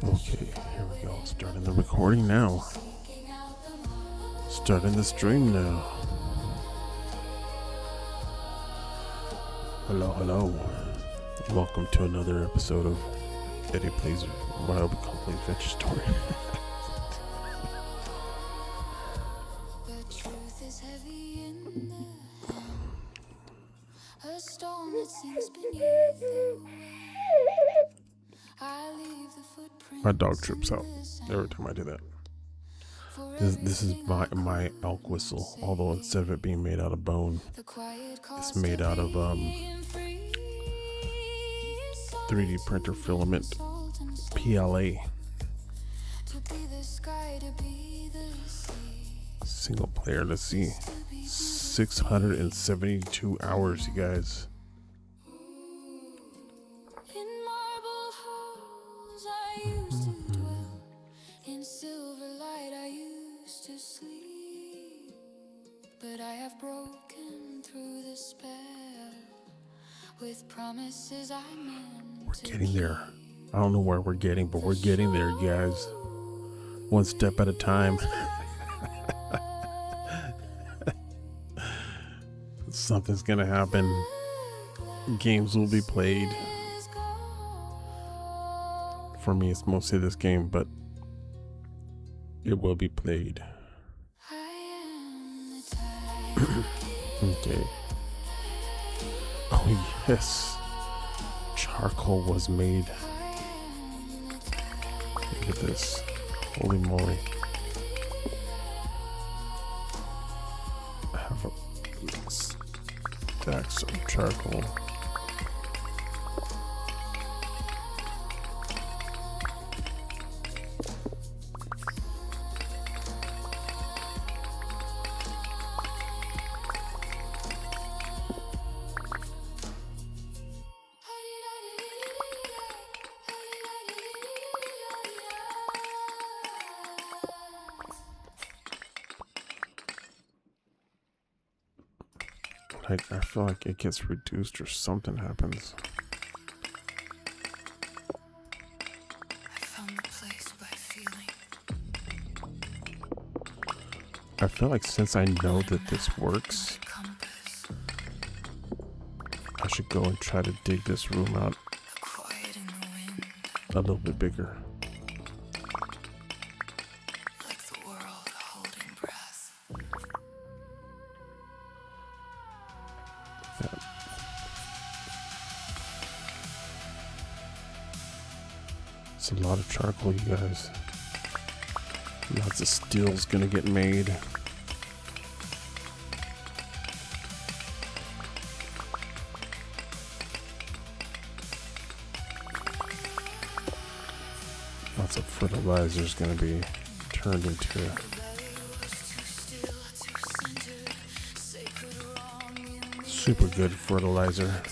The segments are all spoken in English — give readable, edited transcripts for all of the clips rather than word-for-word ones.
Okay, here we go. Starting the recording now. Starting the stream now. Hello, hello. Welcome to another episode of Eddie Plays WayobiKal Plays Adventure Story. My dog trips out every time I do that. This is my elk whistle, although instead of it being made out of bone, it's made out of 3D printer filament PLA. Single player, let's see. 672 hours, you guys. But I have broken through the spell with promises I meant. We're getting there. I don't know where we're getting, but we're getting there, you guys. One step at a time. Something's gonna happen. Games will be played. For me, it's mostly this game, but it will be played. Okay. Oh yes, charcoal was made. Look at this. Holy moly. I have a stacks of charcoal. I feel like it gets reduced or something happens. I found the place by feeling. I feel like since I know that this works, I should go and try to dig this room out a little bit bigger. Like the world holding breath. It's a lot of charcoal, you guys. Lots of steel's gonna get made. Lots of fertilizer's gonna be turned into super good fertilizer.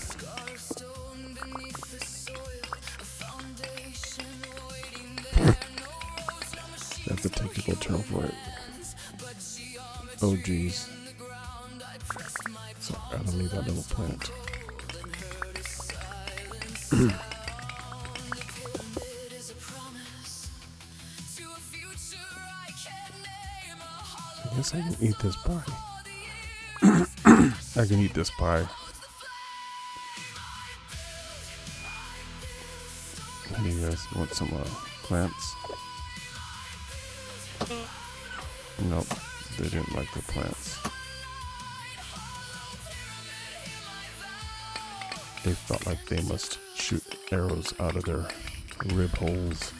That's a technical term for it. Oh geez. So I don't need that little plant. I guess I can eat this pie. I can eat this pie. How do you guys want some plants? Nope, they didn't like the plants. They felt like they must shoot arrows out of their rib holes.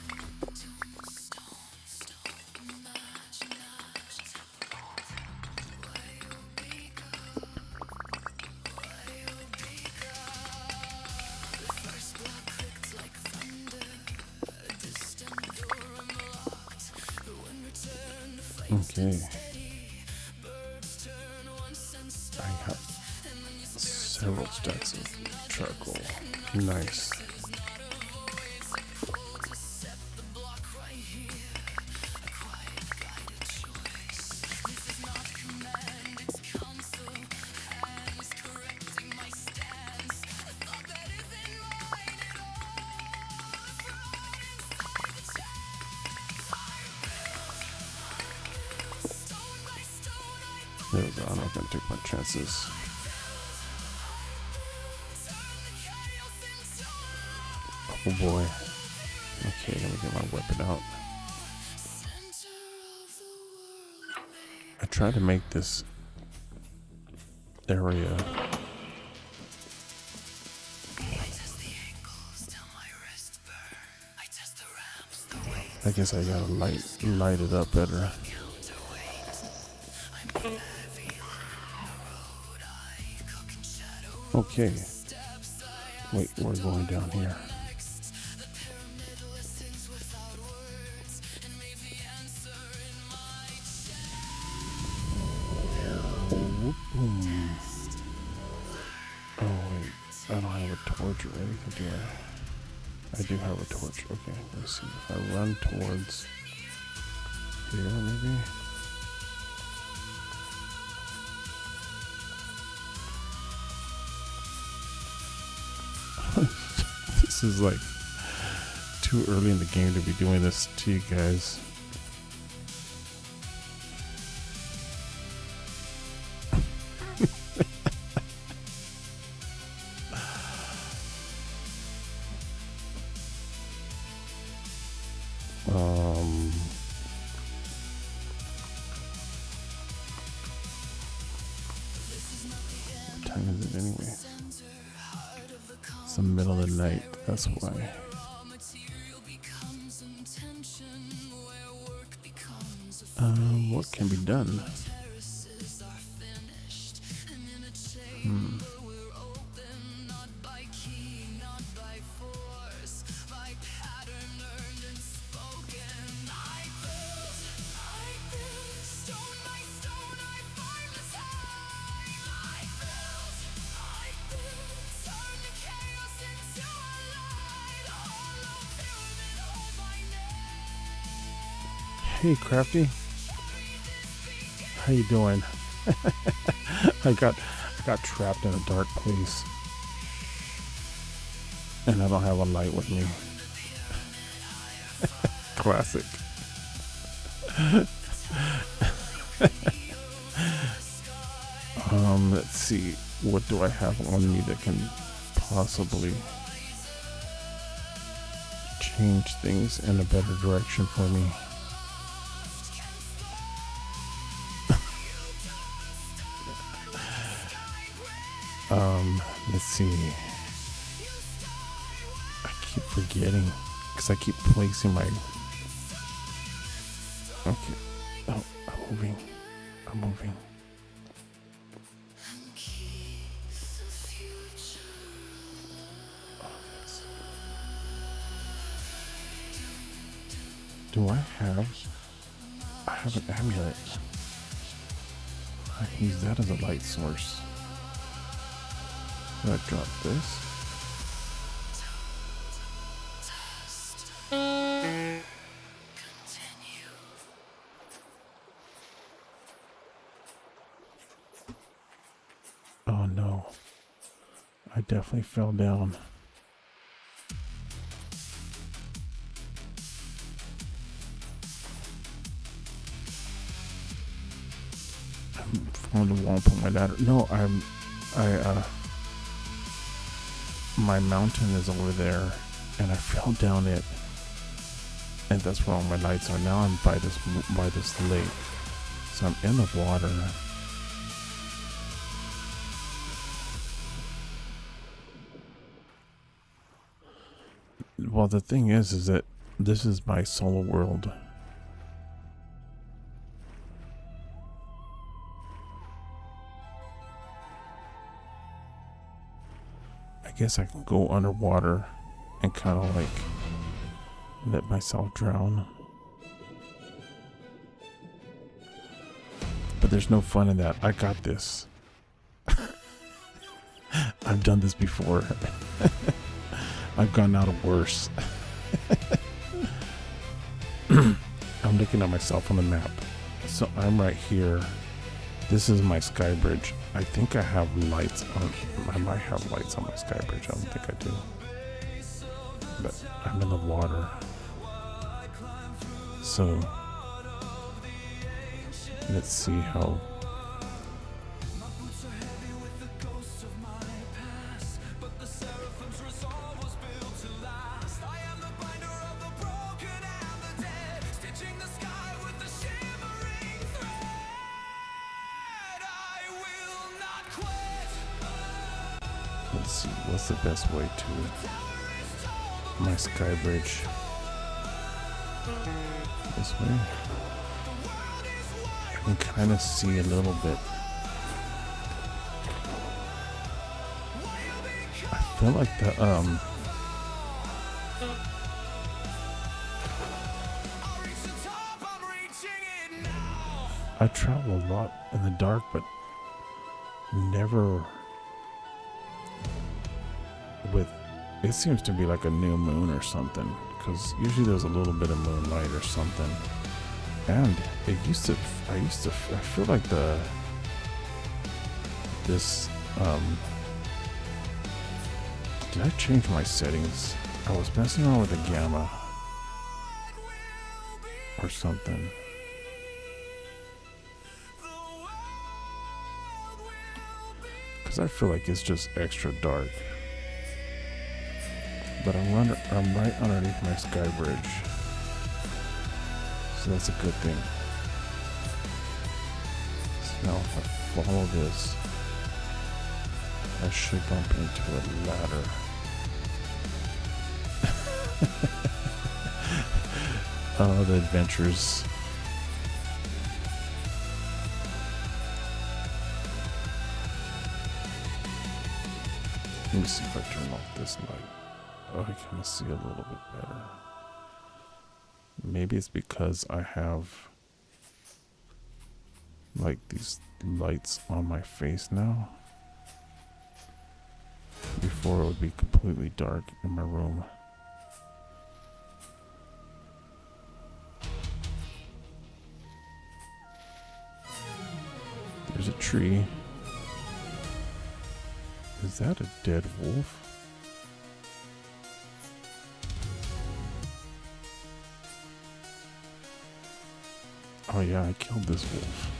Okay. I have several stacks of charcoal. Nice. There we go. I'm not gonna take my chances. Oh boy. Okay, let me get my weapon out. I tried to make this area. I guess I gotta light it up better. Okay. Wait, we're going down here. Oh wait, I don't have a torch or anything, do I? I do have a torch. Okay, let's see if I run towards here, maybe. This is like too early in the game to be doing this to you guys. What time is it anyway? It's the middle of the night, that's why. What can be done? Hey, Crafty. How you doing? I got trapped in a dark place, and I don't have a light with me. Classic. Let's see. What do I have on me that can possibly change things in a better direction for me? Let's see. I keep forgetting because I keep placing my. Okay. Oh, I'm moving. I'm moving. Do I have? I have an amulet. I can use that as a light source. I drop this. Oh no. I definitely fell down. I'm falling the wall, put my ladder. No, my mountain is over there, and I fell down it, and that's where all my lights are. Now I'm by this lake, so I'm in the water. Well, the thing is that this is my solo world. I guess I can go underwater and kind of like let myself drown. But there's no fun in that. I got this. I've done this before. I've gotten out of worse. I'm looking at myself on the map. So I'm right here. This is my sky bridge. I think I have lights on. I might have lights on my sky bridge. I don't think I do. But I'm in the water. So let's see how see, what's the best way to my sky bridge? This way. I can kind of see a little bit. I feel like the I travel a lot in the dark, but never with, it seems to be like a new moon or something, because usually there's a little bit of moonlight or something. And it used to, I feel like did I change my settings? I was messing around with the gamma or something. Because I feel like it's just extra dark. But I'm right underneath my sky bridge. So that's a good thing. So now if I follow this, I should bump into a ladder. Oh, the adventures. Let me see if I turn off this light. Oh, I kind of see a little bit better. Maybe it's because I have like these lights on my face now. Before it would be completely dark in my room. There's a tree. Is that a dead wolf? Oh yeah, I killed this wolf.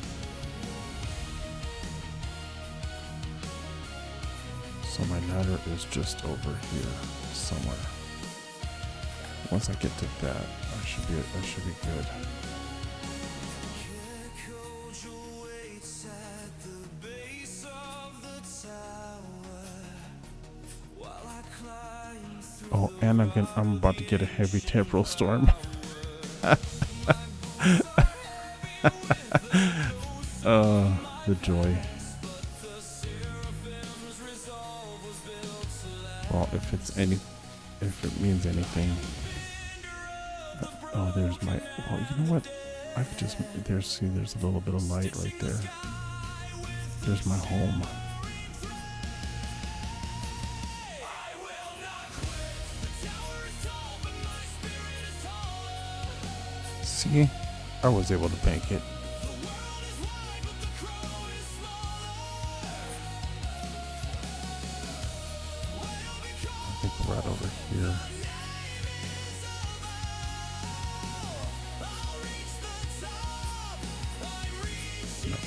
So my ladder is just over here somewhere. Once I get to that, I should be good. Oh, and I'm about to get a heavy temporal storm. The joy. Well, if it means anything. Oh, there's my. Well, you know what? I could just there's a little bit of light right there. There's my home. See, I was able to bank it. I think right over here. No.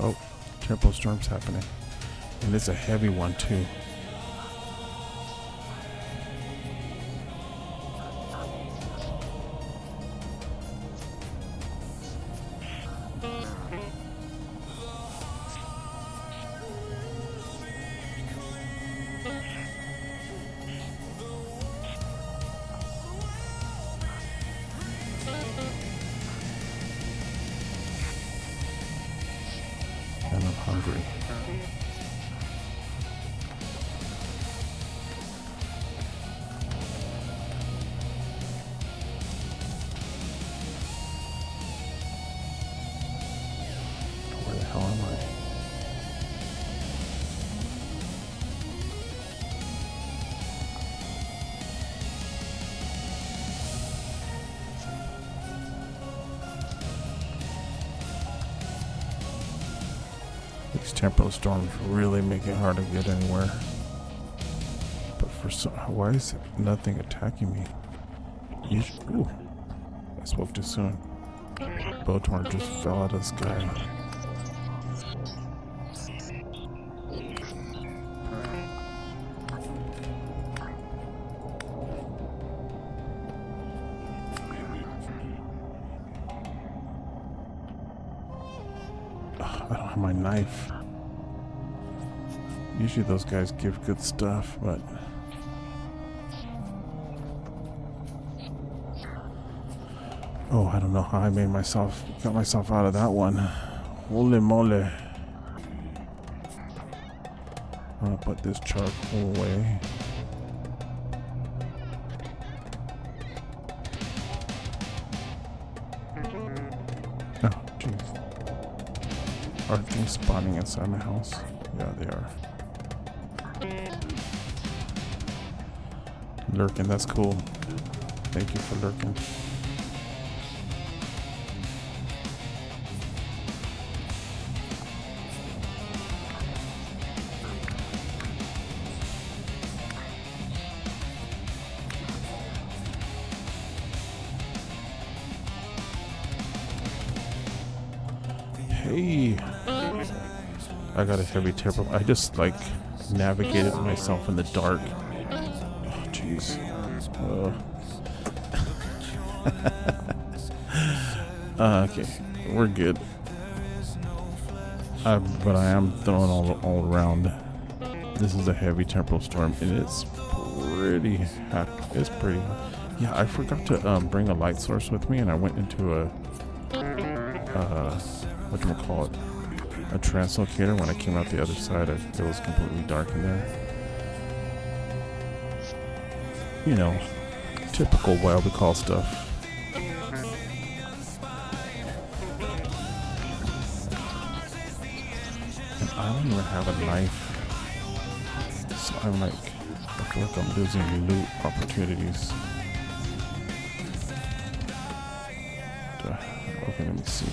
Oh, temporal storm's happening. And it's a heavy one too. And I'm hungry. Where the hell am I? These temporal storms really make it hard to get anywhere. But why is nothing attacking me? Ooh, I spoke too soon. Botorn just fell out of the sky. have my knife. Usually those guys give good stuff, but oh, I don't know how I got myself out of that one. Holy moly. I'm gonna put this charcoal away. Oh, jeez. Are things spawning inside my house? Yeah, they are. Lurking, that's cool. Thank you for lurking. Hey, I got a heavy temporal. I just like navigated myself in the dark. Oh, jeez. Okay, we're good. But I am throwing all around. This is a heavy temporal storm, and it's pretty. It's pretty. Yeah, I forgot to bring a light source with me, and I went into a whatchamacallit, a translocator. When I came out the other side, it was completely dark in there. You know, typical WayobiKal stuff. And I don't even have a knife, so I'm like, I feel like I'm losing loot opportunities. Okay, let me see.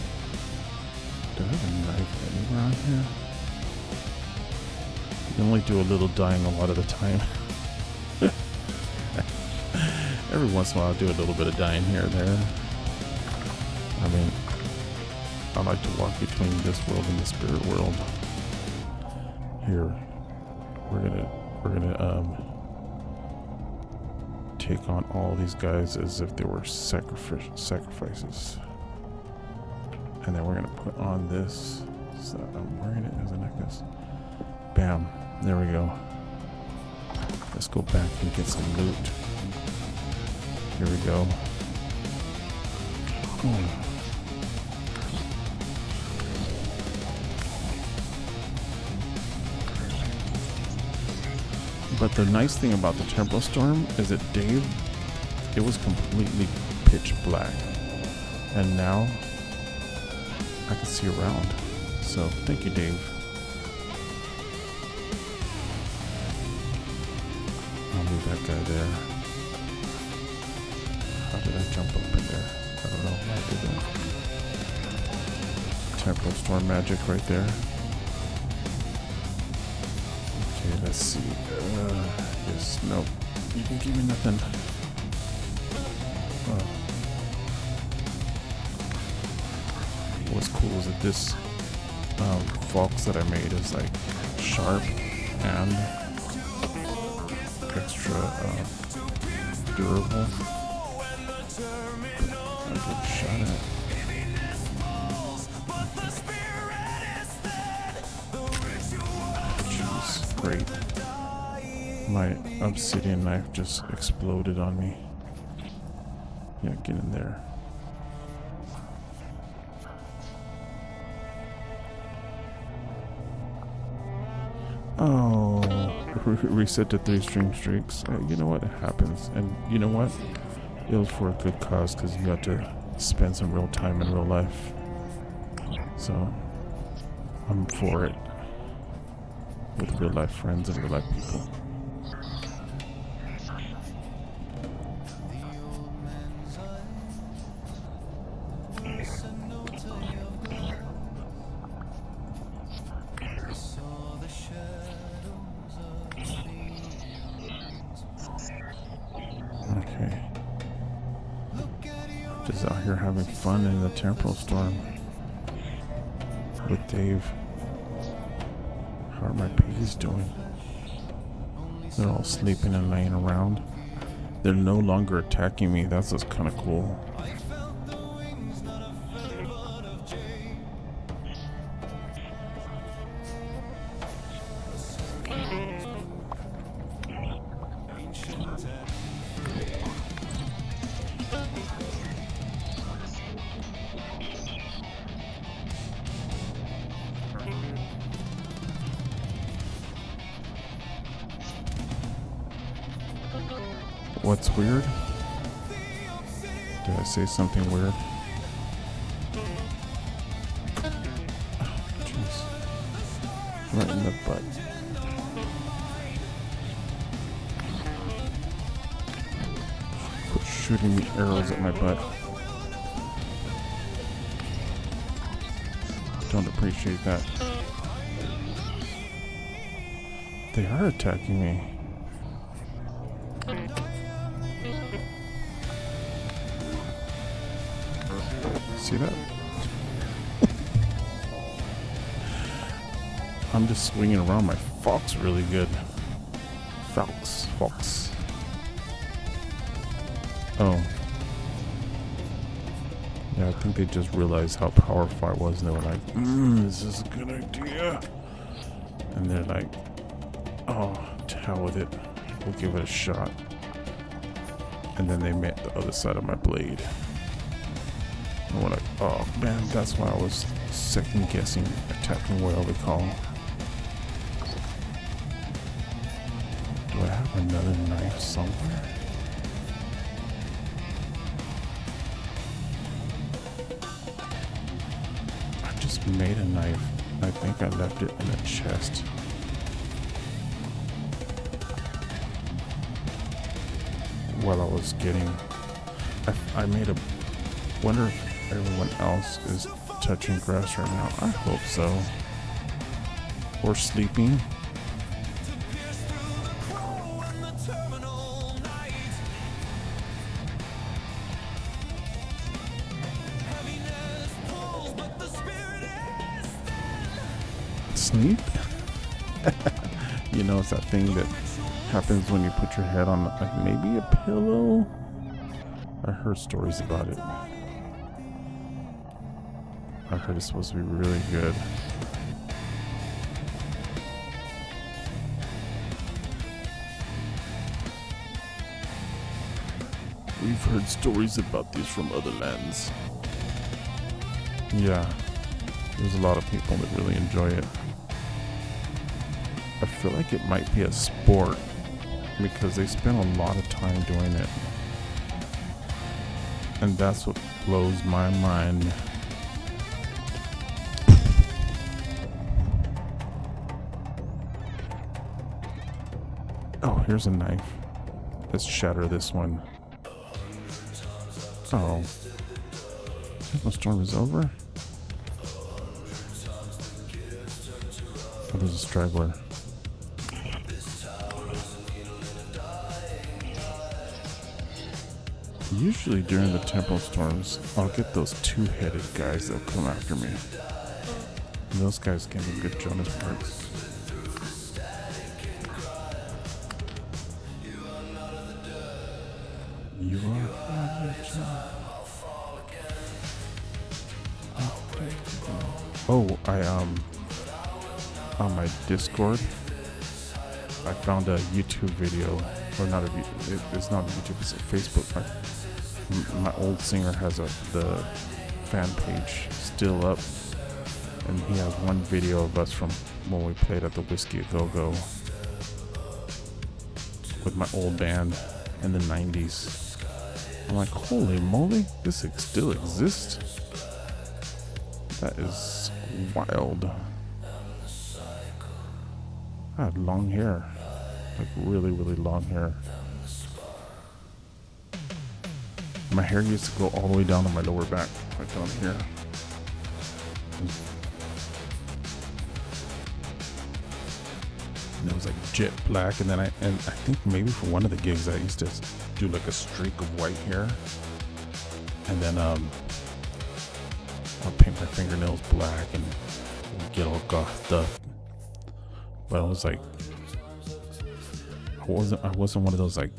Do I have a knife anywhere on here? You can only do a little dying a lot of the time. Every once in a while I'll do a little bit of dying here or there. I mean, I like to walk between this world and the spirit world. Here, we're gonna take on all these guys as if they were sacrifices. And then we're gonna put on this, so I'm wearing it as a necklace. Bam, there we go. Let's go back and get some loot. Here we go. But the nice thing about the temporal storm is that it was completely pitch black. And now I can see around. So thank you, Dave. I'll leave that guy there. How did I jump up in there? I don't know how I did that. Temporal storm magic right there. Okay, let's see. Yes, nope. You can give me nothing. What's cool is that this fox that I made is like sharp and extra durable. I get shot at. Jeez, great. My obsidian knife just exploded on me. Yeah, get in there. Oh, reset to 3 string streaks. You know what? It happens. And you know what? It was for a good cause because you got to spend some real time in real life. So, I'm for it. With real life friends and real life people. Okay. Just out here having fun in the temporal storm with Dave. How are my piggies doing? They're all sleeping and laying around. They're no longer attacking me. That's what's kind of cool. What's weird? Did I say something weird? Oh, jeez. Right in the butt. Quit shooting me arrows at my butt. Don't appreciate that. They are attacking me. See that? I'm just swinging around my fox really good. Fox. Oh. Yeah, I think they just realized how powerful I was, and they were like, this is a good idea. And they're like, oh, to hell with it. We'll give it a shot. And then they met the other side of my blade. And we're like, oh man, that's why I was second guessing attacking WayobiKal. Do I have another knife somewhere? I just made a knife. I think I left it in a chest. While I was getting, I made a, wonder if everyone else is touching grass right now. I hope so. Or sleeping. Sleep? You know, it's that thing that happens when you put your head on like maybe a pillow. I heard stories about it. I heard it's supposed to be really good. We've heard stories about these from other lands. Yeah, there's a lot of people that really enjoy it. I feel like it might be a sport because they spend a lot of time doing it. And that's what blows my mind. Oh, here's a knife. Let's shatter this one. Oh. The storm is over? Oh, there's a straggler. Usually during the temporal storms, I'll get those two-headed guys that'll come after me. And those guys can be good Jonas parts. You are on your job. Oh, on my Discord, I found a YouTube video, or not a video, it's not a YouTube, it's a Facebook. My old singer has the fan page still up, and he has one video of us from when we played at the Whiskey A Go Go with my old band in the 90s. I'm like, holy moly, this still exists? That is wild. I had long hair, like really, really long hair. My hair used to go all the way down to my lower back, right down here. And it was like jet black, and then I think maybe for one of the gigs I used to do like a streak of white hair, and then I'll paint my fingernails black and get all gothed up. But I was like, I wasn't one of those like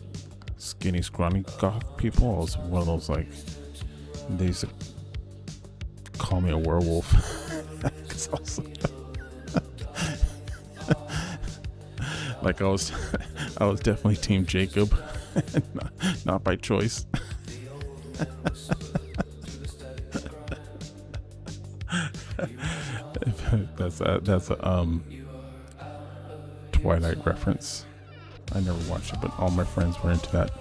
skinny, scrawny goth people. I was one of those like, they used to call me a werewolf. 'Cause I was like, I was definitely Team Jacob, not by choice. that's a Twilight reference. I never watched it, but all my friends were into that.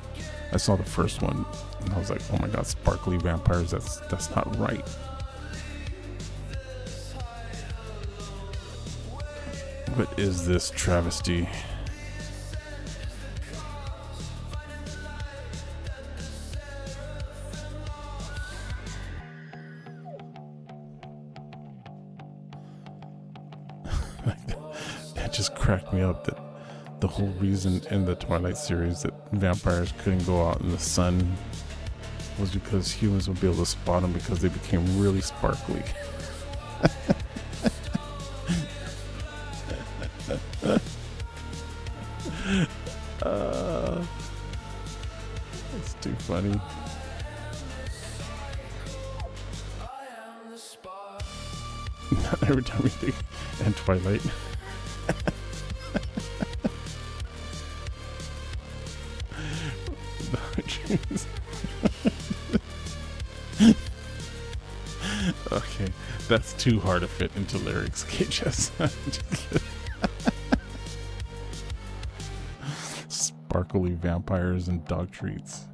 I saw the first one and I was like, oh my god, sparkly vampires, that's not right. What is this travesty? It just cracked me up that the whole reason in the Twilight series that vampires couldn't go out in the sun was because humans would be able to spot them because they became really sparkly. It's too funny. Every time we think and Twilight. Okay, that's too hard to fit into lyrics, KHS. Sparkly vampires and dog treats.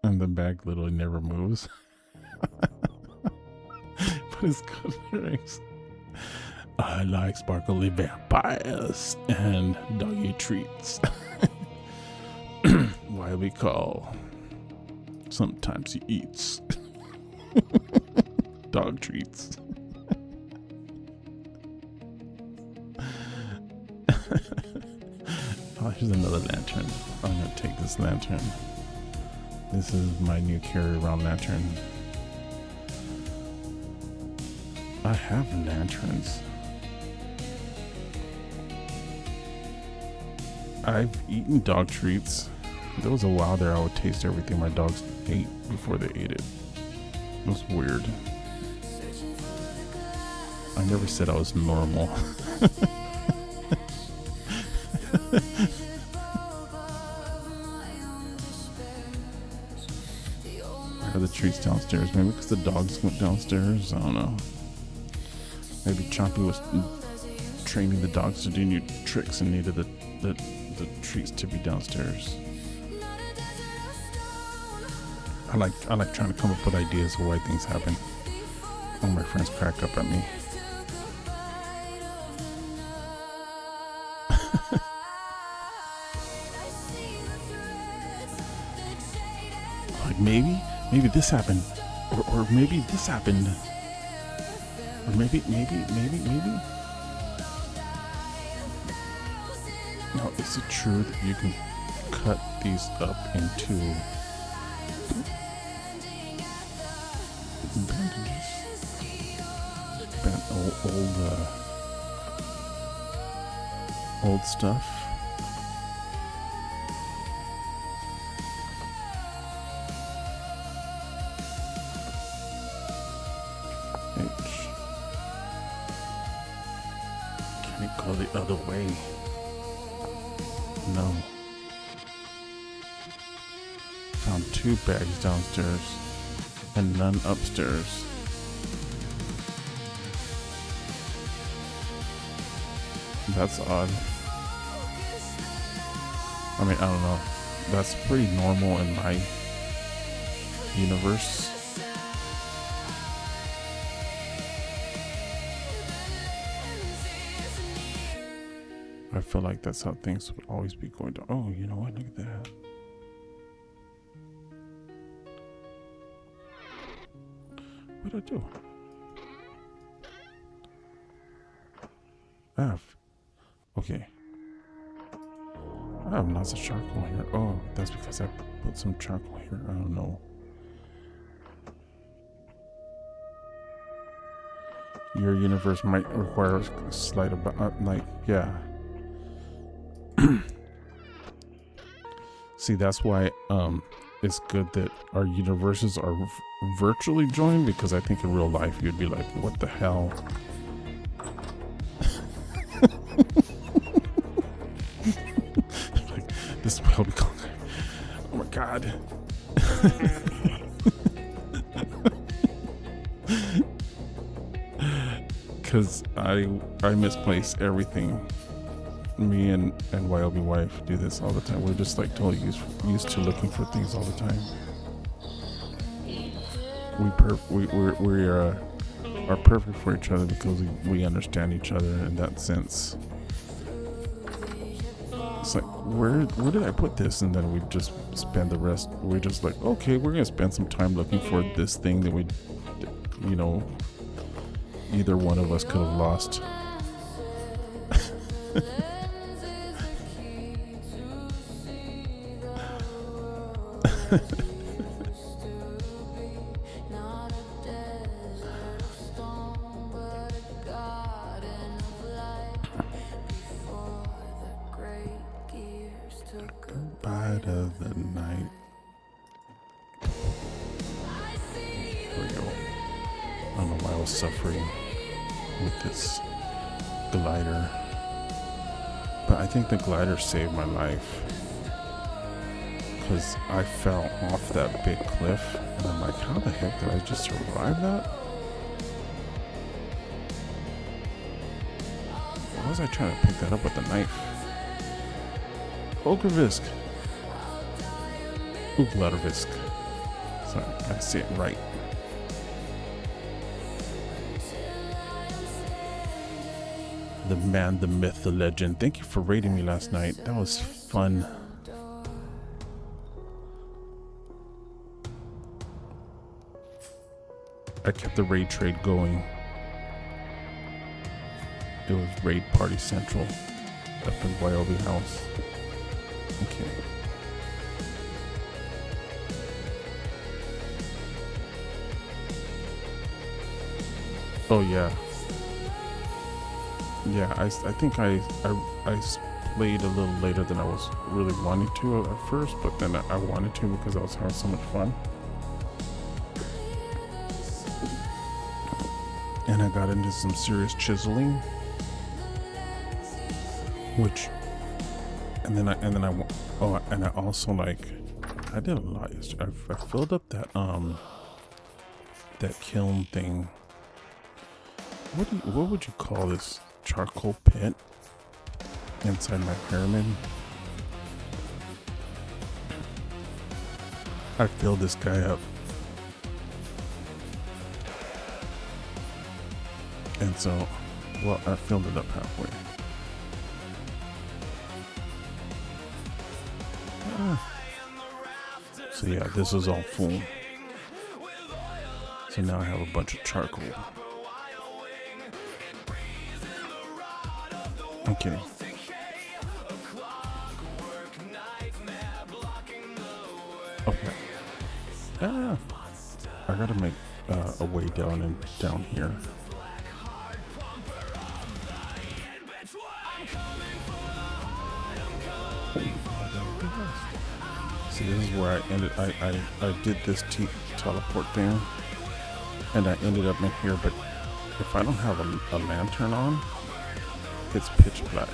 And the bag literally never moves. But it's good lyrics. I like sparkly vampires and doggy treats. WayobiKal. Sometimes he eats dog treats. Oh, here's another lantern. I'm gonna take this lantern. This is my new carry-around lantern. I have lanterns. I've eaten dog treats. There was a while there I would taste everything my dogs ate before they ate it. It was weird. I never said I was normal. Are the treats downstairs? Maybe because the dogs went downstairs? I don't know. Maybe Chompy was training the dogs to do new tricks and needed the treats to be downstairs. I like trying to come up with ideas of why things happen. All my friends crack up at me. Like maybe this happened, or maybe this happened, or maybe. Now, is it true that you can cut these up into bandages? Old stuff. Can it go the other way? No. Found 2 bags downstairs and none upstairs. That's odd. I mean, I don't know. That's pretty normal in my universe. I feel like that's how things would always be going to. Oh, you know what? Look at that. What did I do? F. Okay. I have lots of charcoal here. Oh, that's because I put some charcoal here. I don't know. Your universe might require a slight yeah. See, that's why it's good that our universes are virtually joined, because I think in real life you'd be like, what the hell? Like, this will be called. Oh my god. because I misplace everything. Me and Wyobi wife do this all the time. We're just like totally used to looking for things all the time. We are perfect for each other because we understand each other in that sense. It's like, where did I put this? And then we just spend the rest. We're just like, okay, we're gonna spend some time looking for this thing that we, you know, either one of us could have lost. Bite of the night. There we go. I don't know why I was suffering with this glider, but I think the glider saved my life because I fell off that big cliff and I'm like, how the heck did I just survive that? Why was I trying to pick that up with a knife? Ogrevisk. Ooh, Laddervisk. Sorry, I gotta say it right. The man, the myth, the legend. Thank you for raiding me last night. That was fun. I kept the raid trade going. It was Raid Party Central up in Wyobi House. Okay. Oh yeah. Yeah, I think I played a little later than I was really wanting to at first, but then I wanted to because I was having so much fun. And I got into some serious chiseling, which, and then I also like, I did a lot yesterday. I filled up that kiln thing. What would you call this? Charcoal pit inside my pyramid. I filled this guy up. And so, well, I filled it up halfway. So yeah, this is all full. So now I have a bunch of charcoal. Okay. Okay. I gotta make a way down here. See, this is where I ended. I did this teleport thing, and I ended up in here. But if I don't have a lantern on, it's pitch black,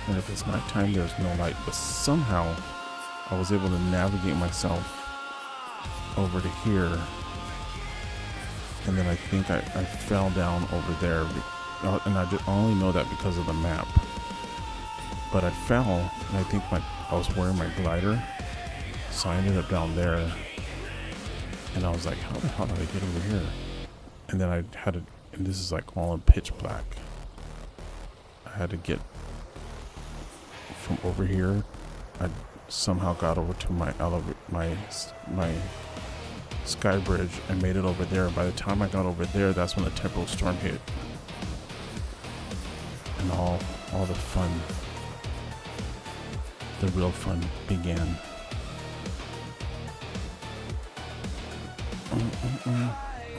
and if it's nighttime, there's no light. But somehow, I was able to navigate myself over to here, and then I think I fell down over there, and I only know that because of the map. But I fell, and I think I was wearing my glider, so I ended up down there, and I was like, how the hell did I get over here? And then I had to, and this is like all in pitch black. I had to get from over here. I somehow got over to my sky bridge and made it over there. By the time I got over there, that's when the temporal storm hit, and all the fun, the real fun began.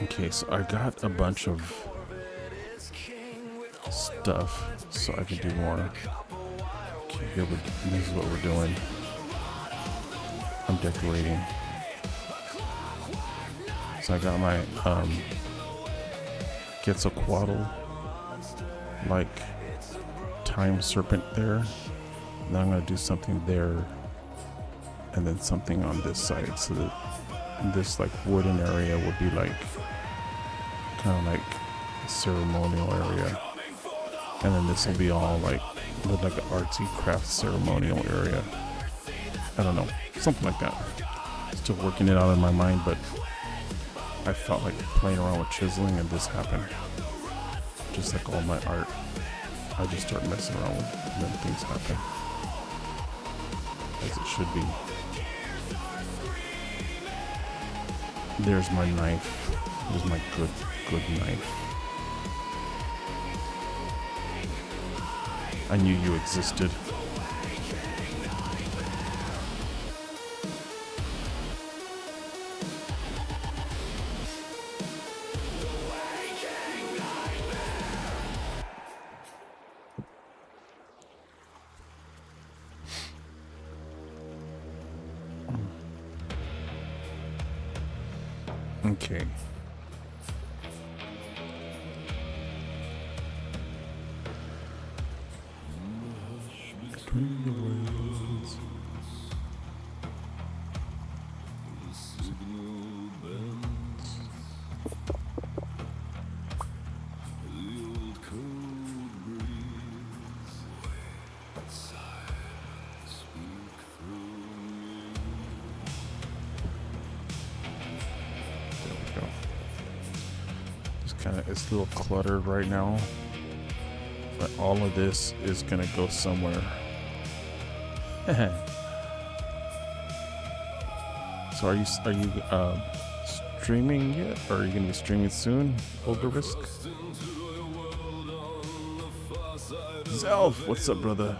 Okay, so I got a bunch of stuff so I can do more. Okay, this is what we're doing. I'm decorating. So I got my Quetzalcoatl like time serpent there. Then I'm gonna do something there, and then something on this side, so that this like wooden area would be like kind of like ceremonial area. And then this will be all like an artsy craft ceremonial area. I don't know, something like that. Still working it out in my mind, but I felt like playing around with chiseling and this happened. Just like all my art, I just start messing around with it and then things happen. As it should be. There's my knife. There's my good knife. I knew you existed. Okay. Between the worlds, signal bends. The old code breathes. Silence speak through me. There we go. Just kind of, it's a little cluttered right now, but all of this is gonna go somewhere. So are you streaming yet, or are you gonna be streaming soon? Risk. Zelf, what's up, brother?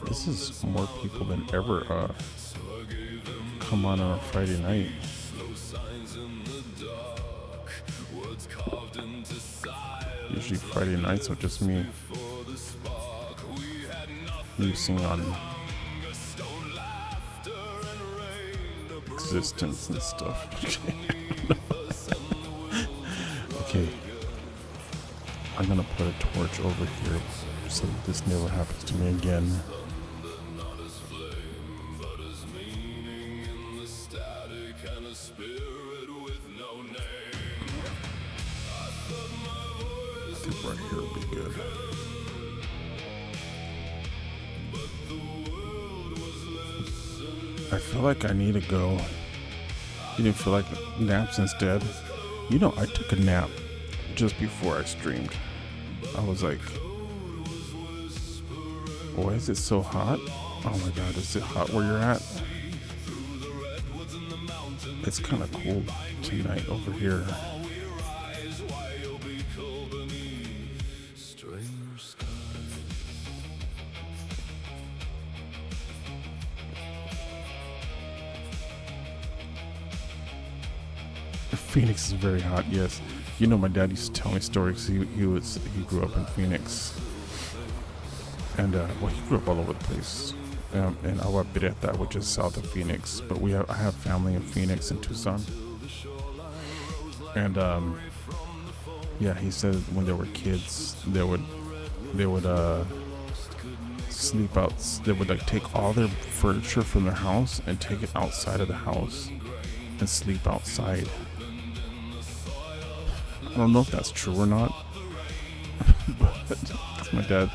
This is more people than ever come on a Friday night. Usually Friday nights are just me musing on existence and stuff. Okay, I'm gonna put a torch over here so that this never happens to me again. I think right here would be good. I feel like I need to go. You didn't feel like naps instead? You know, I took a nap just before I streamed. I was like, why is it so hot? Oh my god, is it hot where you're at? It's kind of cool tonight over here. Phoenix is very hot, yes. You know, my dad used to tell me stories. He grew up in Phoenix, and well, he grew up all over the place. In Agua Prieta, which is south of Phoenix, but I have family in Phoenix and Tucson, and yeah, he said when they were kids, they would sleep out. They would like take all their furniture from their house and take it outside of the house and sleep outside. I don't know if that's true or not, but that's my dad.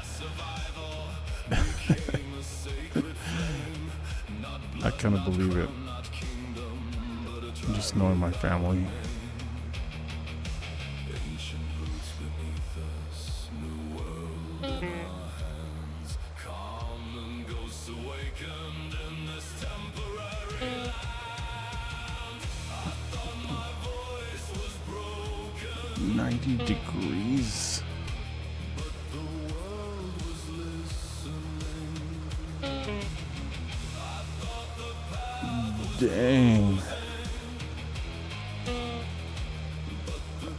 I kind of believe it. Just knowing my family. Degrees. Dang.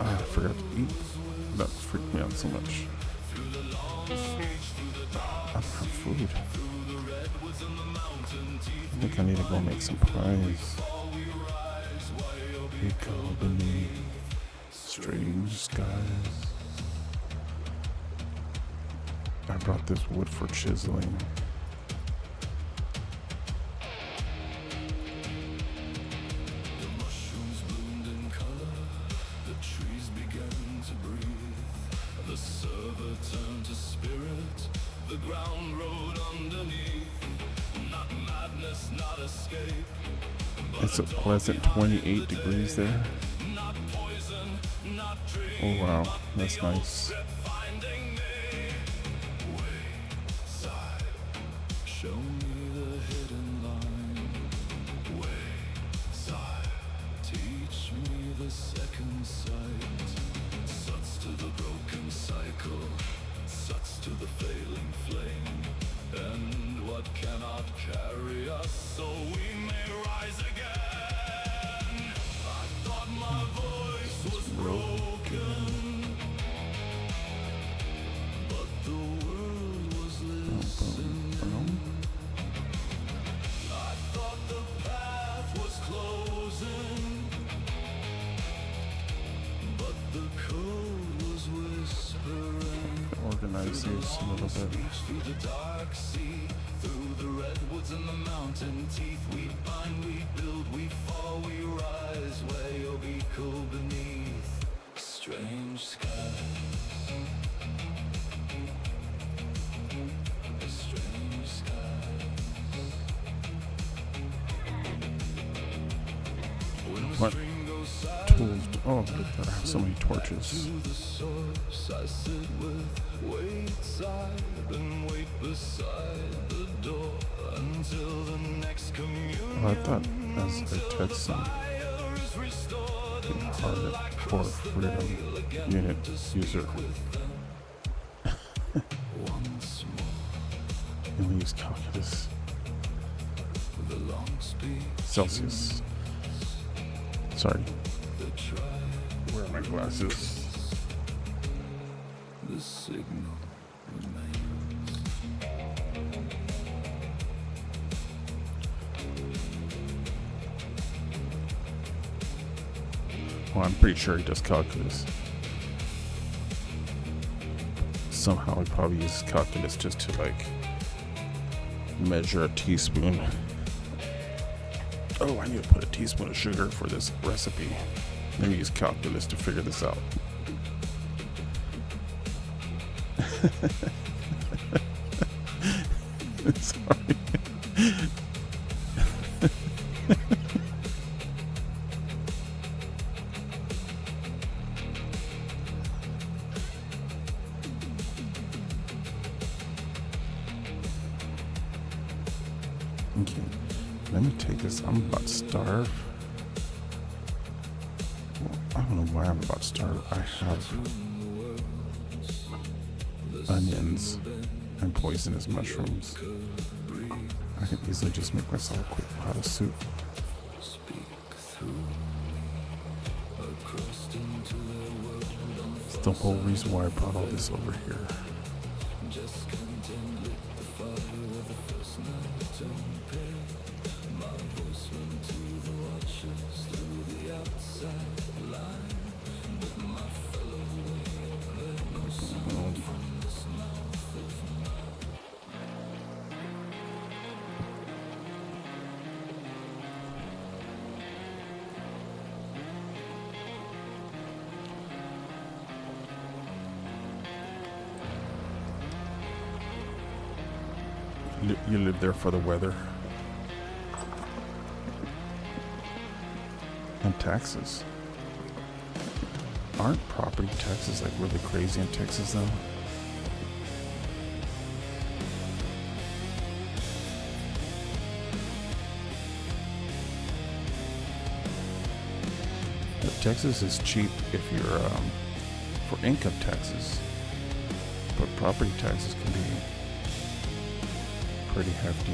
I forgot to eat. That freaked me out so much. I don't have food. I think I need to go make some pies. He called me strange skies. I brought this wood for chiseling. It's a pleasant 28 degrees there. Oh wow, that's nice. Organize these a little bit. Through the dark sea, through the redwoods and the mountain teeth, we find, we build, we fall, we rise. WayobiKal beneath strange skies. Strange skies. What tools? Oh, look, I have so many torches. I sit with weights and wait beside the door until the next communion. Oh, I thought as a Texan, hardcore freedom unit user. You only use calculus. Celsius. Sorry. Where are my glasses? The signal remains. Well, I'm pretty sure he does calculus. Somehow he probably uses calculus just to like measure a teaspoon. Oh, I need to put a teaspoon of sugar for this recipe. Let me use calculus to figure this out. Sorry. Okay, let me take this. I'm about to starve. Well, I don't know why I'm about to starve. I have onions and poisonous mushrooms. I can easily just make myself a quick pot of soup. It's the whole reason why I brought all this over here. You live there for the weather and taxes. Aren't property taxes like really crazy in Texas though? But Texas is cheap if you're for income taxes, but property taxes can be pretty hefty.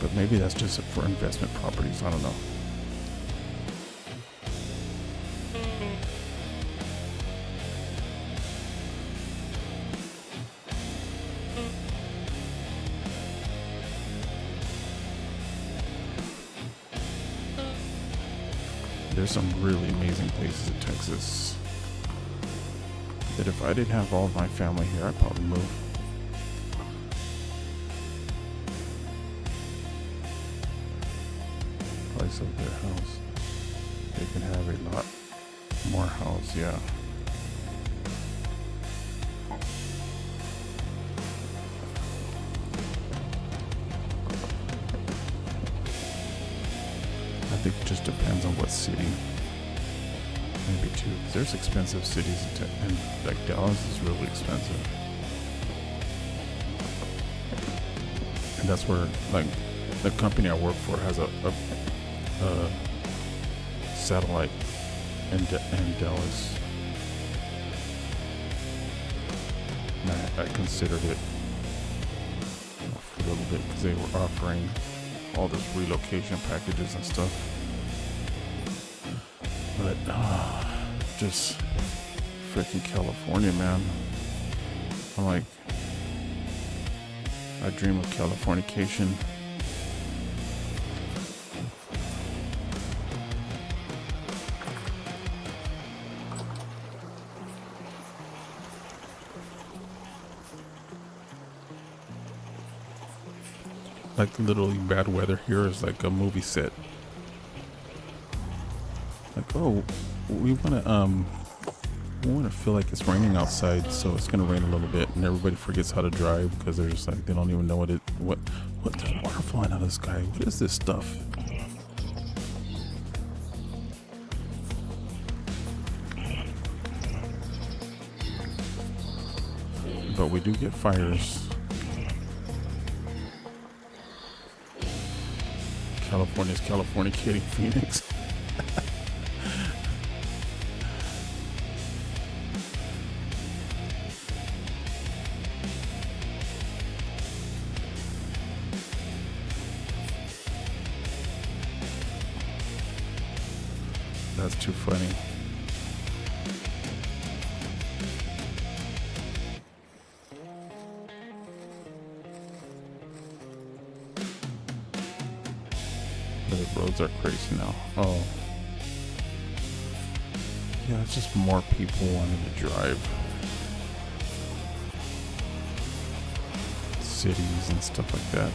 But maybe that's just for investment properties. I don't know. there's some really amazing places in Texas that if I didn't have all of my family here, I'd probably move. Price of their house. They can have a lot more house, yeah. I think it just depends on what city. Maybe too. There's expensive cities and like Dallas is really expensive. And that's where like the company I work for has a satellite in Dallas. And I considered it for a little bit because they were offering all this relocation packages and stuff. But just freaking California, man. I'm like, I dream of Californication. Like literally bad weather here is like a movie set. Like, oh, we wanna feel like it's raining outside, so it's gonna rain a little bit, and everybody forgets how to drive because they're just like they don't even know what there's water flying out of the sky. What is this stuff? But we do get fires. California's Californicating Phoenix. That's too funny. The roads are crazy now. Oh. Yeah, it's just more people wanting to drive. Cities and stuff like that.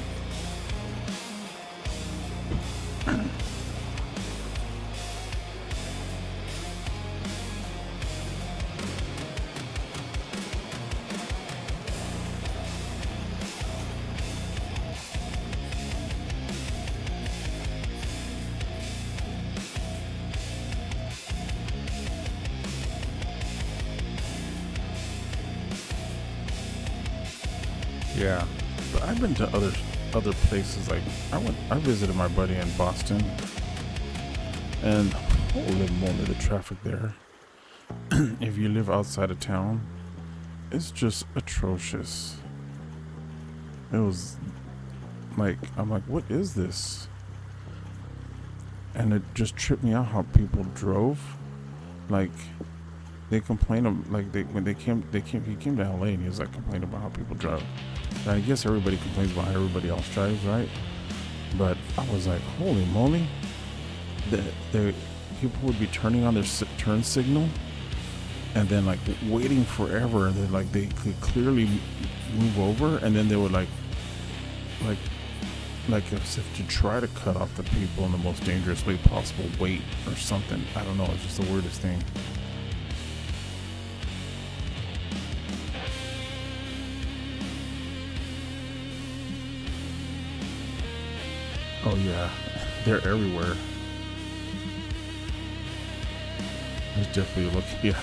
Yeah, but I've been to other places. Like I visited my buddy in Boston, and holy moly, the traffic there. If you live outside of town, it's just atrocious. It was like, I'm like, what is this? And it just tripped me out how people drove. Like they complained, like he came to LA and he was like complaining about how people drive. And I guess everybody complains about how everybody else drives, right? But I was like, holy moly, the people would be turning on their turn signal and then like waiting forever. Then like they could clearly move over, and then they would like as if to try to cut off the people in the most dangerous way possible, wait or something. I don't know. It's just the weirdest thing. Oh yeah, they're everywhere. There's definitely yeah.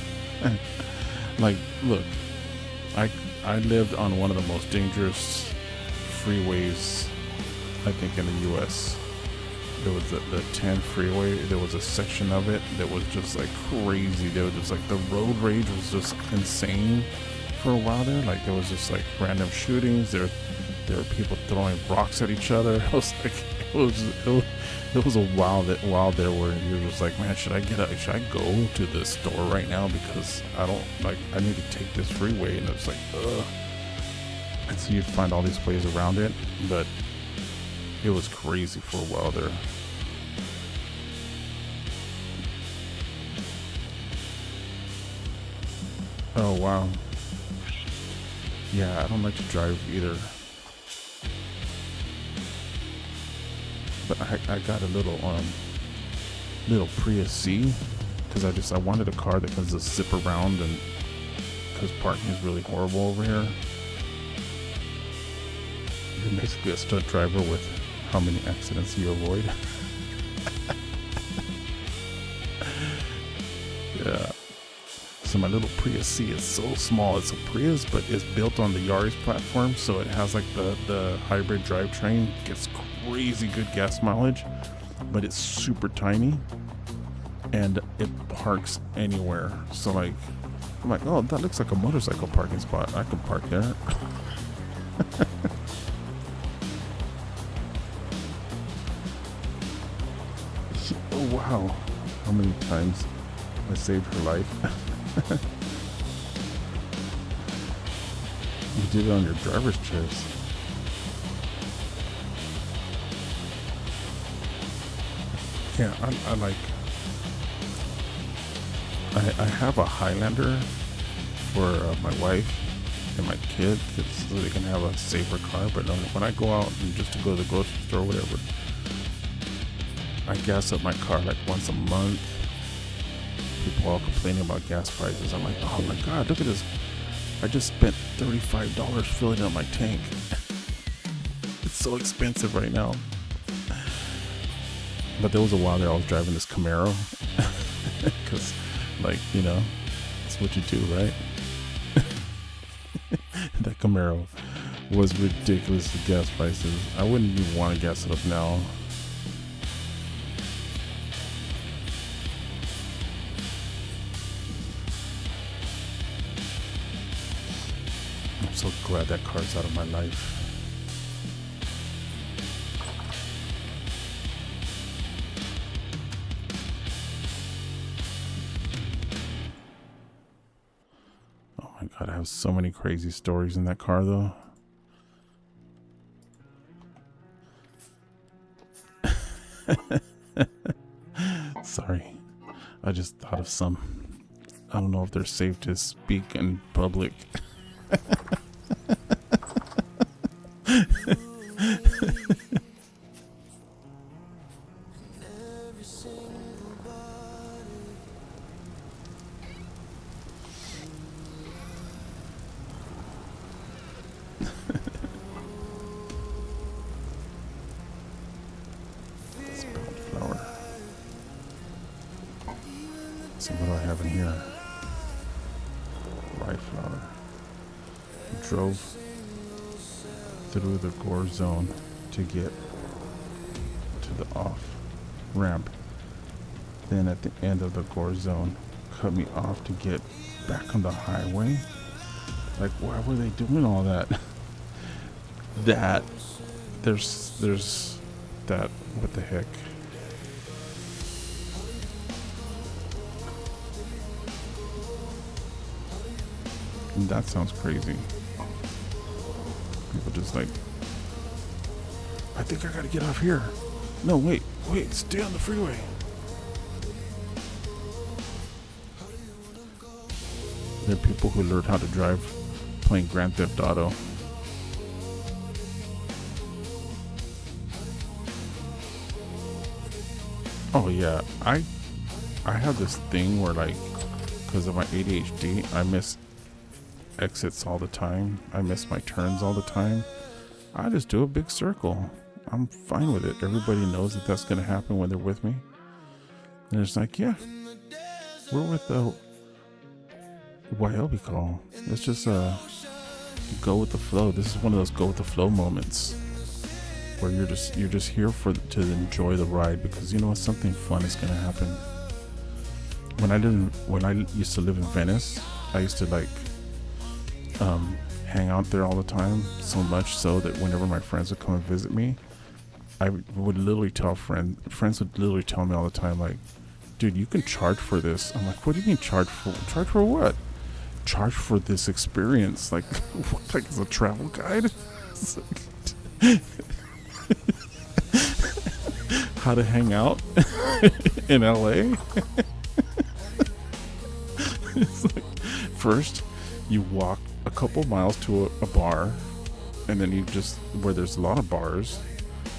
Like, look, I lived on one of the most dangerous freeways, I think, in the U.S. There was the 10 freeway. There was a section of it that was just like crazy. There was just like the road rage was just insane for a while there. Like there was just like random shootings. There were people throwing rocks at each other. It was like it was a wild there where you're just like, man, should I go to the store right now because I need to take this freeway? And it's like, ugh. And so you find all these ways around it, but it was crazy for a while there. Oh wow. Yeah, I don't like to drive either. But I got a little Prius C because I wanted a car that can just zip around, and because parking is really horrible over here. You're basically a stunt driver with how many accidents you avoid. Yeah. So my little Prius C is so small. It's a Prius, but it's built on the Yaris platform, so it has like the hybrid drivetrain. Gets crazy good gas mileage, but it's super tiny, and it parks anywhere. So like, I'm like, oh, that looks like a motorcycle parking spot. I could park there. Oh wow, how many times I saved her life. You did it on your driver's chairs. Yeah, I like. I have a Highlander for my wife and my kid, so they can have a safer car. But when I go out and just to go to the grocery store or whatever, I gas up my car like once a month. People all complaining about gas prices. I'm like, oh my god, look at this. I just spent $35 filling up my tank. It's so expensive right now. But there was a while there I was driving this Camaro. Because, like, you know, that's what you do, right? That Camaro was ridiculous with gas prices. I wouldn't even want to gas it up now. I'm so glad that car's out of my life. Oh my god, I have so many crazy stories in that car though. Sorry, I just thought of some. I don't know if they're safe to speak in public. Flower. So what do I have in here? Rye flower. Drove through the gore zone to get to the off ramp. Then at the end of the gore zone, cut me off to get back on the highway. Like, why were they doing all that? There's that, what the heck? That sounds crazy. People just like, I think I gotta get off here. No, wait, stay on the freeway. There are people who learn how to drive playing Grand Theft Auto. Oh yeah, I have this thing where, like, because of my ADHD, I miss exits all the time. I miss my turns all the time. I just do a big circle. I'm fine with it. Everybody knows that that's going to happen when they're with me. And it's like, yeah, we're with the WayobiKal. Let's just go with the flow. This is one of those go with the flow moments where you're just here to enjoy the ride, because you know something fun is going to happen. When I used to live in Venice, I used to like hang out there all the time, so much so that whenever my friends would come and visit me, I would literally tell friends would literally tell me all the time, like, dude, you can charge for this. I'm like, what do you mean charge for? Charge for what? Charge for this experience. Like, what, like, it's a travel guide? Like, how to hang out in LA? It's like, first you walk a couple miles to a bar, and then you just, where there's a lot of bars,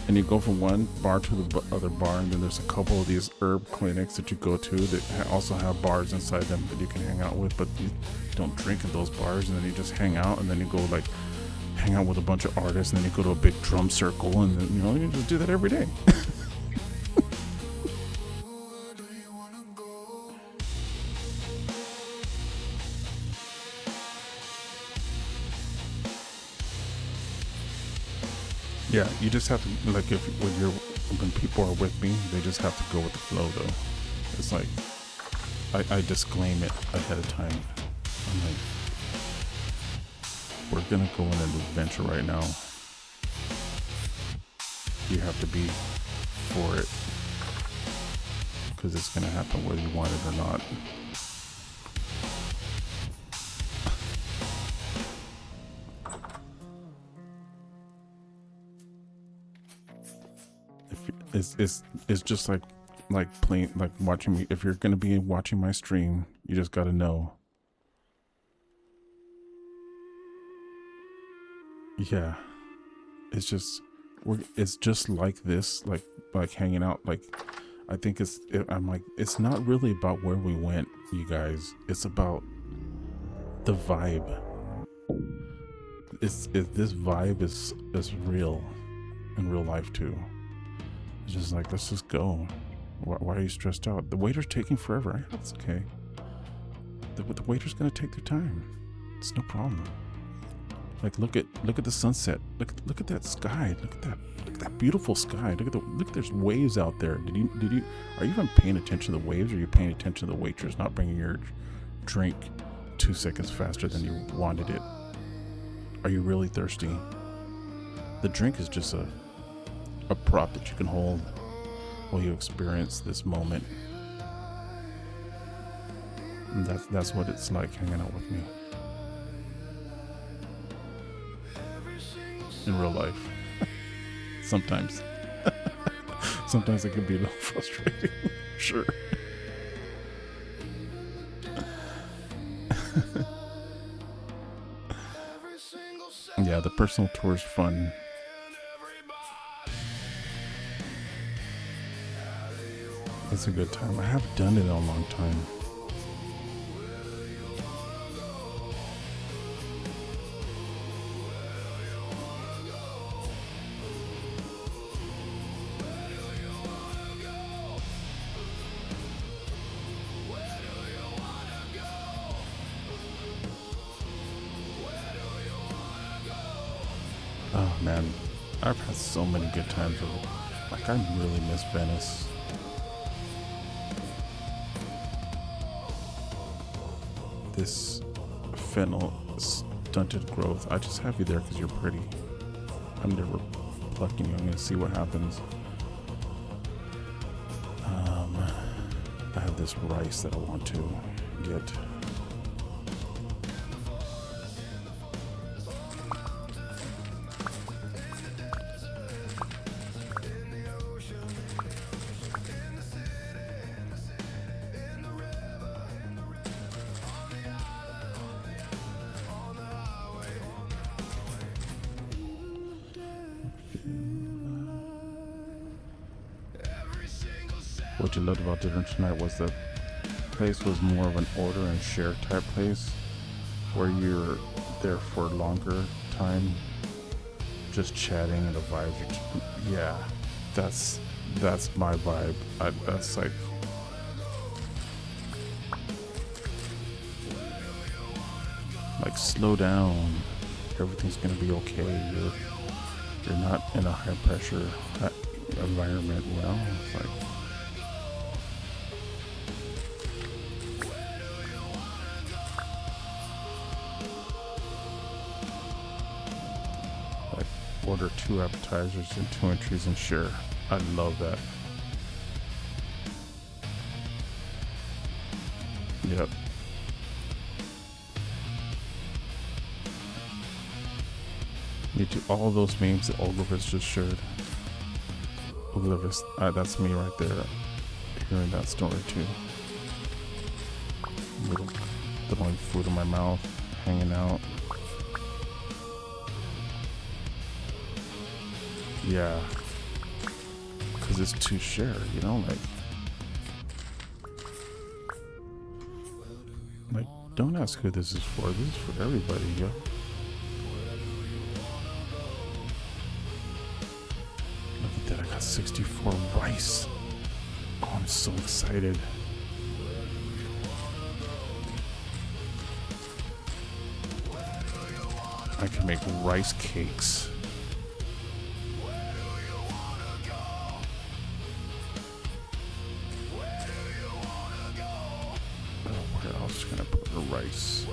and you go from one bar to the other bar, and then there's a couple of these herb clinics that you go to that also have bars inside them that you can hang out with, but you don't drink at those bars, and then you just hang out, and then you go like hang out with a bunch of artists, and then you go to a big drum circle, and then, you know, you just do that every day. Yeah, you just have to, like, when people are with me, they just have to go with the flow, though. It's like, I disclaim it ahead of time. I'm like, we're gonna go on an adventure right now. You have to be for it, because it's gonna happen whether you want it or not. It's just like playing, like watching me. If you're gonna be watching my stream, you just gotta know. Yeah, it's just like this, like hanging out. Like, I think I'm like, it's not really about where we went, you guys. It's about the vibe. This vibe is real in real life too. It's just like, let's just go. Why are you stressed out? The waiter's taking forever. That's okay. The waiter's gonna take their time. It's no problem. Like, look at the sunset. Look at that sky. Look at that beautiful sky. Look, there's waves out there. Are you even paying attention to the waves, or are you paying attention to the waitress not bringing your drink 2 seconds faster than you wanted it? Are you really thirsty? The drink is just a prop that you can hold while you experience this moment. And that's what it's like hanging out with me in real life. Sometimes it can be a little frustrating. Sure. Yeah, the personal tour is fun. It's a good time. I haven't done it in a long time. Oh man, I've had so many good times with it. Like, I really miss Venice. This fennel stunted growth. I just have you there because you're pretty. I'm never plucking you. I'm gonna see what happens. I have this rice that I want to get. What you loved about dinner tonight was the place was more of an order and share type place, where you're there for a longer time, just chatting and the vibes. Yeah, that's my vibe. That's like slow down. Everything's gonna be okay. You're not in a high pressure environment. You know, it's like. Order 2 appetizers and 2 entries and share. I love that. Yep. Me too. All those memes that Oglevis just shared. Oglevis, that's me right there. Hearing that story too. throwing food in my mouth, hanging out. Yeah, because it's to share, you know, like don't ask who this is for. This is for everybody, yo. Look at that, I got 64 rice. Oh, I'm so excited. I can make rice cakes. Where else can I put the rice?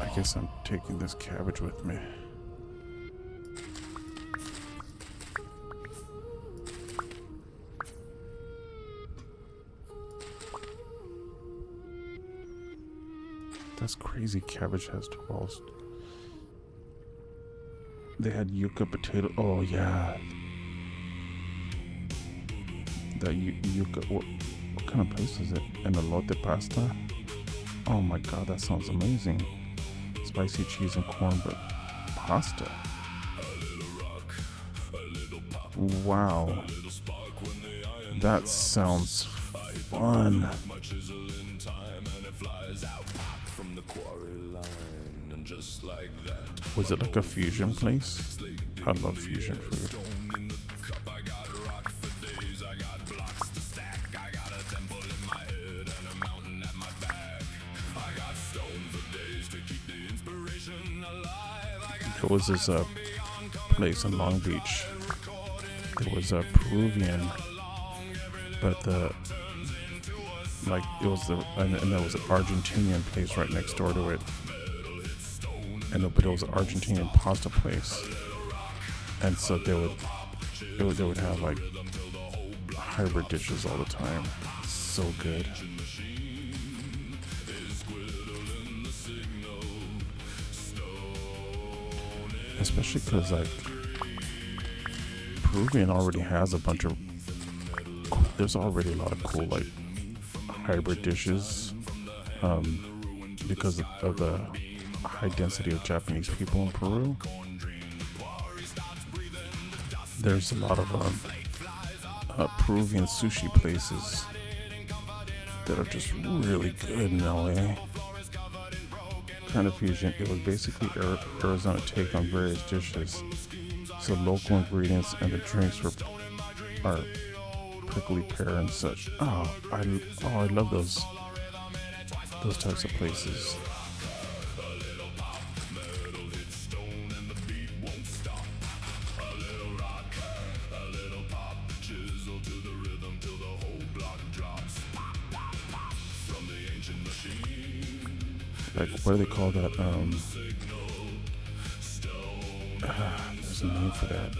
I guess I'm taking this cabbage with me. That's crazy. Cabbage has 12. They had yucca potato. Oh yeah. That yucca. What kind of place is it? An elote pasta? Oh my god, that sounds amazing. Spicy cheese and corn, but pasta. Wow. That sounds fun. Was it like a fusion place? I love fusion food. There was this place in Long Beach. It was a Peruvian, but it was and there was an Argentinian place right next door to it. But it was an Argentinian pasta place, and so they would have like hybrid dishes all the time. So good. Especially because like Peruvian already has a bunch of. There's already a lot of cool like hybrid dishes, because of the high density of Japanese people in Peru. There's a lot of Peruvian sushi places that are just really good in LA. Kind of fusion. It was basically Arizona take on various dishes. So local ingredients and the drinks are prickly pear and such. I love those types of places. Like, what do they call that? There's a name for that.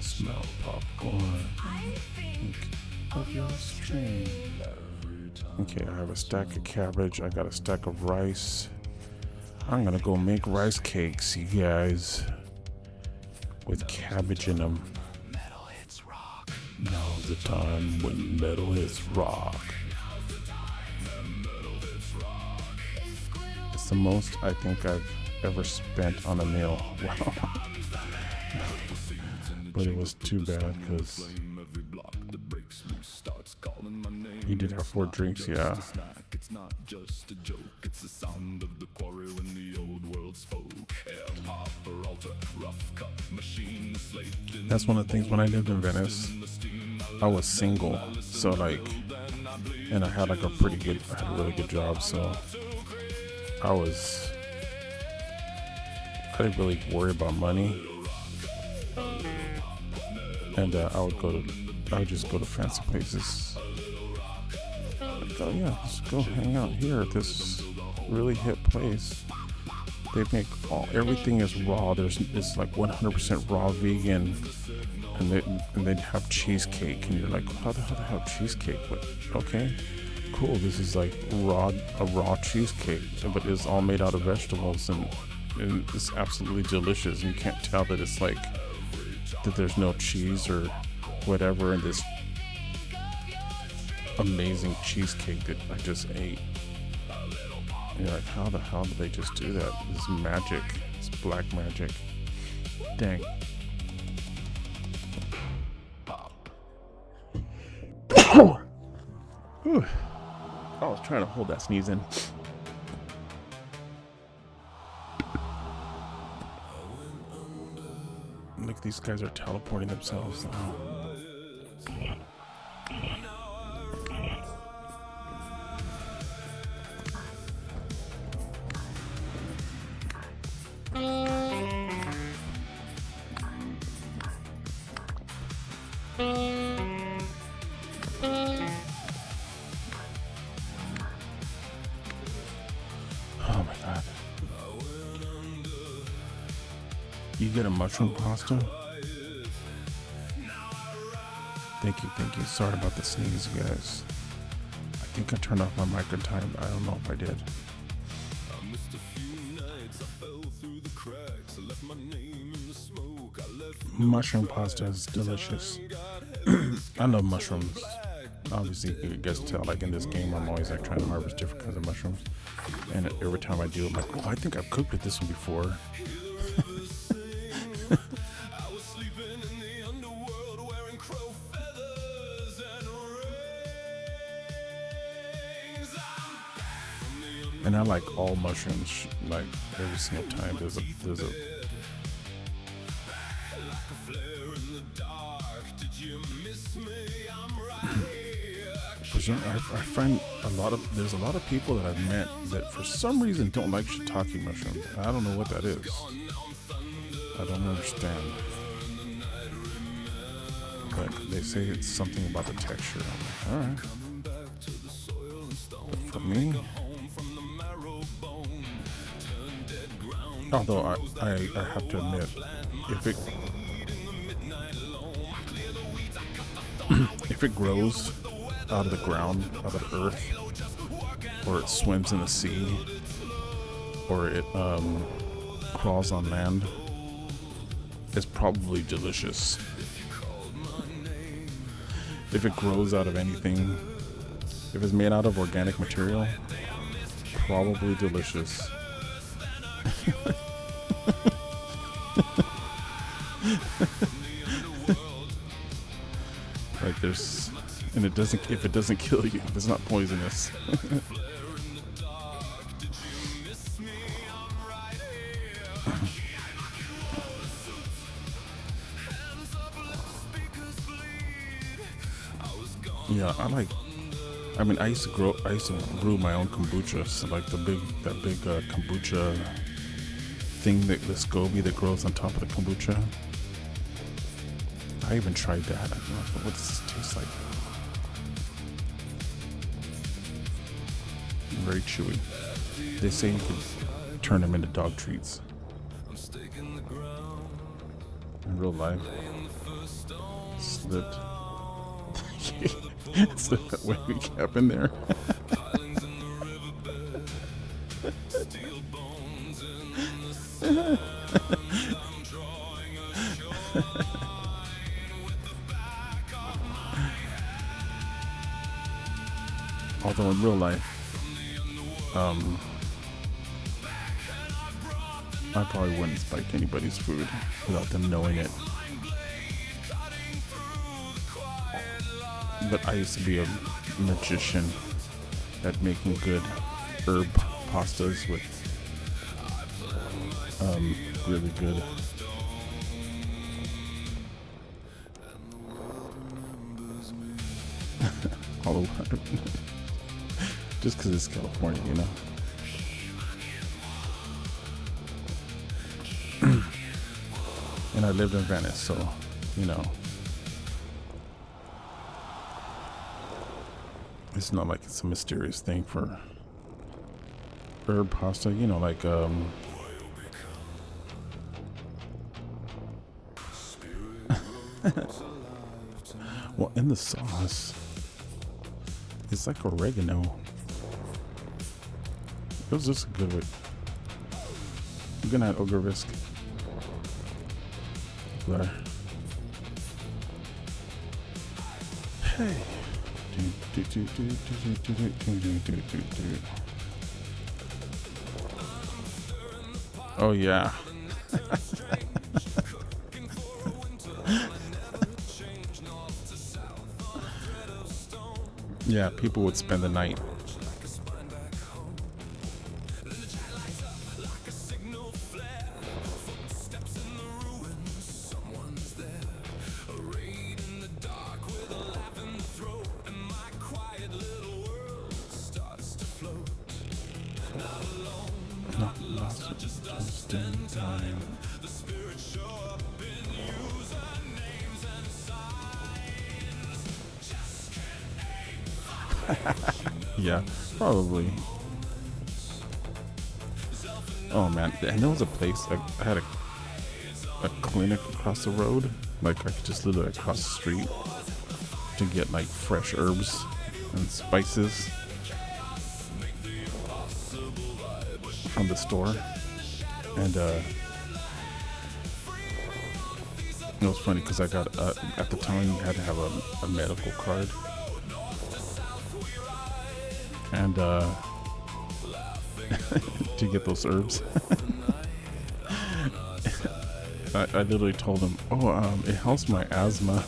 Smell popcorn. Of your stream. Okay, I have a stack of cabbage. I got a stack of rice. I'm gonna go make rice cakes, you guys, with cabbage in them. Now's the time when metal hits rock. It's the most I think I've ever spent on a meal. Wow. But it was too bad because he did have 4 drinks, yeah. That's one of the things when I lived in Venice. I was single, so like, and I had like a really good job, so I didn't really worry about money. And I would just go to fancy places. Like, oh yeah, let's go hang out here at this really hip place. They make everything is raw. It's like 100% raw vegan, and they have cheesecake, and you're like, how the hell they have cheesecake? But okay, cool. This is like a raw cheesecake, but it's all made out of vegetables, and it's absolutely delicious. You can't tell that it's like that there's no cheese or whatever in this amazing cheesecake that I just ate. And you're like, how the hell did they just do that? This magic. It's black magic. Dang. Whew. I was trying to hold that sneeze in. Look, these guys are teleporting themselves. Oh my god. You get a mushroom pasta? Thank you. Sorry about the sneeze, you guys. I think I turned off my mic in time. I don't know if I did. Mushroom pasta is delicious. I love mushrooms. Obviously, you guys tell, like in this game, I'm always like trying to harvest different kinds of mushrooms. And every time I do, I'm like, oh, I think I've cooked with this one before. And I like all mushrooms, like every single time. There's a I find there's a lot of people that I've met that for some reason don't like shiitake mushrooms. I don't know what that is. I don't understand. But they say it's something about the texture. I'm like, alright. But for me, although I have to admit, if it grows out of the ground, out of the earth, or it swims in the sea, or it crawls on land, it's probably delicious. If it grows out of anything, if it's made out of organic material, probably delicious. Like there's, and it doesn't, if it doesn't kill you, if it's not poisonous. Yeah, I used to brew my own kombucha, so like that big kombucha thing, the SCOBY that grows on top of the kombucha. I even tried that. I don't know what does this taste like. Very chewy. They say you can turn them into dog treats. In real life, slipped. Slipped that wavy cap in there. Although in real life, I probably wouldn't spike anybody's food without them knowing it. But I used to be a magician at making good herb pastas with really good. Although just because it's California, you know. And I lived in Venice, so you know, it's not like it's a mysterious thing for herb pasta, you know, like Well, in the sauce, it's like oregano. It was just a good way. Good night, Ogre Risk. There. Hey. Oh yeah. Yeah, people would spend the night. Yeah, probably. Oh man, and there was a place, I had a clinic across the road. Like I could just literally across the street to get like fresh herbs and spices from the store. And it was funny because I got at the time you had to have a medical card. And to get those herbs. I literally told him, oh, it helps my asthma.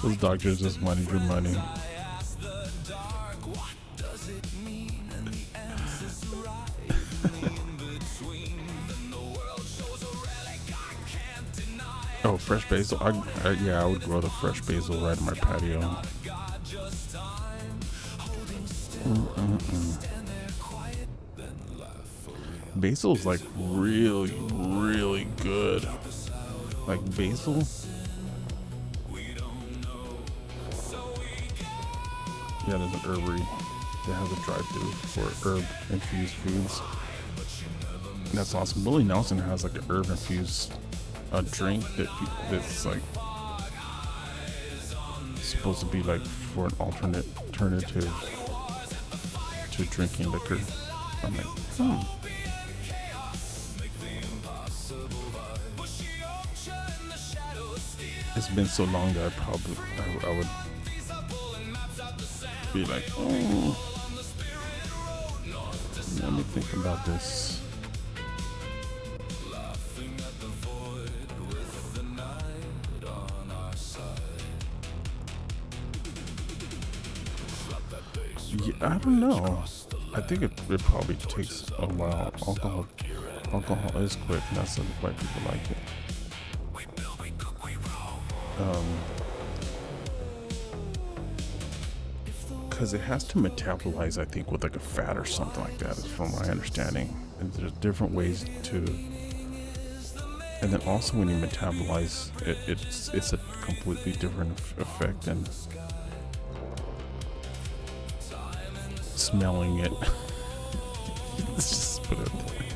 Those doctors just wanted your money. Oh, fresh basil. Yeah, I would grow the fresh basil right in my patio. Basil's like really, really good. Like basil. Yeah, there's an herbery that has a drive-through for herb infused foods. That's awesome. Willie Nelson has like an herb infused drink that's like supposed to be like for an alternative to drinking liquor. I'm like, It's been so long that I would be like, let me think about this. Yeah, I don't know. I think it probably takes a while. Alcohol is quick, and that's why people like it. Because it has to metabolize, I think, with like a fat or something like that, from my understanding. And there's different ways to. And then also when you metabolize, it's a completely different effect than smelling it. Let's just put it there.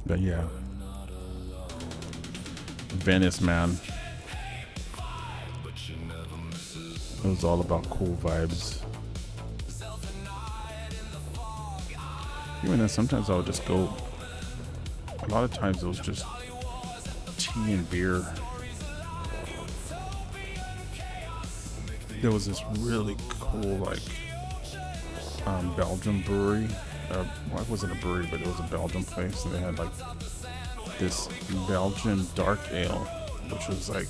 But yeah, Venice, man. It was all about cool vibes. Even then, sometimes I would just go. A lot of times it was just tea and beer. There was this really cool, like, Belgian brewery. Well, it wasn't a brewery, but it was a Belgian place, and they had like this Belgian dark ale, which was like.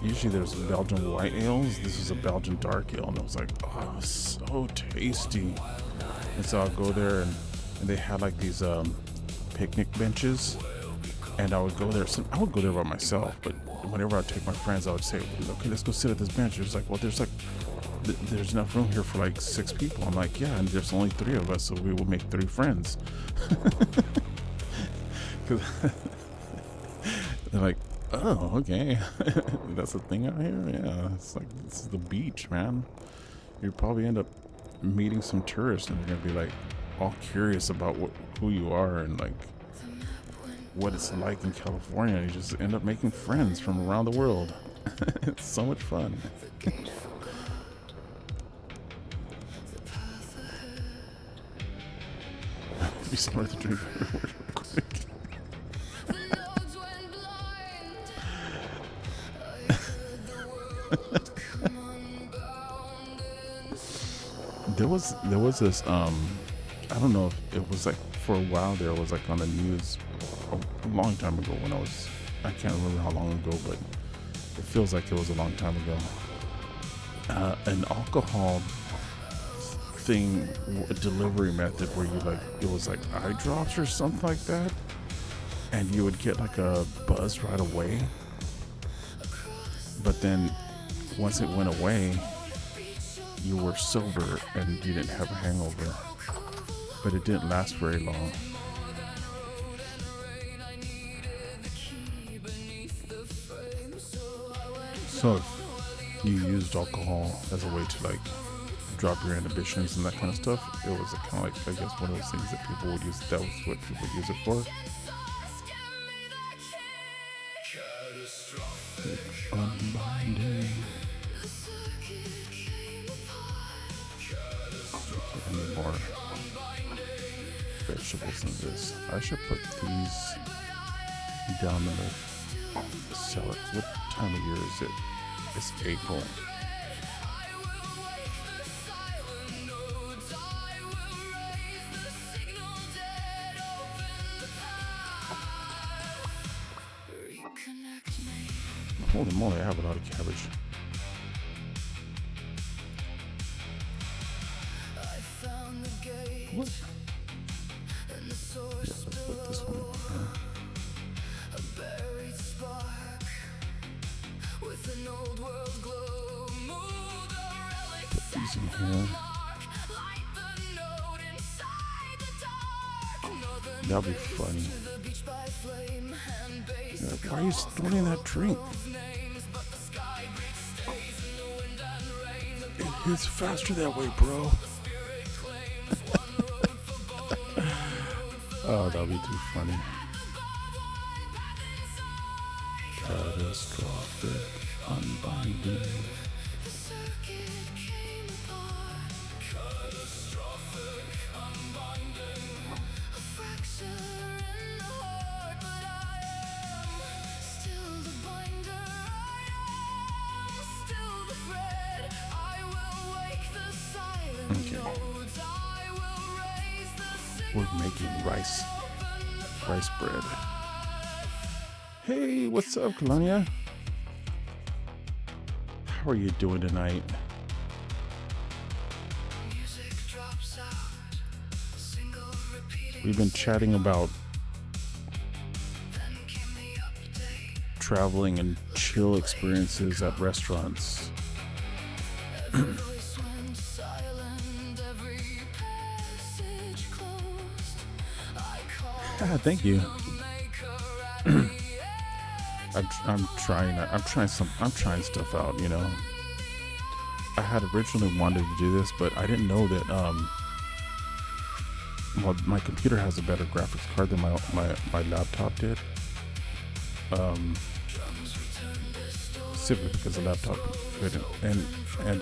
Usually there's Belgian white ales. This is a Belgian dark ale, and it was like, oh, so tasty. And so I'll go there, and they had like these picnic benches, and I would go there. So I would go there by myself, but whenever I'd take my friends, I would say, okay, let's go sit at this bench. It's like, well, there's enough room here for like 6 people. I'm like, yeah, and there's only 3 of us, so we will make 3 friends. They're like, oh, okay. That's a thing out here? Yeah, it's like, this is the beach, man. You'll probably end up meeting some tourists, and they're gonna be like, all curious about who you are and like what it's like in California. You just end up making friends from around the world. It's so much fun. Be smart to drink real quick. There was this I don't know if it was like for a while there was like on the news a long time ago when I can't remember how long ago, but it feels like it was a long time ago. An alcohol thing, a delivery method where you like, it was like eye drops or something like that, and you would get like a buzz right away, but then once it went away you were sober and you didn't have a hangover, but it didn't last very long. So if you used alcohol as a way to like drop your inhibitions and that kind of stuff, it was kind of like, I guess, one of those things that people would use. That was what people would use it for. Unbinding. Okay, I need more vegetables in this. I should put these down in the cellar. What time of year is it? It's April. Holy moly, I have a lot of cabbage. What? Yeah, let's put this one in here. Put these in here. That'll be funny. Yeah, why are you storing that drink? It hits faster that way, bro. Oh, that'll be too funny. Catastrophic unbinding. Okay. We're making rice bread. Hey, what's up, Colonia? How are you doing tonight? We've been chatting about traveling and chill experiences at restaurants. Thank you. I'm trying stuff out, you know. I had originally wanted to do this, but I didn't know that well, my computer has a better graphics card than my laptop did. Simply because the laptop couldn't, and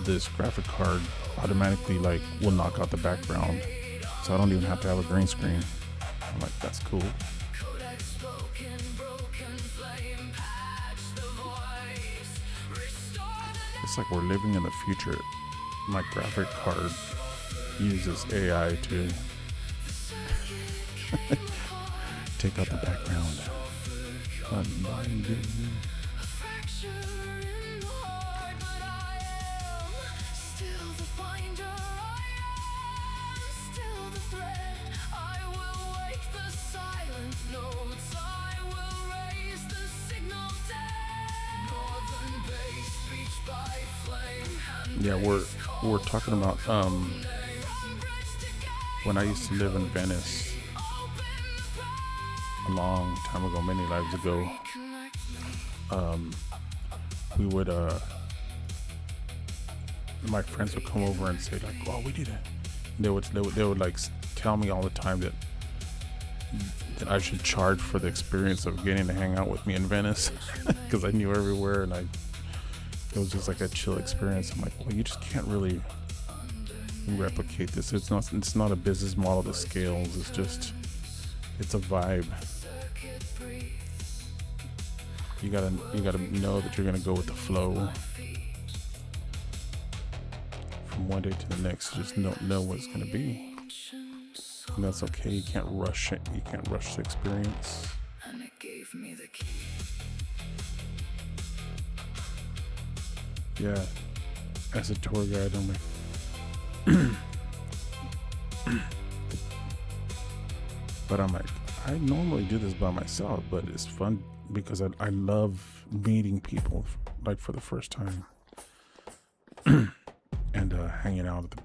this graphic card automatically like will knock out the background, so I don't even have to have a green screen. I'm like, that's cool. It's like we're living in the future. My graphic card uses AI to take out the background. Unbinding. Yeah, we're talking about when I used to live in Venice a long time ago, many lives ago. We would my friends would come over and say like, "Oh, we need to they would like tell me all the time that I should charge for the experience of getting to hang out with me in Venice, because I knew everywhere, and it was just like a chill experience. I'm like, well, you just can't really replicate this. It's not a business model that scales. It's a vibe. You gotta know that you're gonna go with the flow from one day to the next. You just don't know what it's gonna be. And that's okay. You can't rush it. You can't rush the experience. And it gave me the key. Yeah, as a tour guide, I'm like, but I'm like, I normally do this by myself, but it's fun because I love meeting people like for the first time and hanging out at the.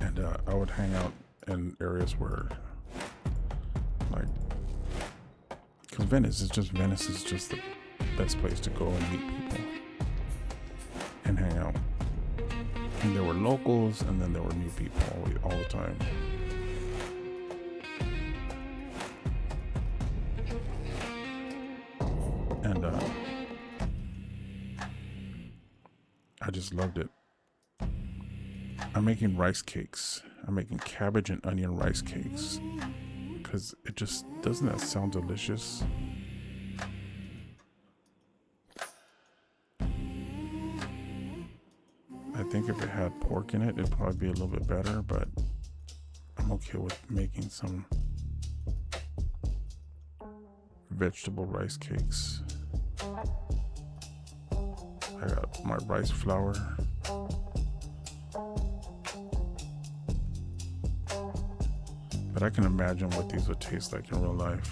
And I would hang out in areas where, like, because Venice is just the best place to go and meet people and hang out. And there were locals, and then there were new people all the time. And I just loved it. I'm making rice cakes. I'm making cabbage and onion rice cakes because it just doesn't that sound delicious? I think if it had pork in it, it'd probably be a little bit better, but I'm okay with making some vegetable rice cakes. I got my rice flour. But I can imagine what these would taste like in real life.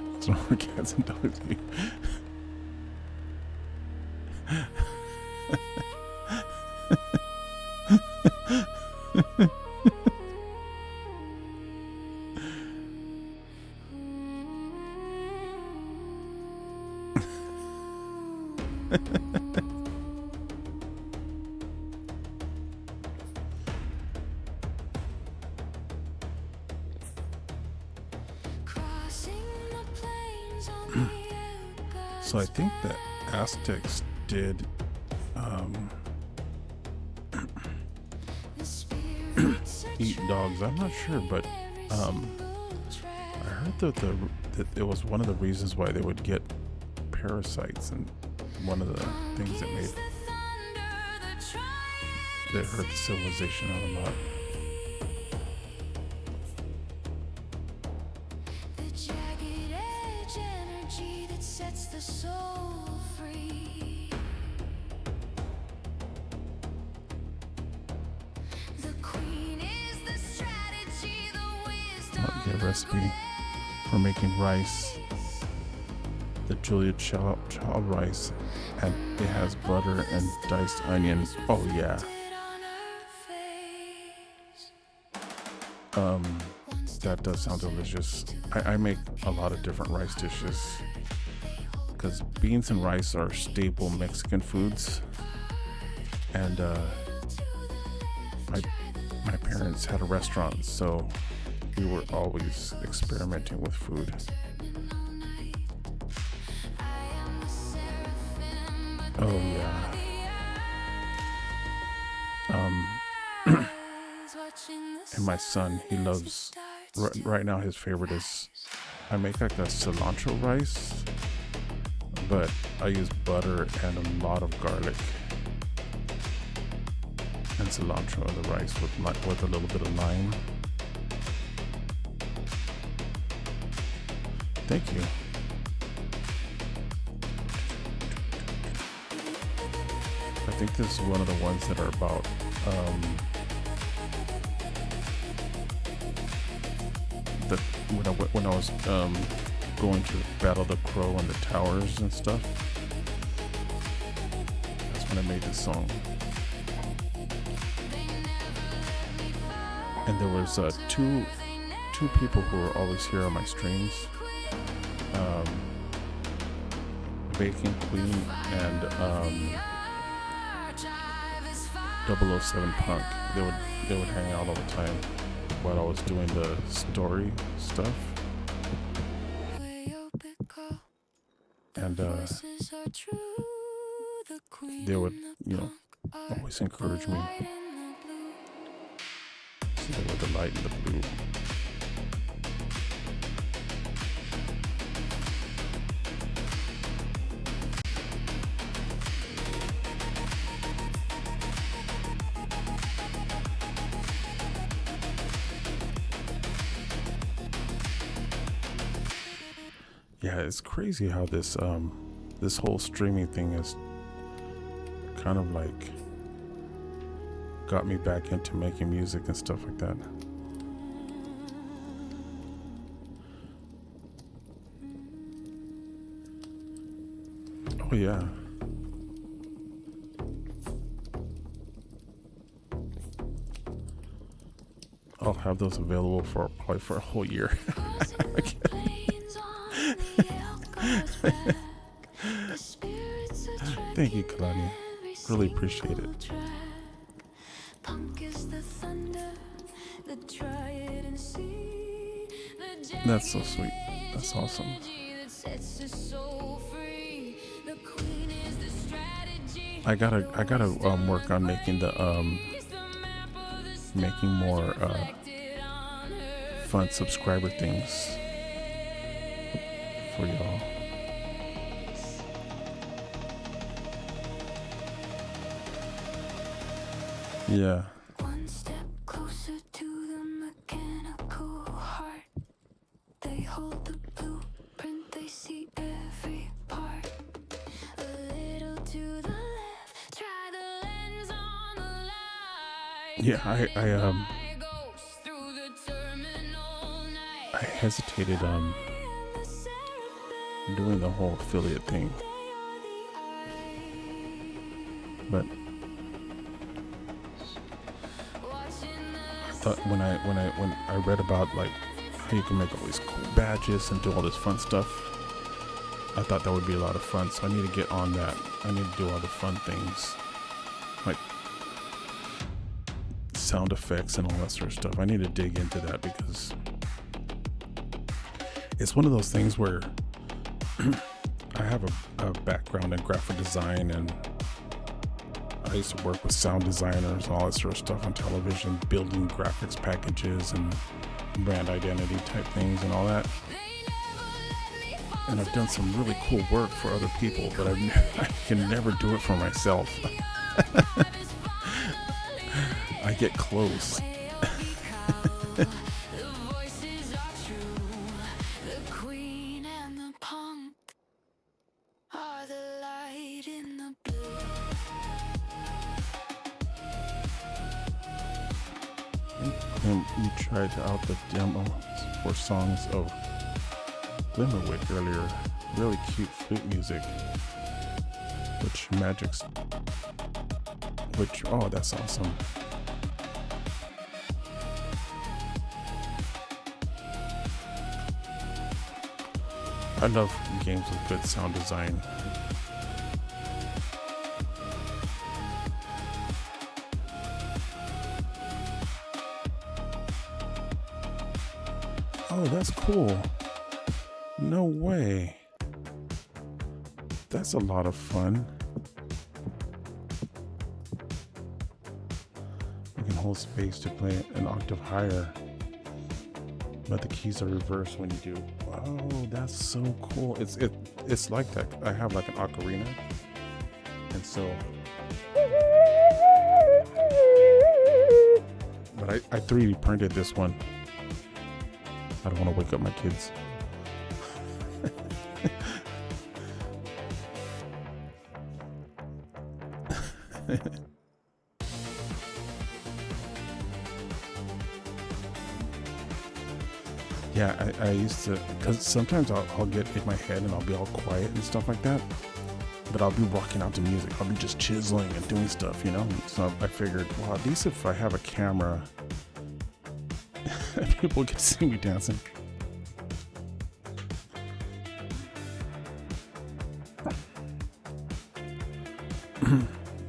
What's wrong with cats and dogs? So I think the Aztecs did eat dogs. I'm not sure, but I heard that it was one of the reasons why they would get parasites, and one of the things that hurt the civilization out a lot. Recipe for making rice, the Julia Child rice, and it has butter and diced onions. Oh yeah. That does sound delicious. I make a lot of different rice dishes because beans and rice are staple Mexican foods, and my parents had a restaurant, so we were always experimenting with food. Oh yeah. And my son, he loves, right now his favorite is, I make like a cilantro rice, but I use butter and a lot of garlic and cilantro in the rice with a little bit of lime. Thank you. I think this is one of the ones that are about when I was going to battle the crow on the towers and stuff. That's when I made this song. And there was two people who were always here on my streams. Baking Queen and 007 Punk. They would hang out all the time while I was doing the story stuff. And they would, always encourage me. See with the light and the blue. Yeah, it's crazy how this this whole streaming thing is kind of like got me back into making music and stuff like that. Oh yeah. I'll have those available for probably for a whole year. Thank you, Kalani. Really appreciate it. That's so sweet. That's awesome. I gotta work on making the making more fun subscriber things for y'all. Yeah. One step closer to the mechanical heart. They hold the blueprint, they see every part. A little to the left, try the lens on the light. Yeah, I hesitated doing the whole affiliate thing, but I thought when I read about like how you can make all these cool badges and do all this fun stuff, I thought that would be a lot of fun. So I need to get on that. I need to do all the fun things like sound effects and all that sort of stuff. I need to dig into that because it's one of those things where I have a background in graphic design, and I used to work with sound designers and all that sort of stuff on television, building graphics packages and brand identity type things and all that. And I've done some really cool work for other people, but I can never do it for myself. I get close. And you tried out the demo for songs of Glimmerwick earlier. Really cute flute music, oh, that's awesome. I love games with good sound design. Oh, that's cool. No way. That's a lot of fun. You can hold space to play an octave higher, but the keys are reversed when you do. Oh, that's so cool. It's like that. I have like an ocarina, and so. But I 3D printed this one. I don't want to wake up my kids. Yeah, I used to, because sometimes I'll get in my head and I'll be all quiet and stuff like that, but I'll be rocking out to music. I'll be just chiseling and doing stuff, So I figured, well, at least if I have a camera People get to see me dancing.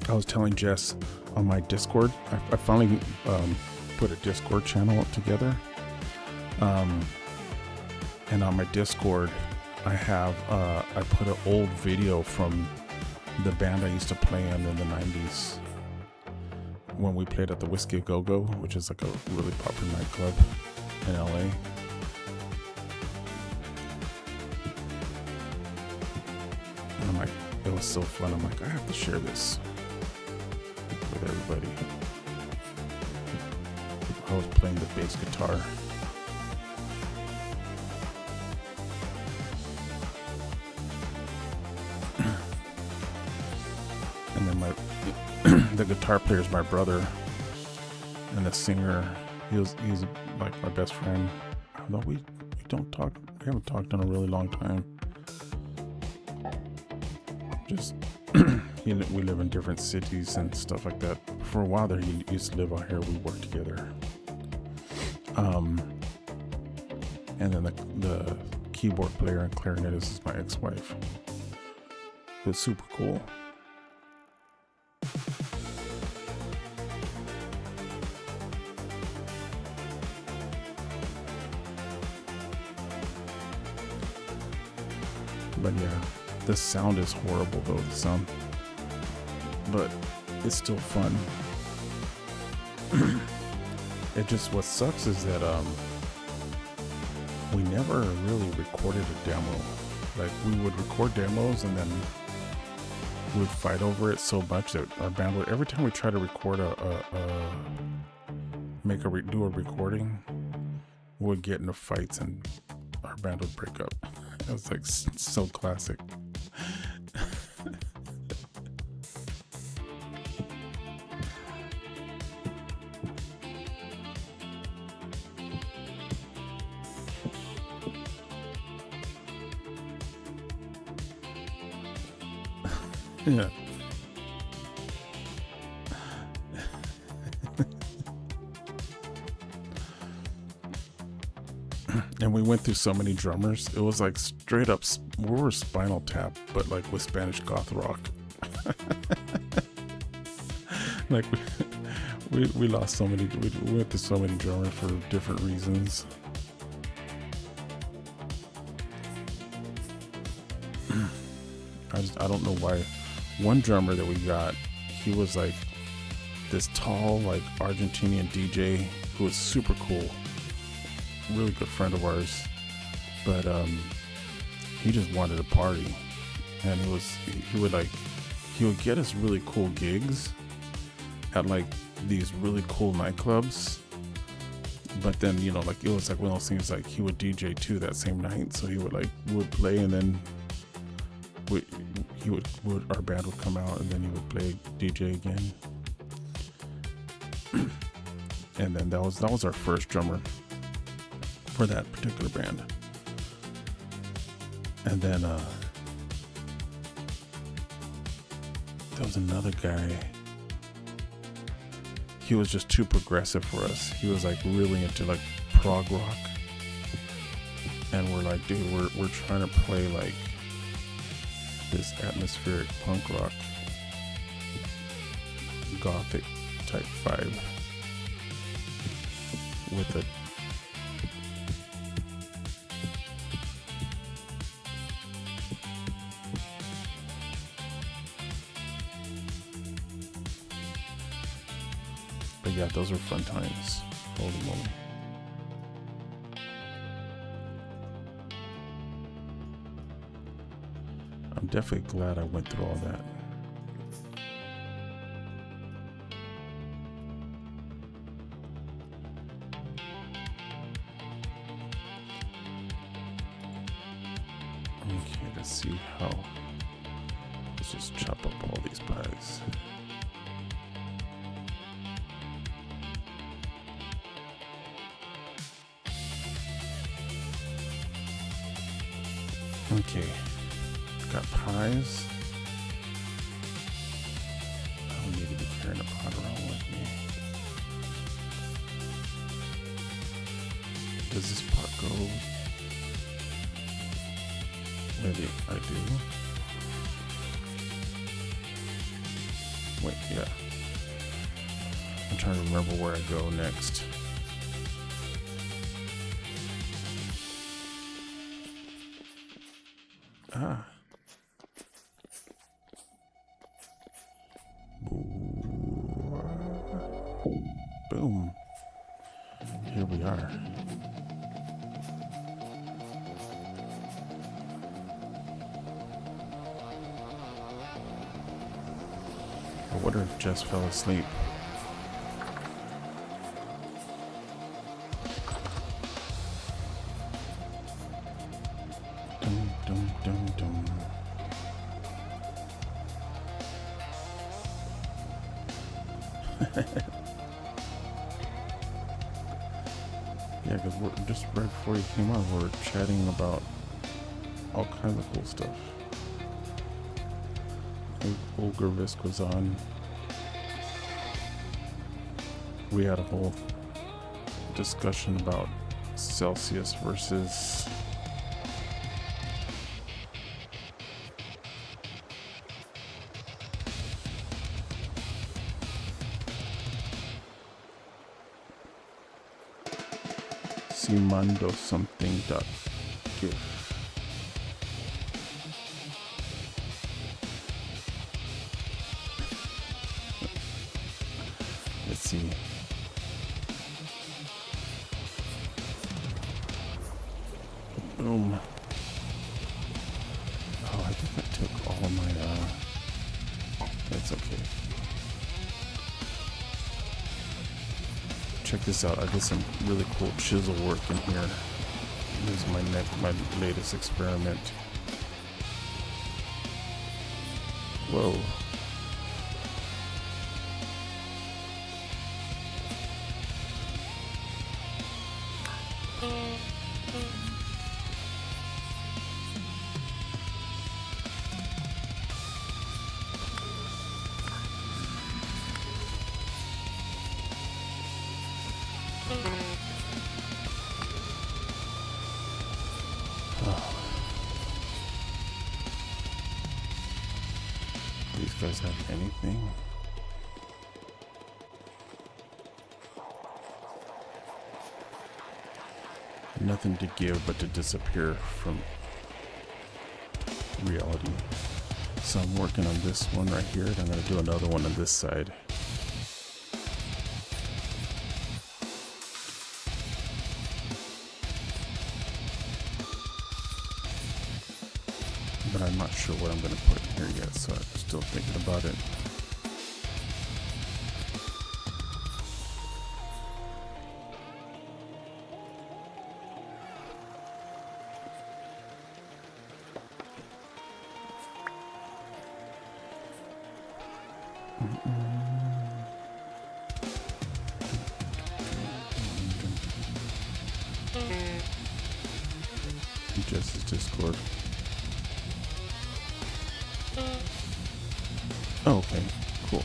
I was telling Jess on my Discord, I finally put a Discord channel together. And on my Discord, I have I put an old video from the band I used to play in the 90s when we played at the Whiskey Go Go, which is like a really popular nightclub in LA. And I'm like, it was so fun. I'm like, I have to share this with everybody. I was playing the bass guitar. And then the guitar player is my brother, and the singer, he's like my best friend. Although we don't talk, we haven't talked in a really long time. Just we live in different cities and stuff like that. For a while there, he used to live out here. We worked together. And then the keyboard player and clarinetist is my ex-wife. It was super cool. But yeah, the sound is horrible though, the sound. But it's still fun. It just, what sucks is that we never really recorded a demo. Like, we would record demos and then we would fight over it so much that our band would, every time we try to record do a recording, we would get into fights and our band would break up. It was like so classic. Yeah. And we went through so many drummers. It was like straight up, we were Spinal Tap, but like with Spanish goth rock. Like we lost so many, we went through so many drummers for different reasons. I don't know why. One drummer that we got, he was like this tall, like Argentinian DJ who was super cool. Really good friend of ours, but he just wanted to party, and he would get us really cool gigs at like these really cool nightclubs, but then, you know, like it was like one of those things, like he would DJ too that same night, so he would play, and then our band would come out, and then he would play DJ again. And then that was our first drummer for that particular band. And then there was another guy. He was just too progressive for us. He was like really into like prog rock, and we're like, dude, we're trying to play like this atmospheric punk rock, gothic type vibe with a but yeah, those were fun times. Holy moly. I'm definitely glad I went through all that. Okay, let's see how. Let's just chop up all these pies. Okay. Got pies. I don't need to be carrying a pot around with me. Does this part go? Maybe I do. Wait, yeah. I'm trying to remember where I go next. Ah. Boom. Here we are. I wonder if Jess fell asleep. Dum, dum, dum, dum. Yeah, because we're just right before you came on, we're chatting about all kinds of cool stuff. Ogre Risk was on. We had a whole discussion about Celsius versus Simando something dot gif. Let's see. Boom. Oh, I think I took all of my, that's okay. Check this out. I did some really cool chisel work in here. This is my latest experiment. Whoa. These guys have anything? Nothing to give but to disappear from reality. So I'm working on this one right here, and I'm going to do another one on this side. But I'm not sure what I'm going to put in here yet, so I'm still thinking about it. Jess's Discord. Oh, okay, cool.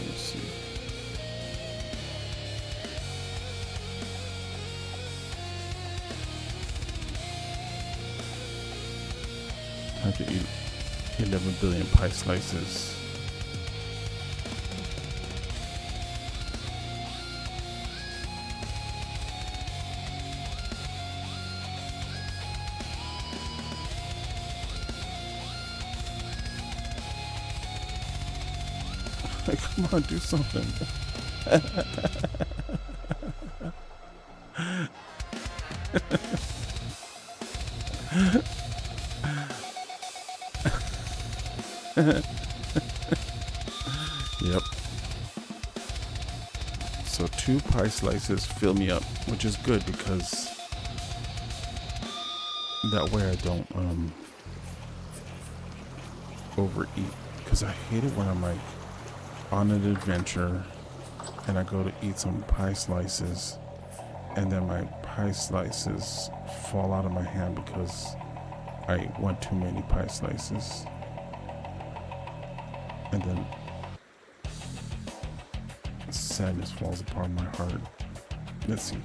Let's see. I have to eat 11 billion pie slices. Like, come on, do something. Yep. So 2 pie slices fill me up, which is good because that way I don't overeat. Because I hate it when I'm like on an adventure and I go to eat some pie slices and then my pie slices fall out of my hand because I want too many pie slices. And then Sadness falls upon my heart. Let's see.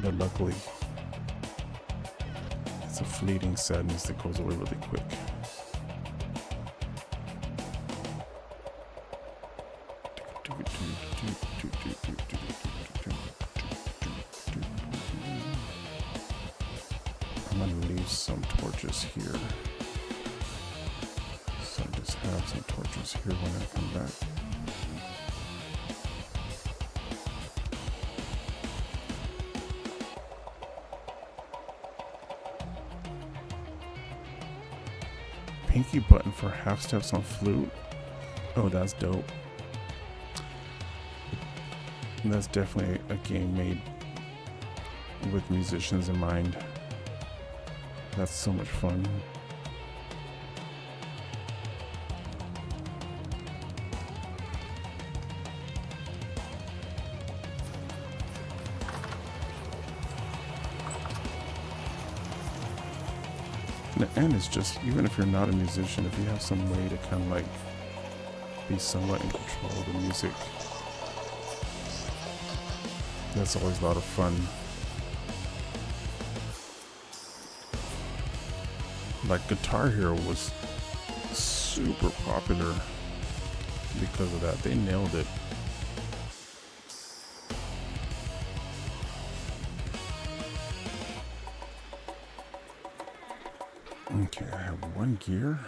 But luckily, it's a fleeting sadness that goes away really quick. I'm gonna leave some torches here. So I just have some torches here when I come back. Pinky button for half steps on flute. Oh, that's dope. And that's definitely a game made with musicians in mind. That's so much fun. And it's just, even if you're not a musician, if you have some way to kind of like be somewhat in control of the music, that's always a lot of fun. Like Guitar Hero was super popular because of that. They nailed it. Okay, I have one gear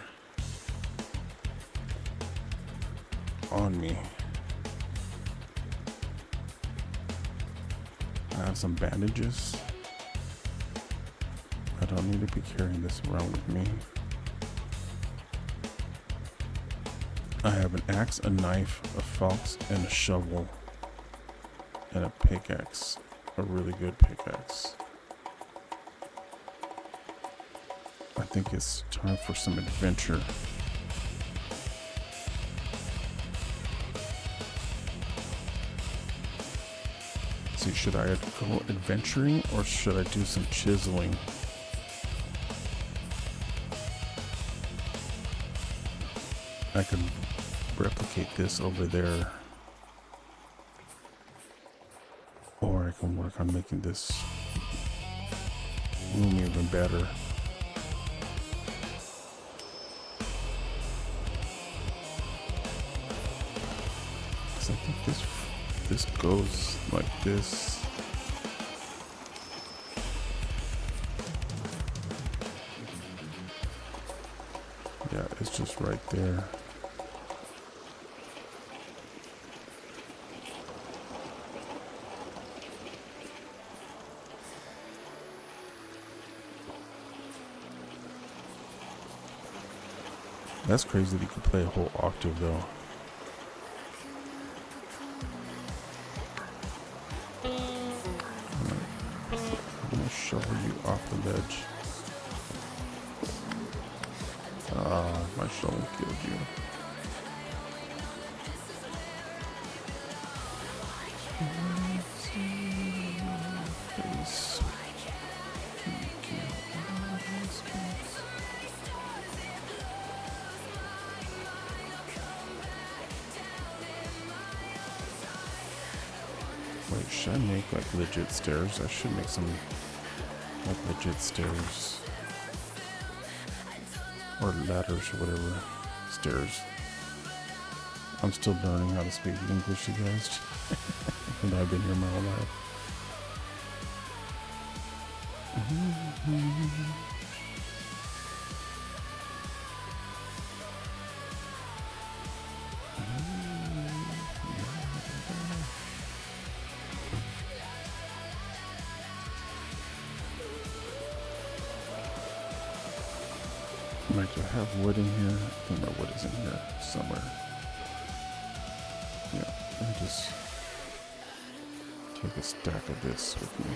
on me. I have some bandages. I don't need to be carrying this around with me. I have an axe, a knife, a fox, and a shovel, and a pickaxe. A really good pickaxe. I think it's time for some adventure. See, should I go adventuring or should I do some chiseling? I can replicate this over there, or I can work on making this room even better. I think this goes like this. Yeah, it's just right there. That's crazy that you can play a whole octave though. I'm gonna shovel you off the ledge. Ah, my shovel killed you. Wait, should I make like legit stairs? I should make some like legit stairs. Or ladders or whatever. Stairs. I'm still learning how to speak English, you guys. And I've been here my whole life. Might I have wood in here? I think my wood is in here somewhere. Yeah, let me just take a stack of this with me.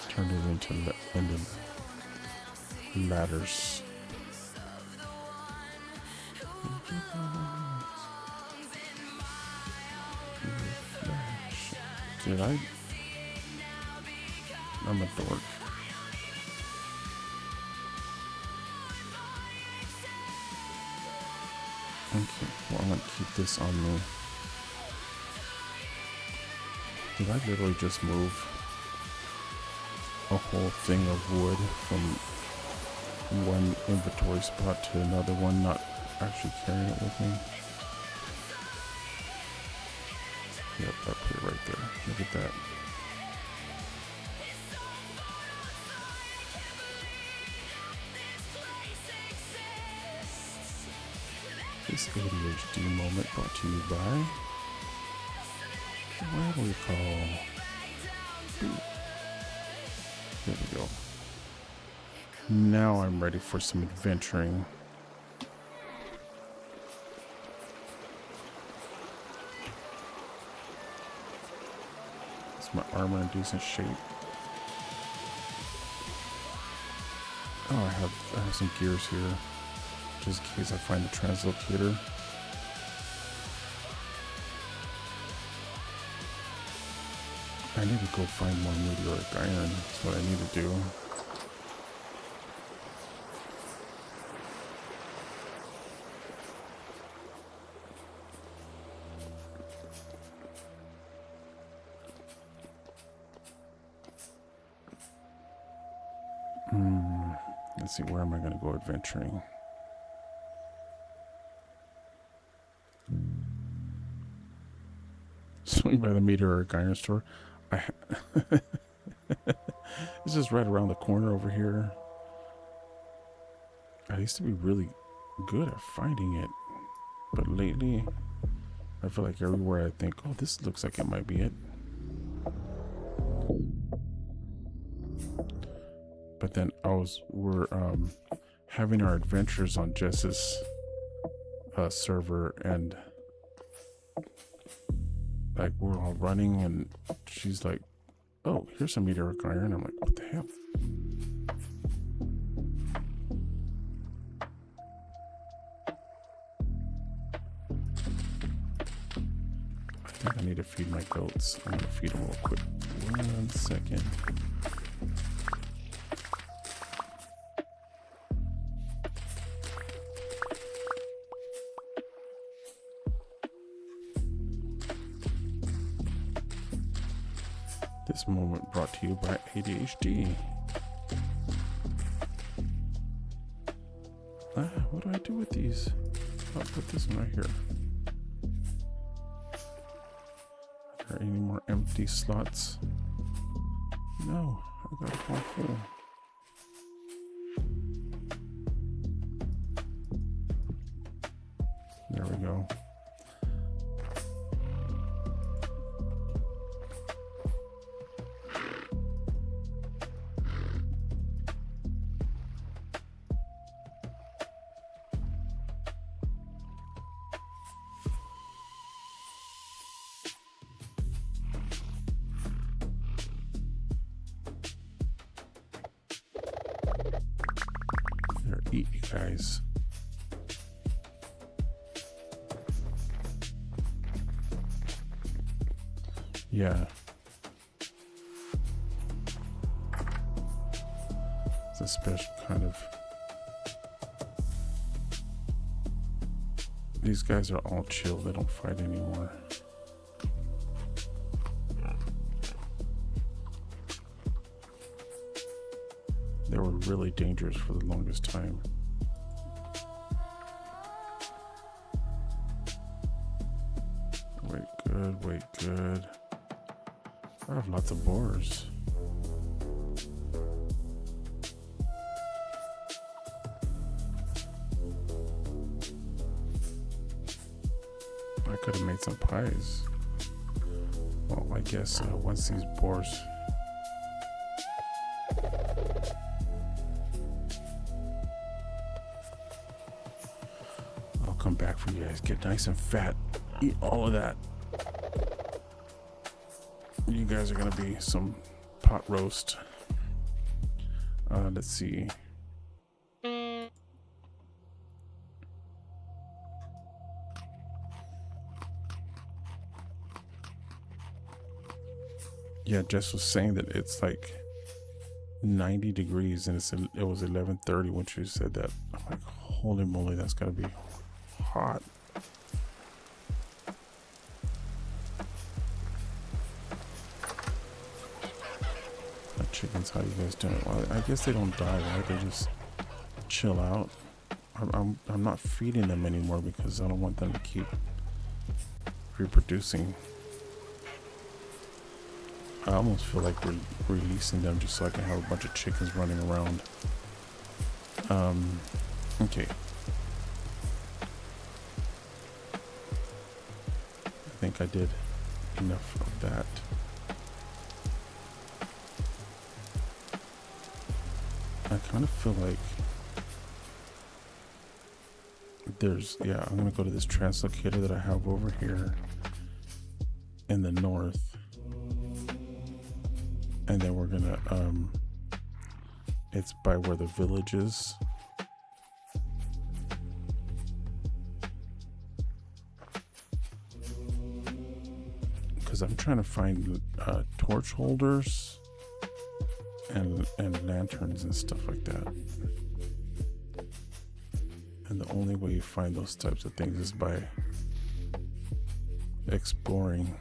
Turn it into ladders. Did I? I'm a dork. Okay, well, I'm gonna keep this on me. Did I literally just move a whole thing of wood from one inventory spot to another one, not actually carrying it with me? Yep, I put it right there. Look at that. This ADHD moment brought to you by WayobiKal. There we go. Now I'm ready for some adventuring. Is my armor in decent shape? Oh, I have some gears here, just in case I find the translocator. I need to go find more meteoric iron. That's what I need to do. Let's see, where am I going to go adventuring? Swing by the meteoric iron store. It's just right around the corner over here. I used to be really good at finding it, but lately I feel like everywhere I think, oh, this looks like it might be it. But then we're having our adventures on Jess's server, and like we're all running, and she's like, oh, here's some meteoric iron. I'm like, what the hell? I think I need to feed my goats. I'm gonna feed them real quick. 1 second. This moment brought to you by ADHD. What do I do with these? I'll put this one right here. Are there any more empty slots? No, I got it all full. There we go. Eat, you guys. Yeah. It's a special kind of... These guys are all chill. They don't fight anymore. They were really dangerous for the longest time. Wait good, wait good. I have lots of boars. I could have made some pies. Well, I guess once these boars... come back for you guys. Get nice and fat. Eat all of that. You guys are gonna be some pot roast. Let's see. Yeah, Jess was saying that it's like 90 degrees and it was 11:30 when she said that. I'm like, holy moly, that's gotta be hot. chickens. How you guys doing? Well, I guess they don't die, right? They just chill out. I'm not feeding them anymore because I don't want them to keep reproducing. I almost feel like we're releasing them just so I can have a bunch of chickens running around. Okay. I think I did enough of that. I kind of feel like there's, yeah, I'm gonna go to this translocator that I have over here in the north, and then we're gonna it's by where the village is. Because I'm trying to find torch holders and lanterns and stuff like that. And the only way you find those types of things is by exploring.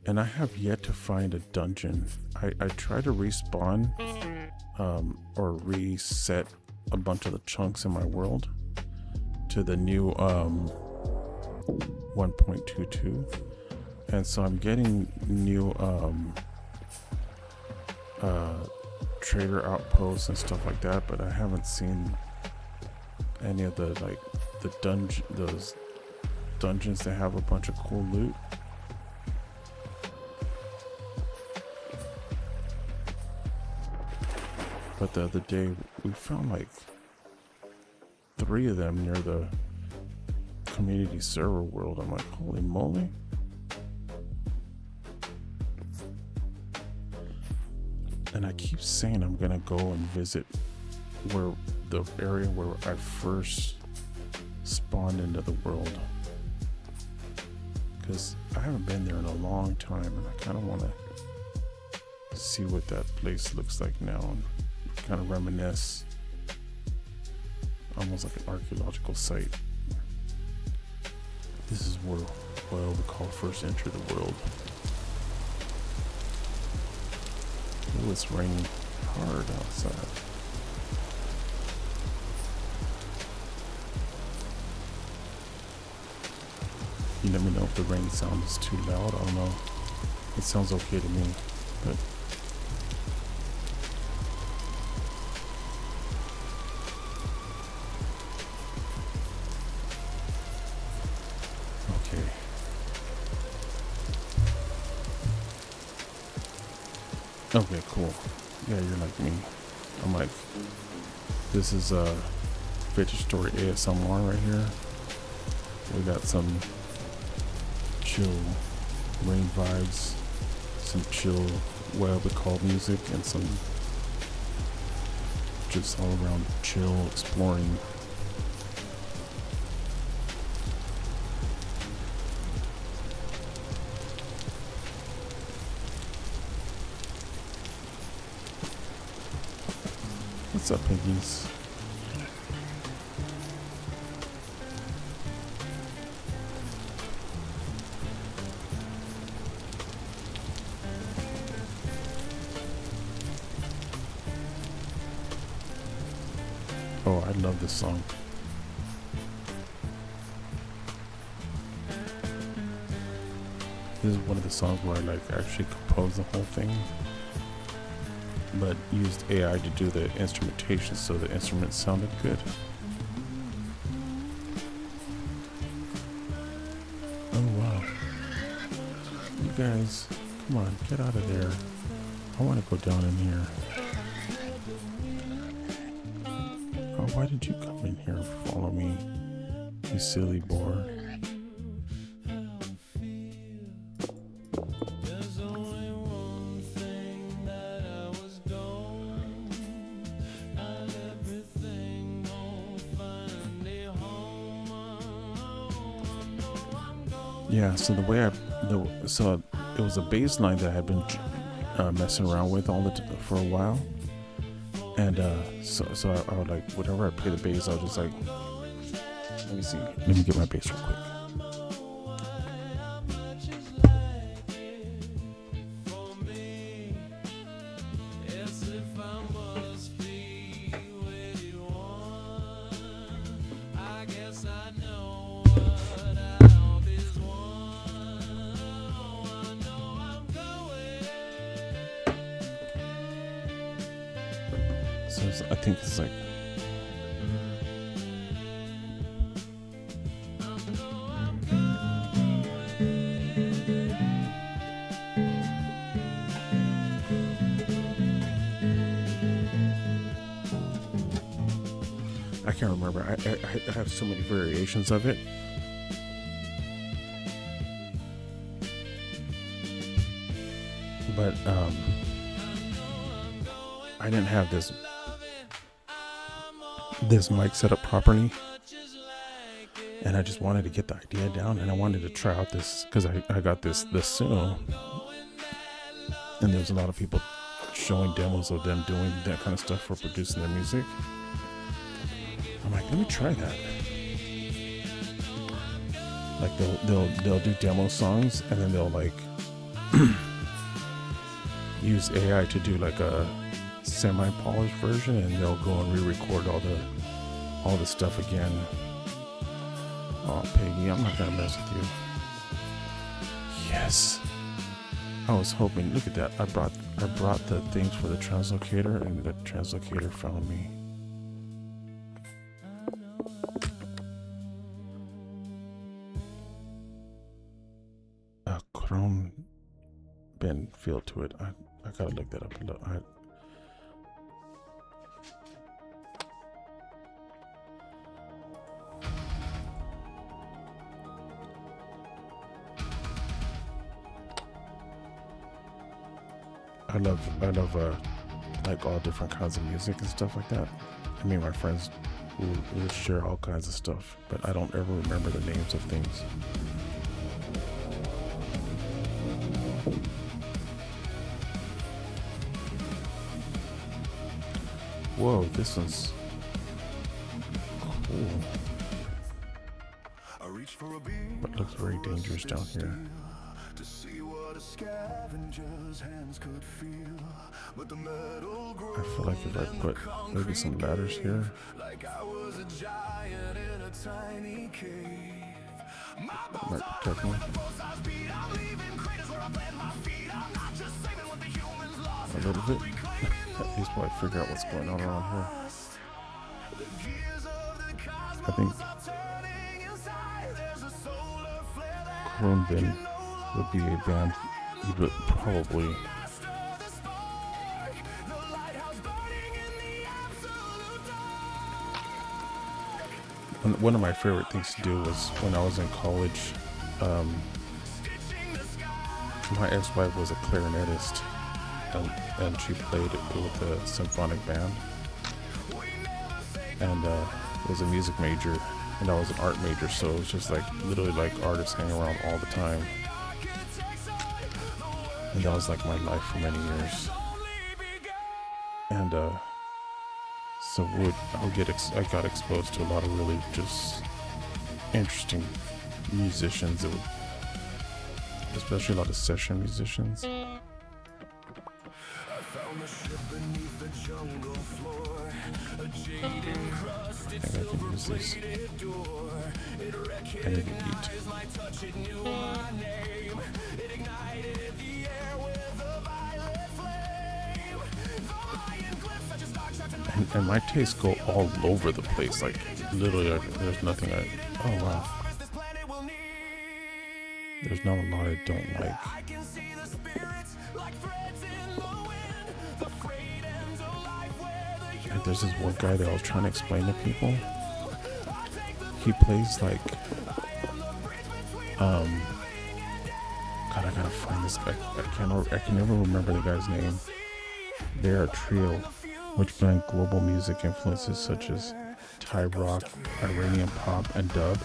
And I have yet to find a dungeon. I try to respawn or reset a bunch of the chunks in my world to the new 1.22. And so I'm getting new trader outposts and stuff like that, but I haven't seen any of the those dungeons that have a bunch of cool loot. But the other day we found like 3 of them near the community server world. I'm like, holy moly. And I keep saying I'm gonna go and visit where the area where I first spawned into the world, because I haven't been there in a long time, and I kind of want to see what that place looks like now and kind of reminisce, almost like an archaeological site. This is where WayobiKal first entered the world. Oh, it's raining hard outside. You let me know if the rain sound is too loud. I don't know. It sounds okay to me, but okay. Okay, cool. Yeah, you're like me. I'm like, this is a Vintage Story ASMR right here. We got some chill rain vibes, some chill WayobiKal music, and some just all around chill exploring. What's up, piggies? Oh, I love this song. This is one of the songs where I like actually composed the whole thing, but used AI to do the instrumentation so the instruments sounded good. Oh wow. You guys, come on, get out of there. I want to go down in here. Oh, why did you come in here and follow me, you silly boar? Yeah, so the way so it was a bass line that I had been messing around with for a while, and so I would like, whenever I play the bass, I was just like, let me see, let me get my bass real quick. I think it's like I can't remember. I have so many variations of it. But I didn't have this mic set up properly, and I just wanted to get the idea down, and I wanted to try out this because I got this soon, and there's a lot of people showing demos of them doing that kind of stuff for producing their music. I'm like, let me try that. Like they'll do demo songs, and then they'll like use AI to do like a semi-polished version, and they'll go and re-record all the stuff again. Oh, Peggy, I'm not gonna mess with you. Yes, I was hoping. Look at that. I brought the things for the translocator, and the translocator found me. A chrome bin feel to it. I gotta look that up. I love like all different kinds of music and stuff like that. I mean, my friends would share all kinds of stuff, but I don't ever remember the names of things. Whoa, this one's cool, but looks very dangerous down here. To see what a scavenger's hands could feel, but the metal I feel like if I put maybe some ladders here, like I was a giant in a tiny cave. that might protect me a little bit. At least while I figure out what's going on around here. I think Chrome Bin would be a band you would probably one of my favorite things to do was when I was in college. My ex-wife was a clarinetist, and she played with a symphonic band, and was a music major, and I was an art major, so it was just like literally like artists hanging around all the time, and that was like my life for many years. And so I got exposed to a lot of really just interesting musicians, especially a lot of session musicians. I think I can use this. I need to eat. And my tastes go all over the place. Like literally, there's nothing oh wow. There's not a lot I don't like. And there's this one guy that I was trying to explain to people. He plays like, God, I gotta find this guy. I can never remember the guy's name. They're a trio which blend global music influences such as Thai rock, Iranian pop, and dub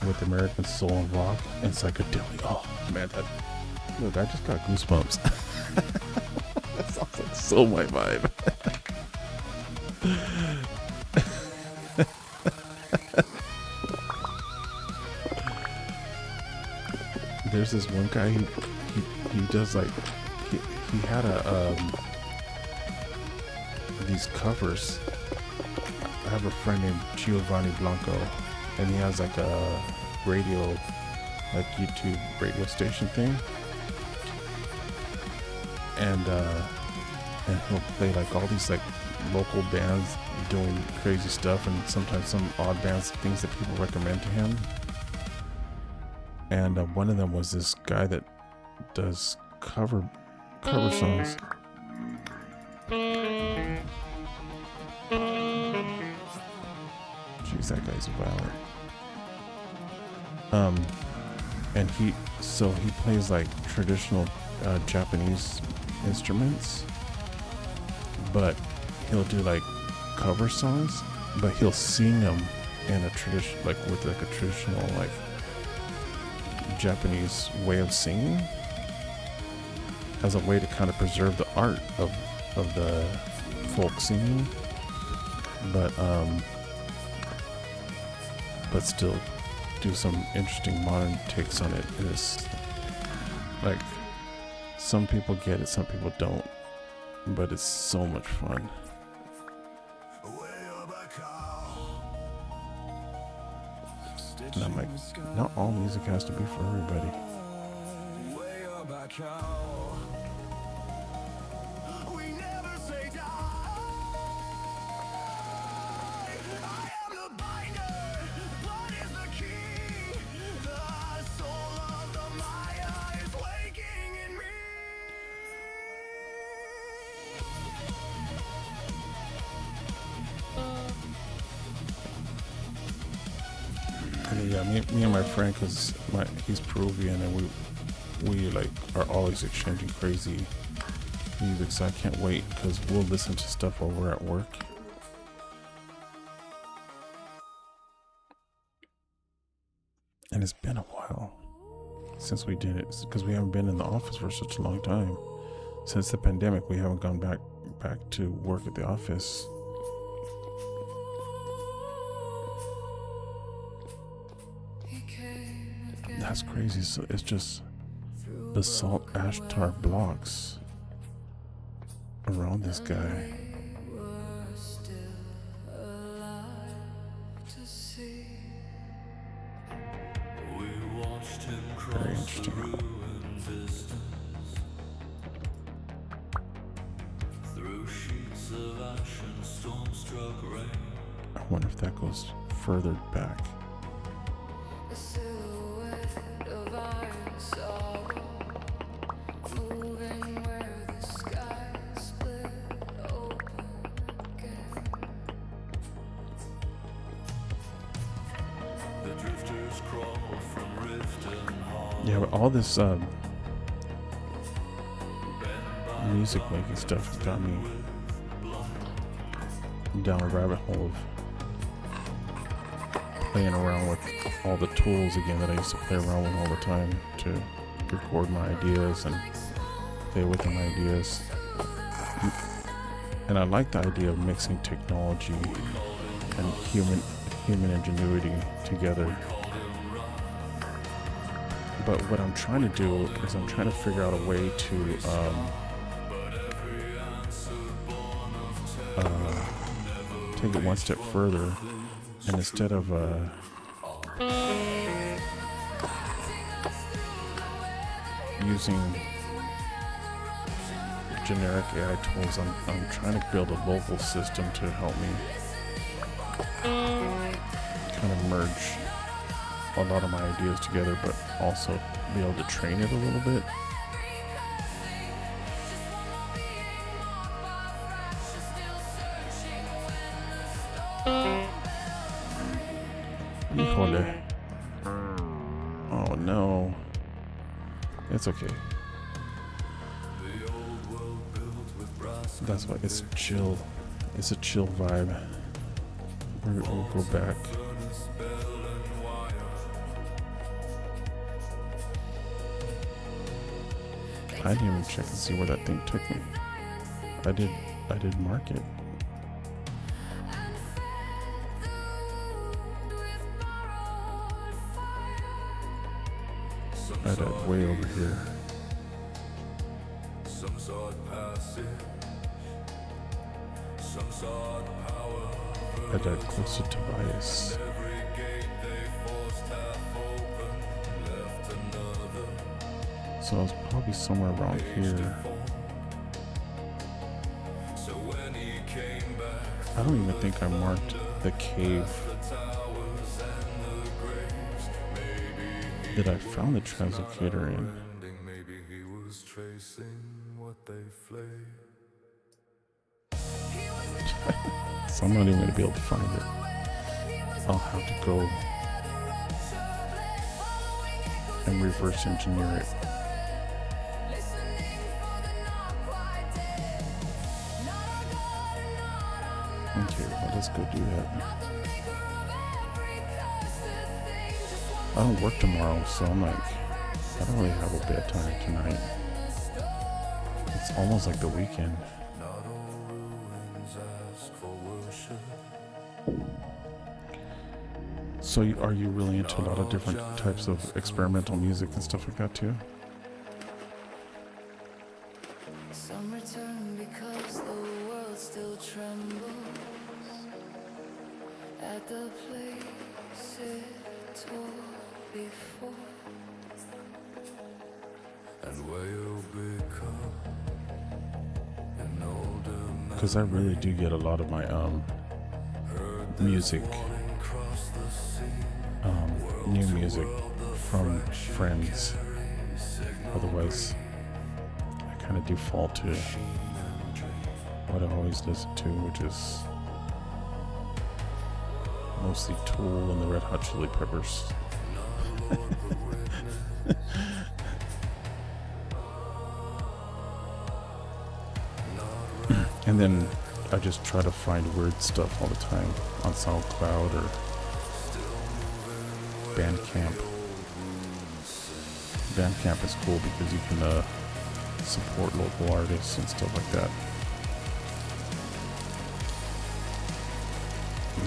with American soul and rock and psychedelic. Oh man, look, I just got goosebumps. That sounds like so my vibe. There's this one guy, he does like, he had these covers. I have a friend named Giovanni Blanco, and he has like a radio, like YouTube radio station thing, and he'll play like all these like local bands doing crazy stuff, and sometimes some odd bands, things that people recommend to him. And one of them was this guy that does cover songs. Jeez, that guy's violent. And he plays like traditional Japanese instruments, but he'll do like cover songs, but he'll sing them in a tradition, like with like a traditional like Japanese way of singing, as a way to kind of preserve the art of the folk singing, but still do some interesting modern takes on it. It's like some people get it, some people don't, but it's so much fun. And I'm like, not all music has to be for everybody. Yeah, me and my friend, because he's Peruvian, and we like are always exchanging crazy music, so I can't wait, because we'll listen to stuff while we're at work. And it's been a while since we did it, because we haven't been in the office for such a long time. Since the pandemic, we haven't gone back to work at the office. That's crazy. So it's just the salt ash tar blocks around this guy. Very interesting. I wonder if that goes further back. Yeah, but all this music making stuff got me down a rabbit hole of playing around with all the tools again that I used to play around with all the time to record my ideas and play with my ideas. And I like the idea of mixing technology and human ingenuity together. But what I'm trying to do is I'm trying to figure out a way to take it one step further, and instead of using generic AI tools, I'm trying to build a local system to help me kind of merge a lot of my ideas together, but also be able to train it a little bit. Híjole. Oh no. It's okay. That's why it's chill. It's a chill vibe. We'll go back. I didn't even check and see where that thing took me. I did mark it. I had it way over here. I had it closer to Tobias. So I was probably somewhere around here. I don't even think I marked the cave that I found the translocator in. Maybe he was tracing what they fled. So I'm not even going to be able to find it. I'll have to go and reverse engineer it. Okay, well, let's go do that. I don't work tomorrow, so I'm like, I don't really have a bedtime tonight. It's almost like the weekend. Not all ruins ask for worship. So are you really into a lot of different types of experimental music and stuff like that too? Some return because the world still trembles at the place it tore before. And WayobiKal, an older man Because I really do get a lot of my music, across the sea. new music from friends. Otherwise, I kind of default to what I've always listened to, which is mostly Tool and the Red Hot Chili Peppers. And then I just try to find weird stuff all the time on SoundCloud or Bandcamp. Bandcamp is cool because you can support local artists and stuff like that.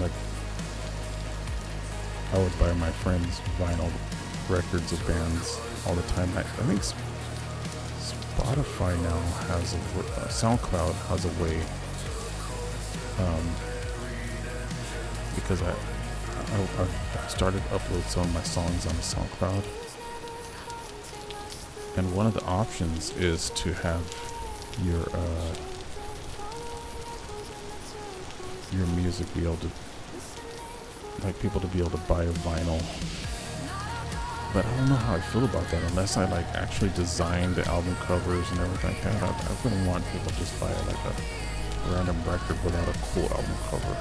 Like, I would buy my friends vinyl records of bands all the time. I think Spotify now has SoundCloud has a way, because I started to upload some of my songs on SoundCloud, and one of the options is to have your music be able to, like, people to be able to buy a vinyl. But I don't know how I feel about that unless I like actually design the album covers and everything like that. I wouldn't want people to just buy like a random record without a cool album cover.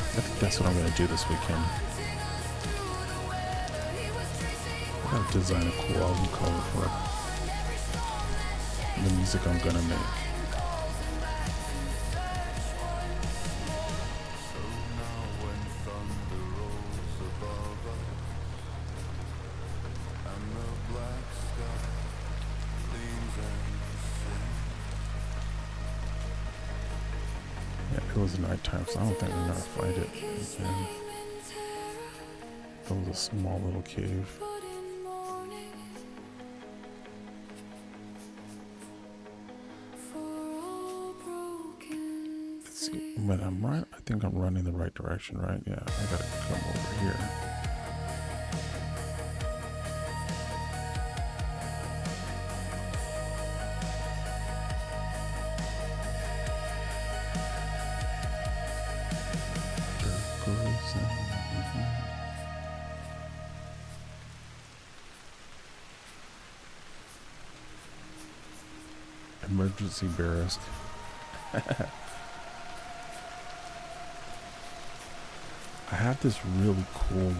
I think that's what I'm going to do this weekend. I gotta design a cool album cover for the music I'm going to make. It was nighttime, so I don't think we're gonna find it again. It was a small little cave. Let's see, but I'm right. I think I'm running the right direction, right? Yeah, I gotta come over here. Emergency barracks. I have this really cool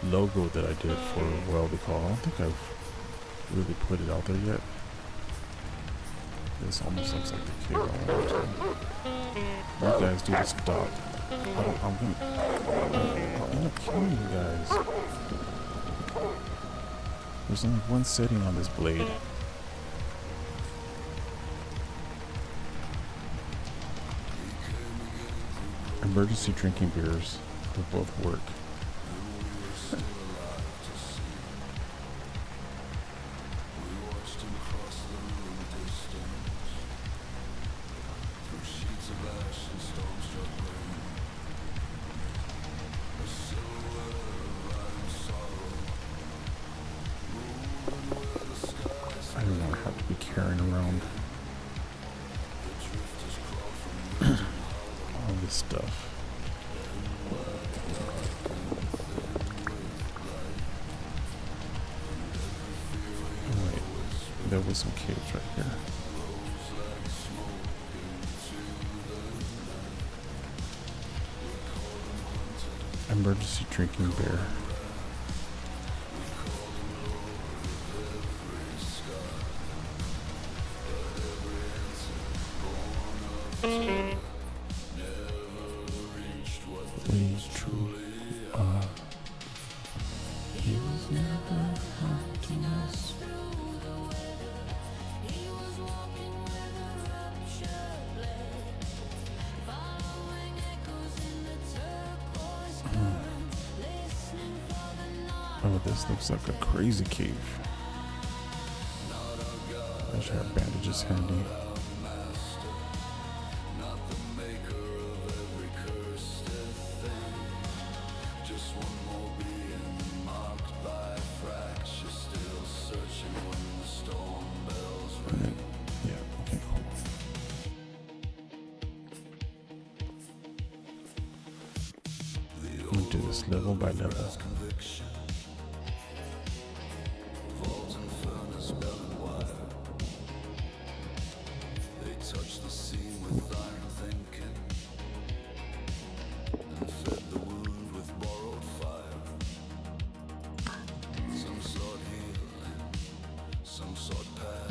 logo that I did for WayobiKal. I don't think I've really put it out there yet. This almost looks like the cave I want to. You guys do stop. I'm gonna kill you guys. There's only one setting on this blade. Emergency drinking beers will both work. carrying around all this stuff. Oh, wait, there was some caves right here. Emergency drinking beer. We truly are. He was never hunting us. Oh, this looks like a crazy cave. I should have bandages handy. Yeah, okay, cool. I'm gonna do this level by level.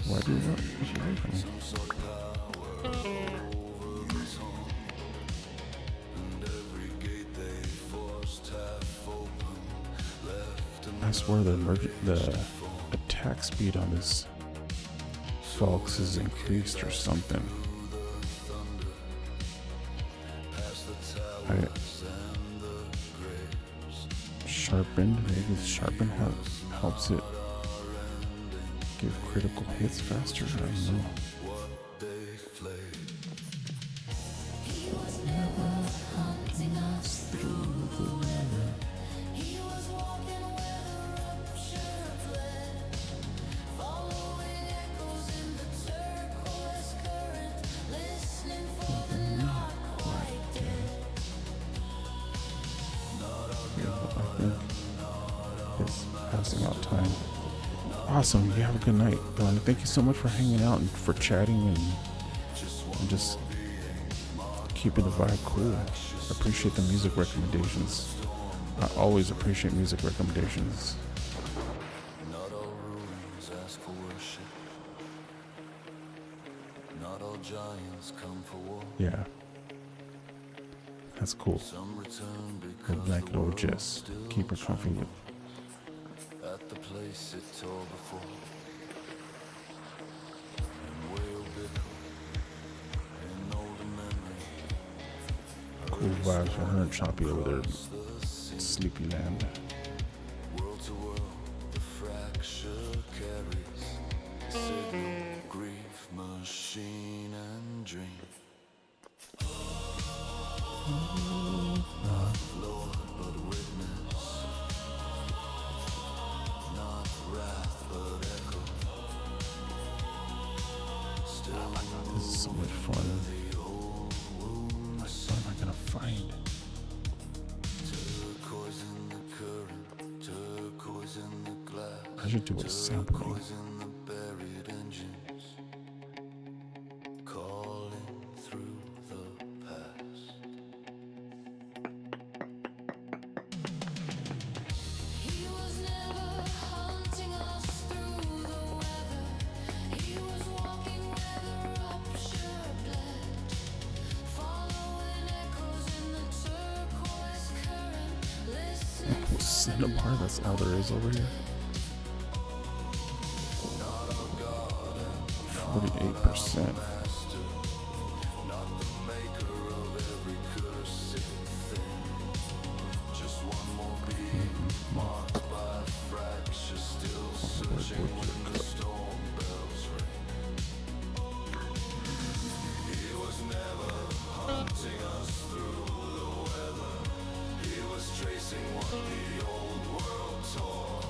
Why do you not push away from me? I swear the attack speed on this Fox is increased or something. Maybe sharpen helps it give critical hits faster. I don't know. Passing out time. Awesome. You have a good night, Delaney. Thank you so much for hanging out and for chatting and just keeping the vibe cool. I appreciate the music recommendations. I always appreciate music recommendations. Not all ruins ask for worship. Not all giants come for war. Yeah. That's cool. Some return The because blanket the or world just still keep her comfy. at the place it tore before. And WayobiKal, an older memory. Cool vibes for her and Choppy over there. Sleepy land. World to world, the fracture carries signal, grief, machine, and dream. Not Lord, but witness. Not wrath, but echo. Still This is so much fun. the old wounds. What am I gonna find? Turquoise in the current, turquoise in the glass. I should do a sampling. Turquoise in the buried engines, calling through the past. He was never hunting us through the weather. He was walking where the rupture bled, following echoes in the turquoise current, listening Cool cinnabar, that's all there is over here. 48%. Not the maker of every cursed thing. Just one more being marked by fracture, still searching when the storm bells ring. He was never hunting us through the weather. He was tracing what the old world tore.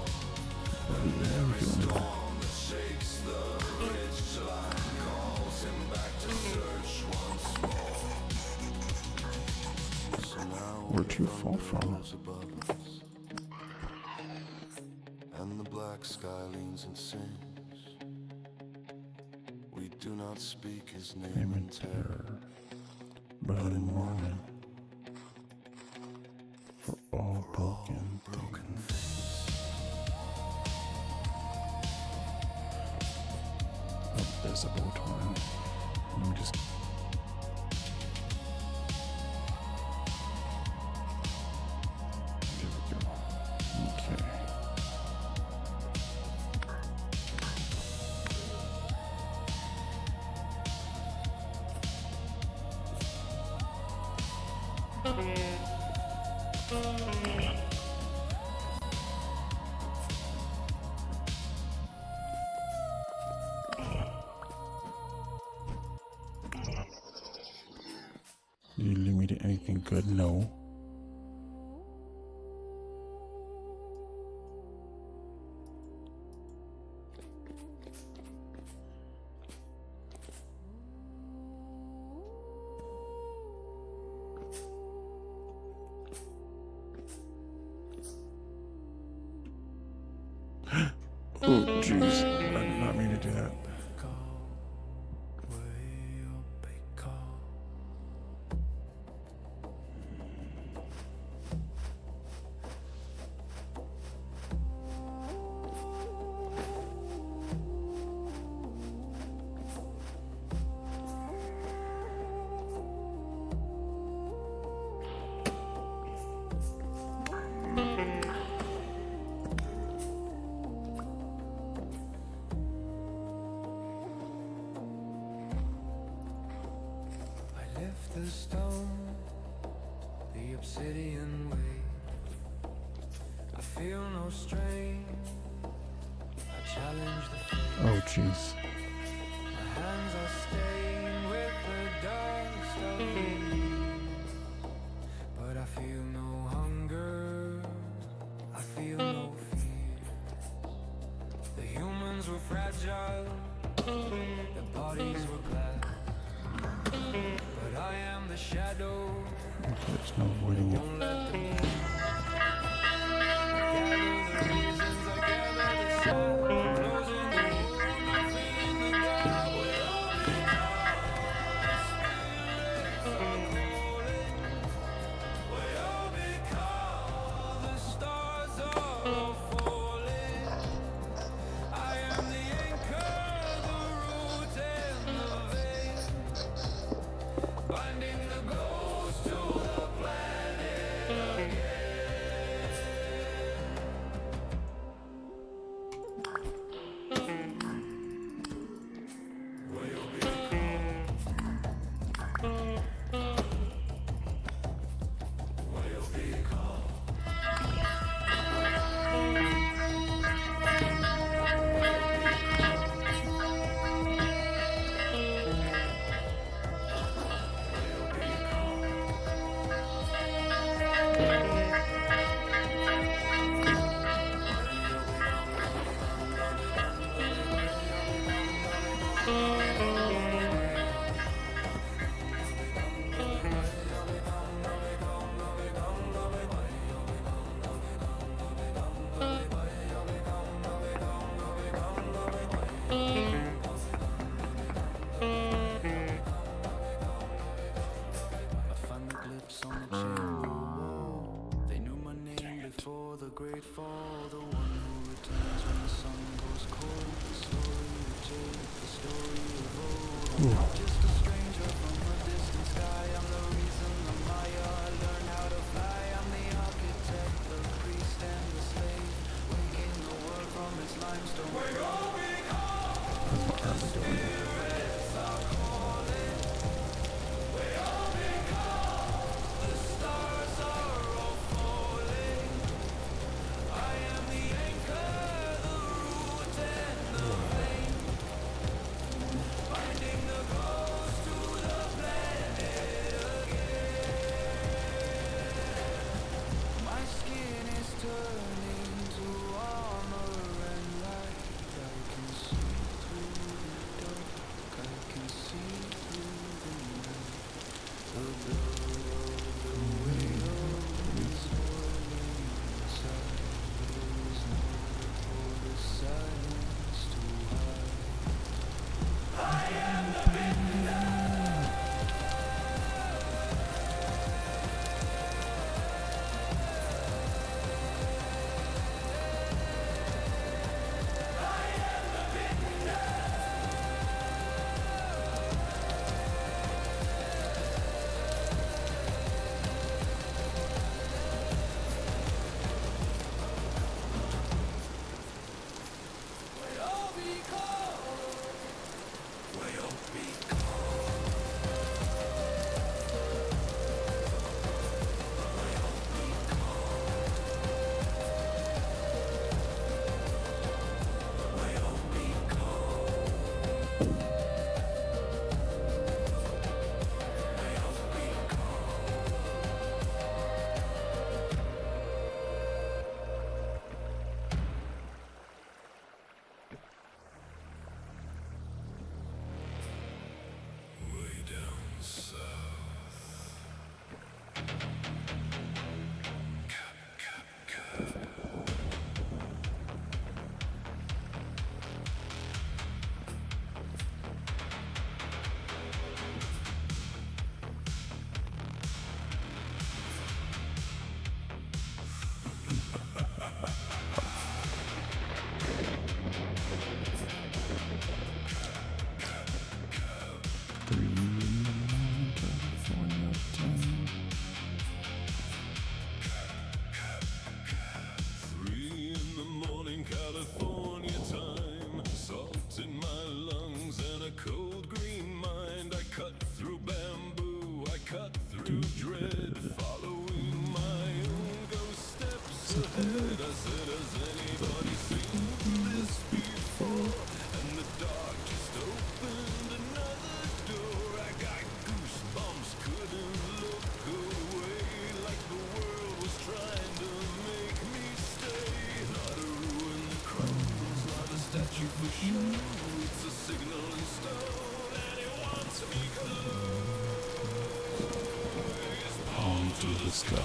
Every storm that shakes the ridge till I rose above us, and the black sky leans and sings. We do not speak his name in terror, but in mourning for all broken things. Visible twin. Let me just. There we go. Okay. Did you lead me to anything good? No. Oh, jeez. I did not mean to do that. The stone, the obsidian way. I feel no strain. I challenge the fate. Oh, jeez. My hands are stained with the dust of you. But I feel no hunger. I feel no fear. The humans were fragile. Their bodies were glass. But I am the shadow. There's no avoiding it. Won't let them in. I gather the reasons, I gather the sound. Closing the world, I'm feeling the God. WayobiKal, the stars are all falling. I am the anchor, the root and the vein, binding the ghost to the planet again. Great fall, the one who returns when the sun goes cold. The story of Jade, the story of old. I'm not just a stranger from a distant sky. I'm the reason the Maya learned how to fly. I'm the architect, the priest and the slave, waking the world from its limestone. The spirits are calling. WayobiKal, the stars are all falling. I am the anchor, the root and the vein, binding the ghost to the planet again. My skin is turning to armor and light. I can see through the dark. Palm to the sky.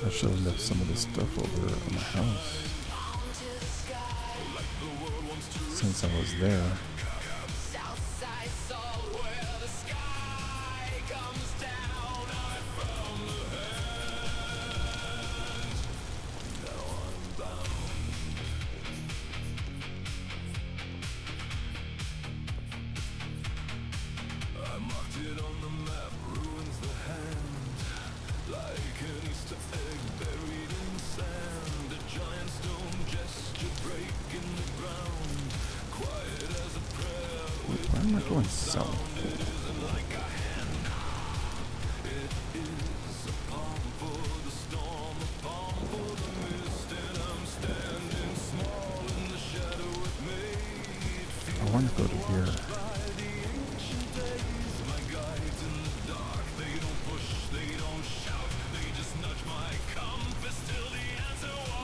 I should have left some of this stuff over in the house since I was there. Why am I going south? I want to go to here.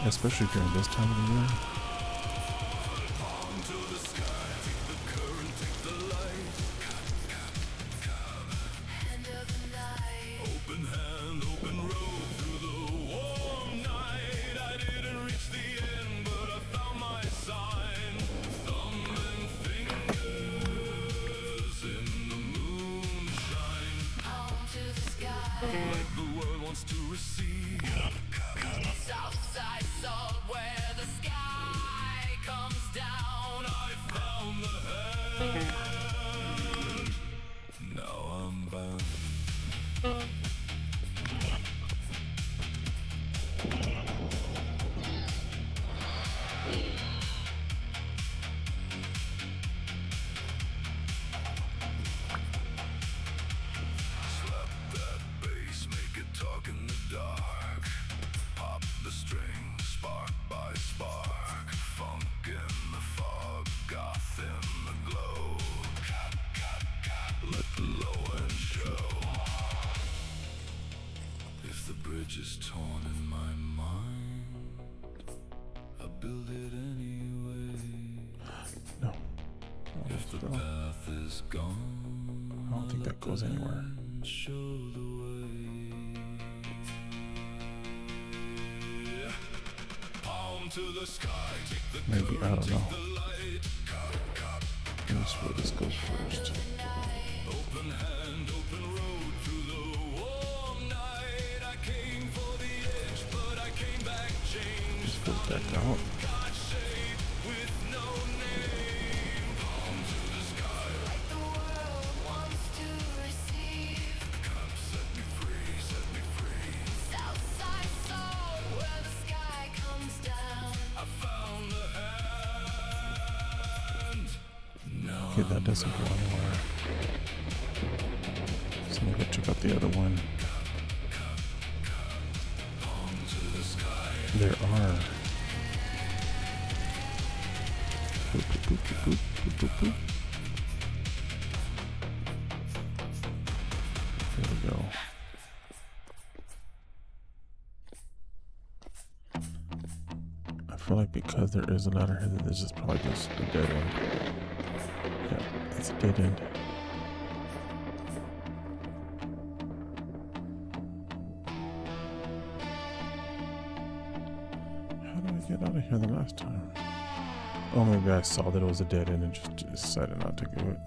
Especially during this time of the year. Is torn in my mind. I build it anyway. No. If the path is gone, I don't think that goes anywhere. Show the way. Palm to the sky, take the Maybe, I don't know. light. Let's see where this goes first. Open hand, open road through the warm night. I came for the edge, but I came back changed. Just goes back out. God shaped with no name. Palm to the sky. Like the world wants to receive. Come set me free, set me free. Southside soul, where the sky comes down. I found the hand. Now Okay, that doesn't go anywhere. So maybe check out the other one. palm to the sky. There are. Boop, boop, boop, boop, boop, boop, boop. There we go. I feel like because there is a ladder here, that this is probably just a dead end. Yeah, it's a dead end. How did I get out of here the last time? Oh, maybe I saw that it was a dead end and just decided not to go it.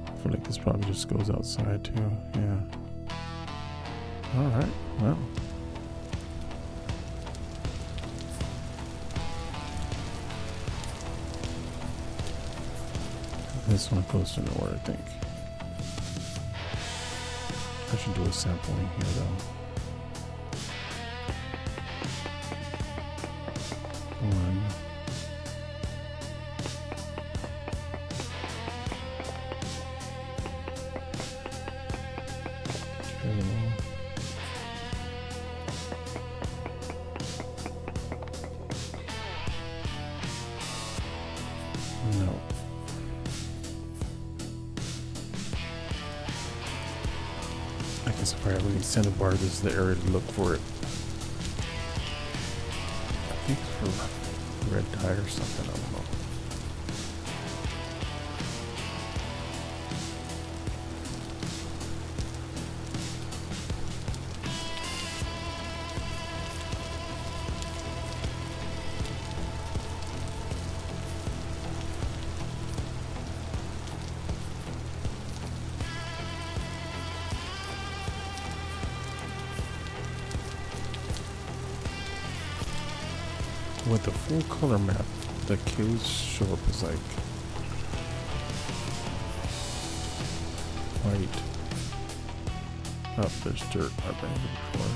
I feel like this probably just goes outside too. Yeah. Alright, well. This one goes to nowhere, I think. I should do a sampling here though. One. Two. No. I guess if I have any cinnabar, this is the area to look for it. I think it's for red dye or something, I don't know. With the full color map, the caves show up as like white. Oh, there's dirt. I've been here before.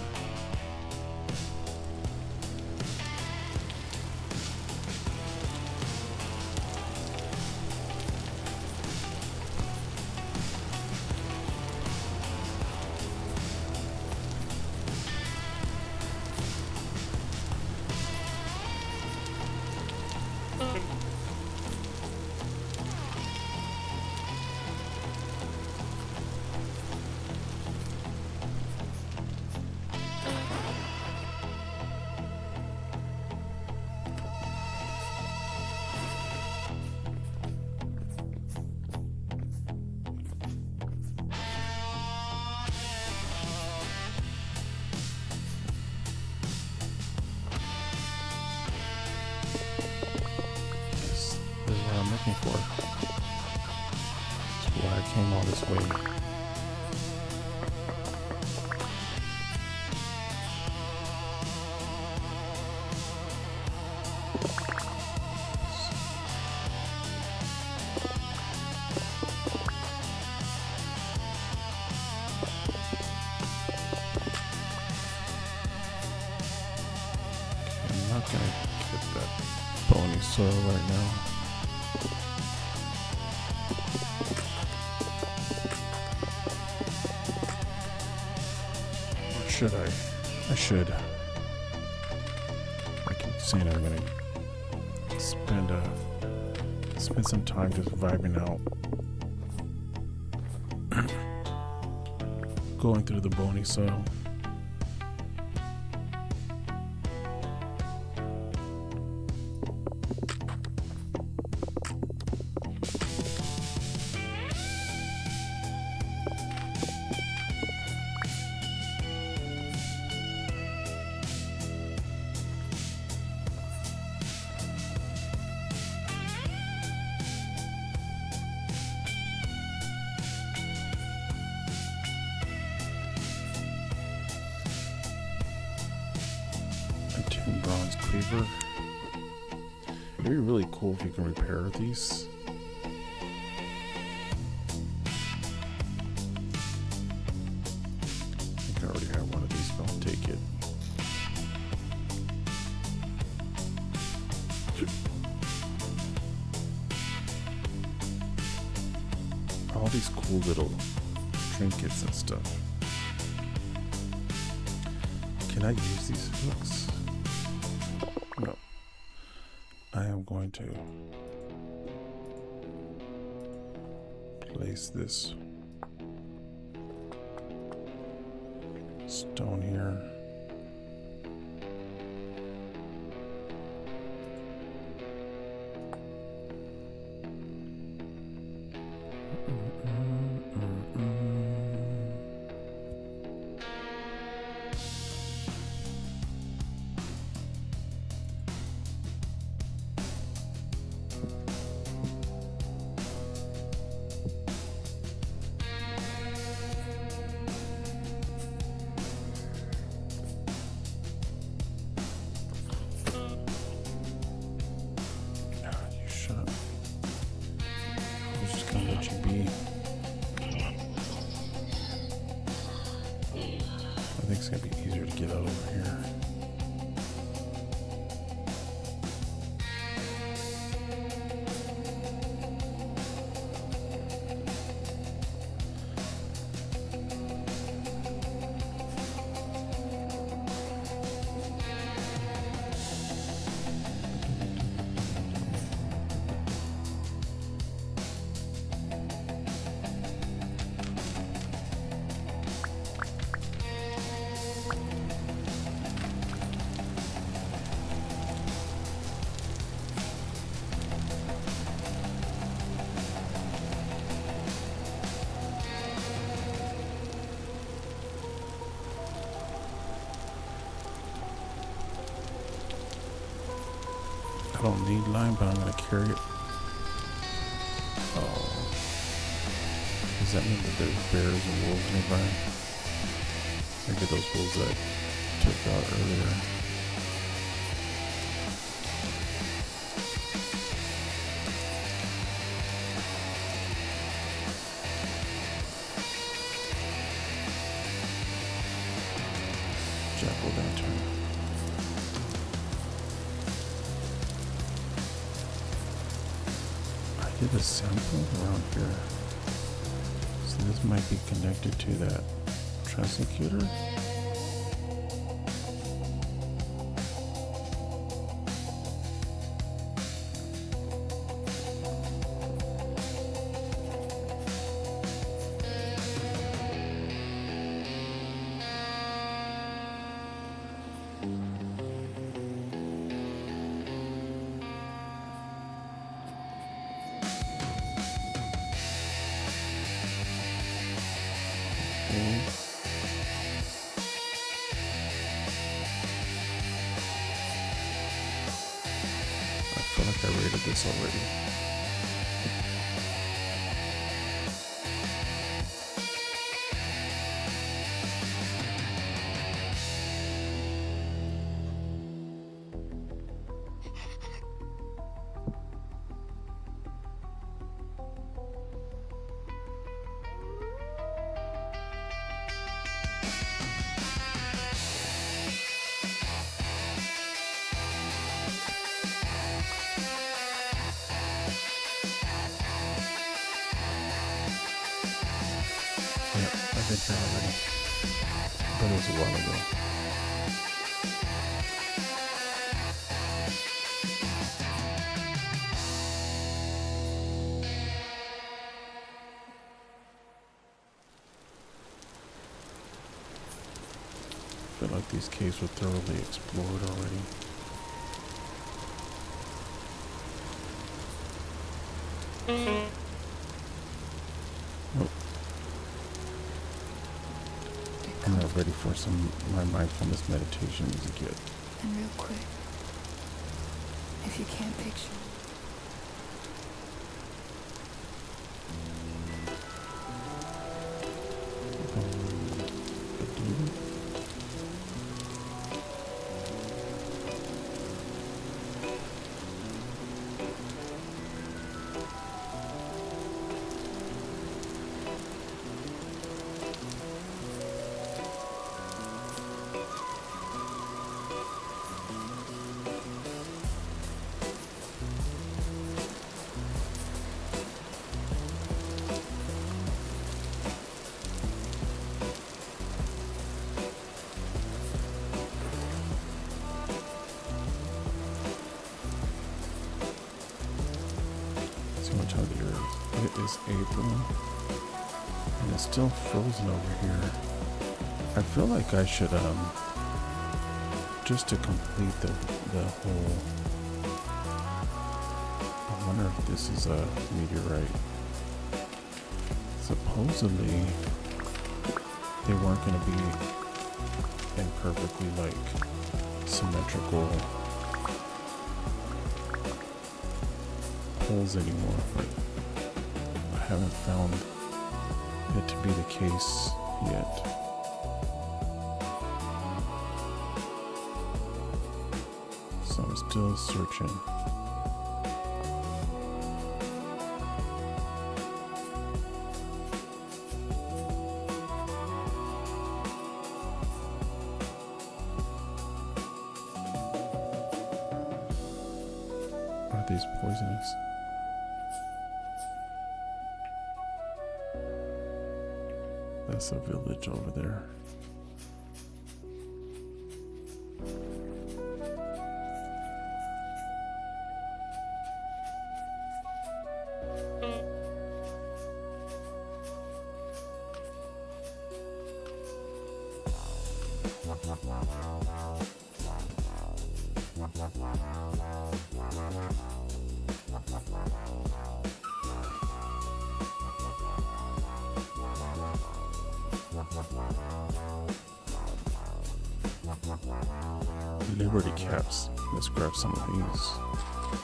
I'm looking for. That's why I came all this way. I'm not gonna get that bony soil right now. Should I? I should. I keep saying I'm gonna spend some time just vibing out, going through the bony soil. Bronze cleaver. It'd be really cool if you can repair these. I think I already have one of these, but I'll take it. All these cool little trinkets and stuff. Can I use these hooks? No. I am going to place this stone here. I don't need lime, but I'm gonna carry it. Oh. Does that mean that there's bears and wolves nearby? Maybe those wolves that I took out earlier. Jackal lantern. I did a sample around here. So this might be connected to that translocutor. I feel like I rated this already. I did that already, but it was a while ago. I feel like these caves were thoroughly explored already. Oh. I'm not ready for my mindfulness meditation music yet. And real quick, if you can't picture. It is April, and it's still frozen over here. I feel like I should, just to complete the whole, I wonder if this is a meteorite. Supposedly, they weren't going to be in perfectly, like, symmetrical holes anymore, but I haven't found it to be the case yet. So I'm still searching. Are these poisonous? That's a village over there. Liberty caps. Let's grab some of these.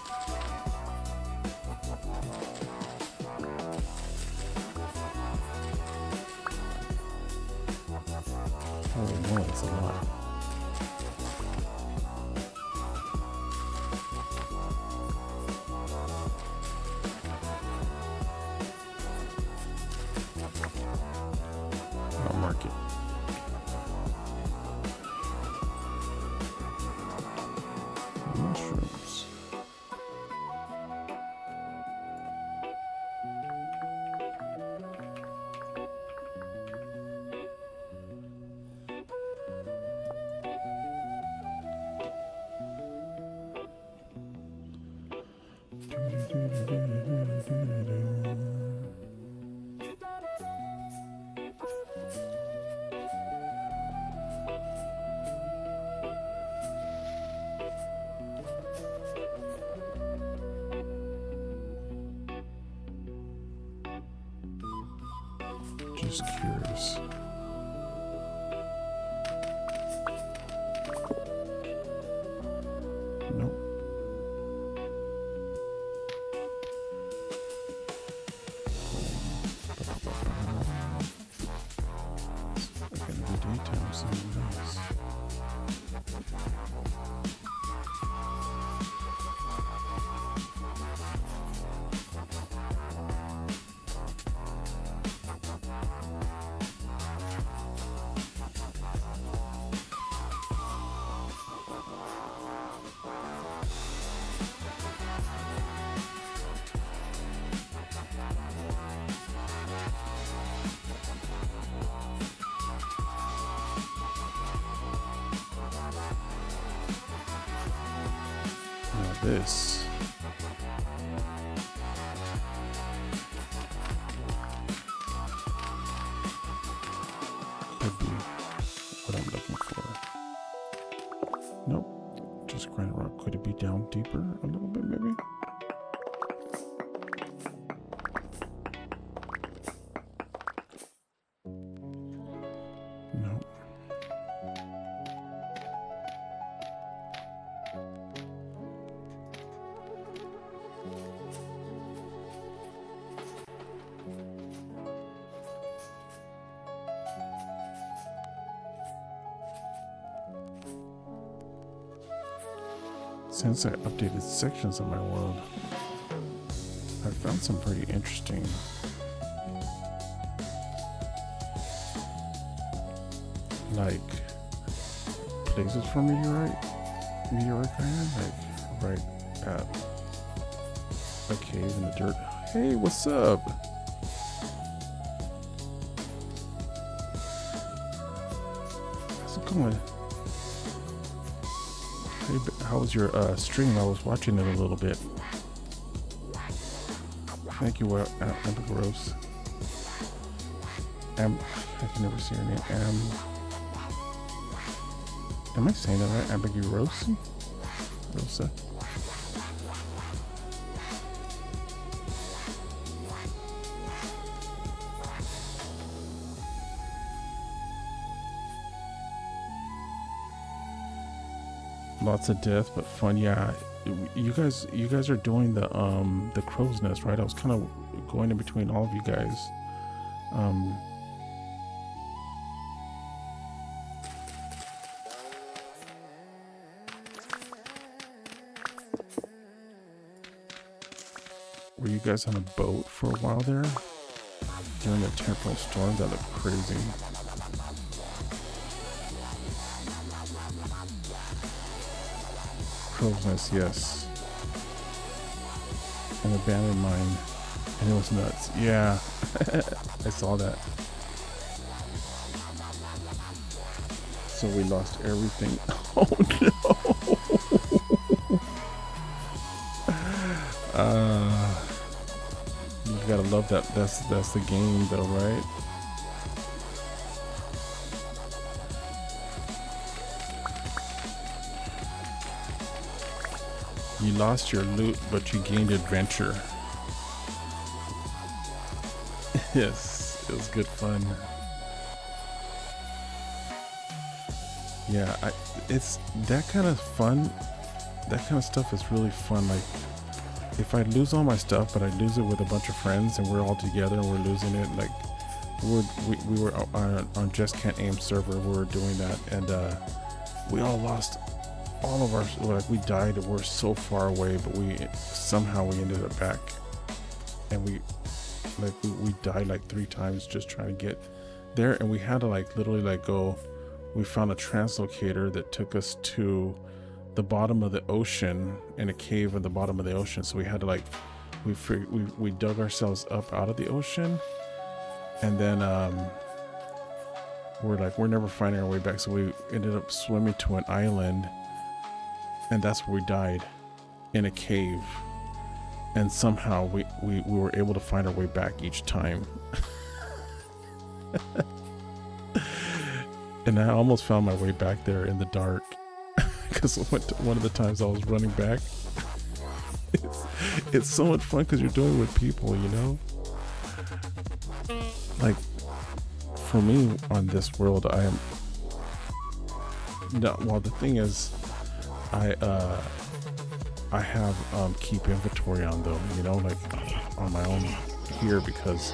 Oh no, that's a lot. I'll mark it. Mushrooms. Just curious. Nope. Gonna be daytime soon. Nice. This could be what I'm looking for. Nope, just granite rock. Could it be down deeper a little bit, maybe? No. Since I updated sections of my world, I found some pretty interesting like places for meteorite kind, like right at a cave in the dirt. Hey, what's up? How's it going? How was your stream? I was watching it a little bit. Thank you, Ambiguous. I can never see her name. Am I saying that right? Ambiguous? Rosa? Lots of death, but fun. Yeah, you guys are doing the crow's nest, right? I was kind of going in between all of you guys. Were you guys on a boat for a while there during the temporal storm? That looked crazy. Crow's nest, yes. An abandoned mine, and it was nuts. Yeah, I saw that. So we lost everything. Oh no! You gotta love that. That's the game, though, right? You lost your loot, but you gained adventure. Yes, it was good fun. Yeah, it's that kind of fun. That kind of stuff is really fun. Like, if I lose all my stuff, but I lose it with a bunch of friends, and we're all together and we're losing it, like we were on Just Can't Aim server. We were doing that, and we all lost all of our, like, we died. We're so far away, but we ended up back, and we died like 3 times just trying to get there, and we had to like literally like go. We found a translocator that took us to the bottom of the ocean, in a cave at the bottom of the ocean. So we had to like, we dug ourselves up out of the ocean, and then we're never finding our way back. So we ended up swimming to an island, and that's where we died, in a cave. And somehow we were able to find our way back each time. And I almost found my way back there in the dark, because one of the times I was running back. It's so much fun because you're doing it with people, you know? Like, for me on this world, I am... No, well, the thing is, I have keep inventory on them, you know, like on my own here, because...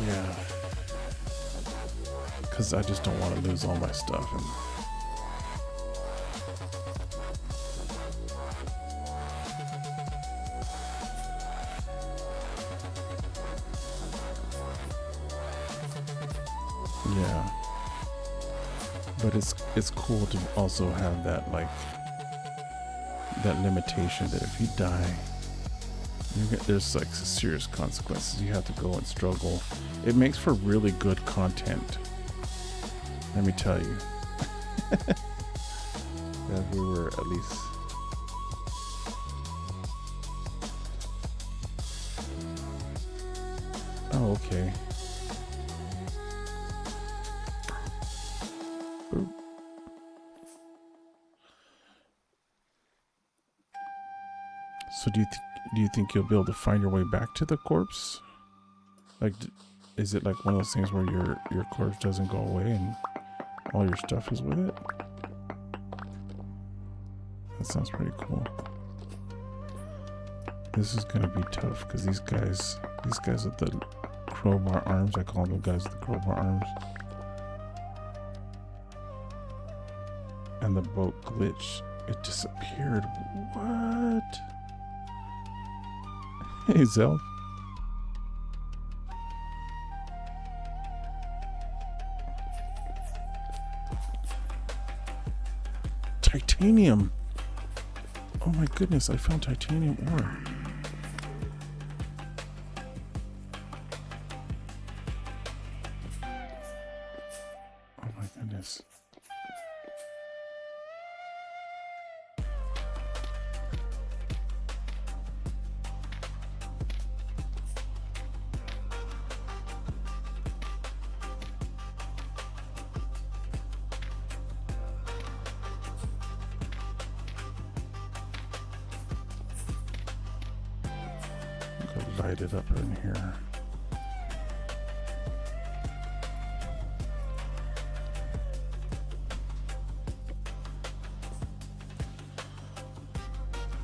Yeah. Because I just don't want to lose all my stuff. And yeah, but it's cool to also have that, like, that limitation that if you die, there's like serious consequences. You have to go and struggle. It makes for really good content. Let me tell you. That we were at least... Oh, okay. Boop. So do you think you'll be able to find your way back to the corpse? Like, is it like one of those things where your corpse doesn't go away and all your stuff is with it? That sounds pretty cool. This is gonna be tough because these guys with the crowbar arms, I call them the guys with the crowbar arms. And the boat glitched. It disappeared. What? Hey, Zelf. Titanium. Oh my goodness, I found titanium ore. Oh my goodness. Light it up in here.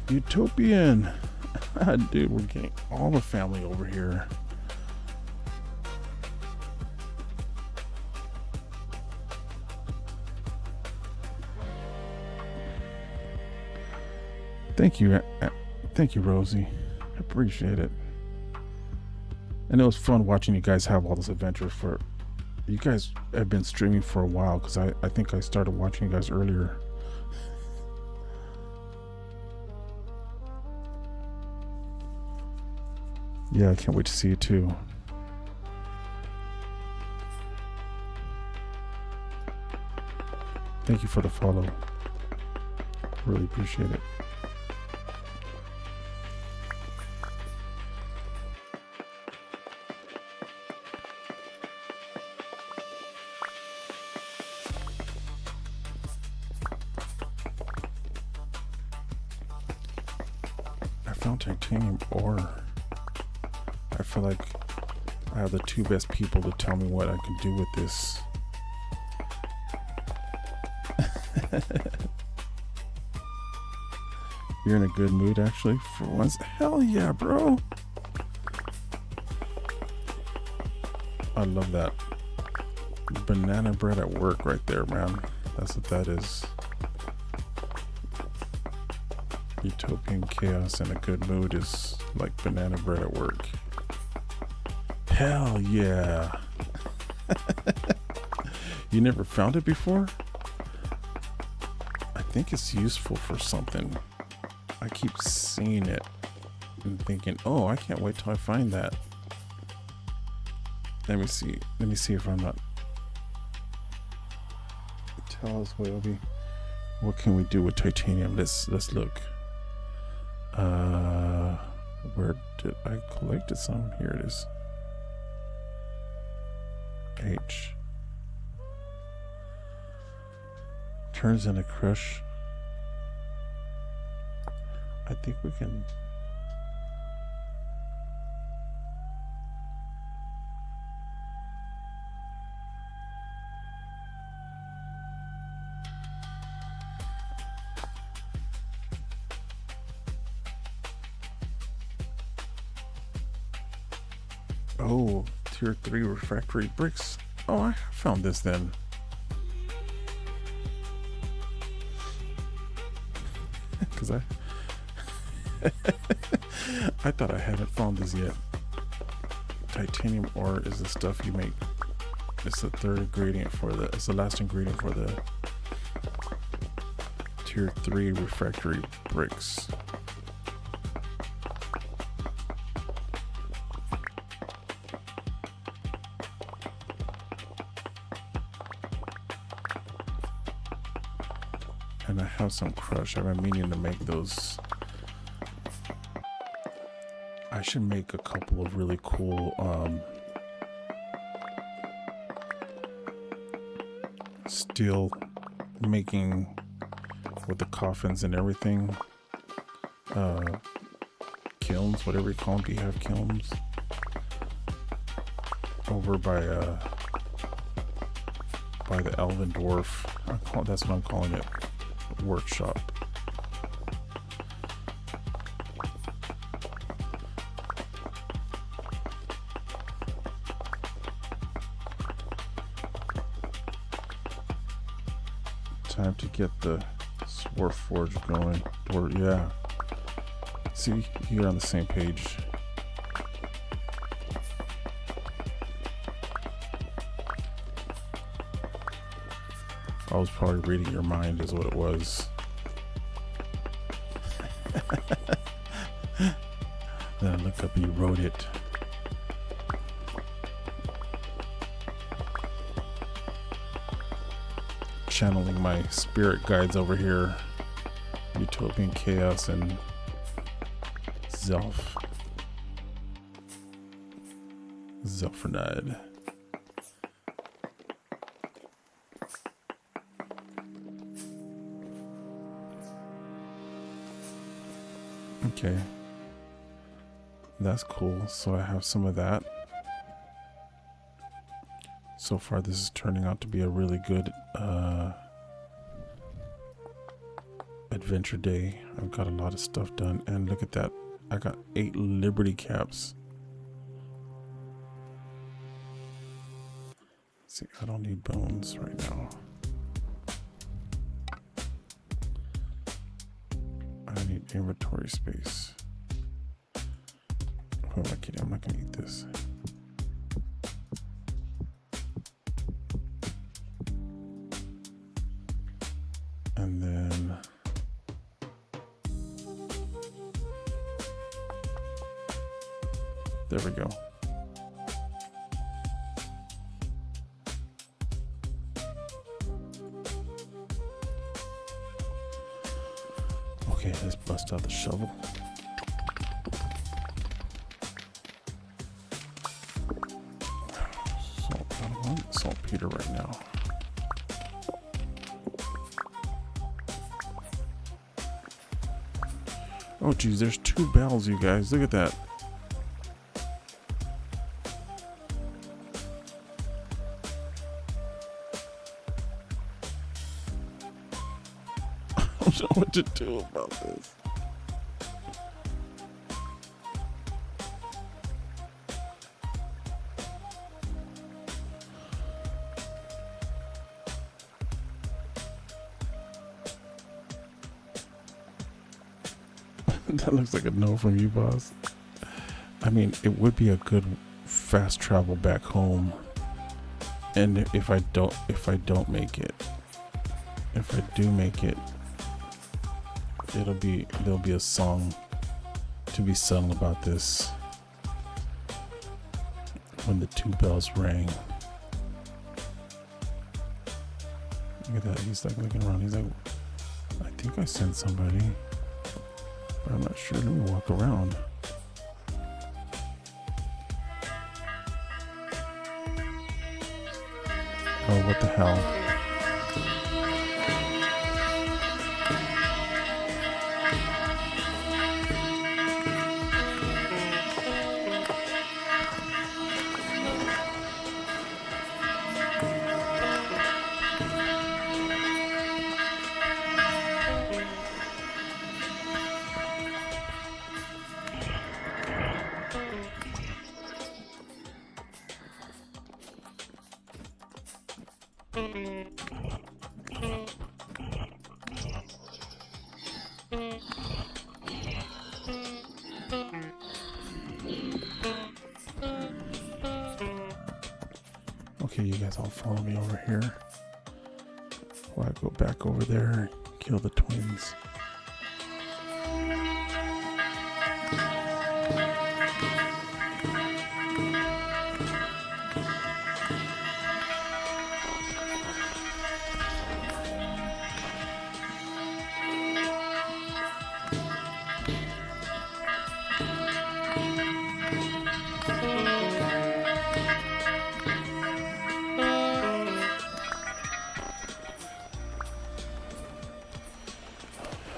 Utopian. Dude, we're getting all the family over here. Thank you, Rosie. I appreciate it. And it was fun watching you guys have all this adventure. For you guys have been streaming for a while, because I think I started watching you guys earlier. Yeah, I can't wait to see you too. Thank you for the follow. Really appreciate it. Titanium ore. I feel like I have the 2 best people to tell me what I can do with this. You're in a good mood, actually, for once. Hell yeah, bro. I love that. Banana bread at work right there, man. That's what that is. Utopian chaos and a good mood is like banana bread at work. Hell yeah. You never found it before? I think it's useful for something. I keep seeing it and thinking, oh, I can't wait till I find that. Let me see if I'm not. Tell us, Wayobi. What can we do with titanium? Let's look. Where did I collect it? Some here it is. H turns into crush. I think we can. Oh, tier 3 refractory bricks. Oh, I found this then. Because I thought I hadn't found this yet. Titanium ore is the stuff you make. It's the third ingredient for the, it's the last ingredient for the tier 3 refractory bricks. And I have some crush. I've been meaning to make those. I should make a couple of really cool steel making with the coffins and everything. Kilns, whatever you call them. Do you have kilns? Over by the Elven Dwarf. That's what I'm calling it. Workshop. Time to get the Sword Forge going. Or yeah. See, you're on the same page. I was probably reading your mind is what it was. Then I look up and you wrote it. Channeling my spirit guides over here. Utopian Chaos and Zelfernide. Okay, that's cool. So I have some of that. So far this is turning out to be a really good adventure day. I've got a lot of stuff done, and look at that, I got 8 Liberty caps. See, I don't need bones right now. I need inventory space. Who am I kidding? I'm not gonna eat this. And then there we go. Okay, let's bust out the shovel. Salt, I don't want saltpeter right now. Oh geez, there's 2 bells, you guys. Look at that. I don't know what to do about this. That looks like a no from you, boss. I mean, it would be a good fast travel back home. And if I don't make it, if I do make it, there'll be a song to be sung about this when the 2 bells rang. Look at that. He's like looking around. He's like, I think I sent somebody, but I'm not sure. Let me walk around. Oh, what the hell? Okay, you guys all follow me over here while I go back over there and kill the twins.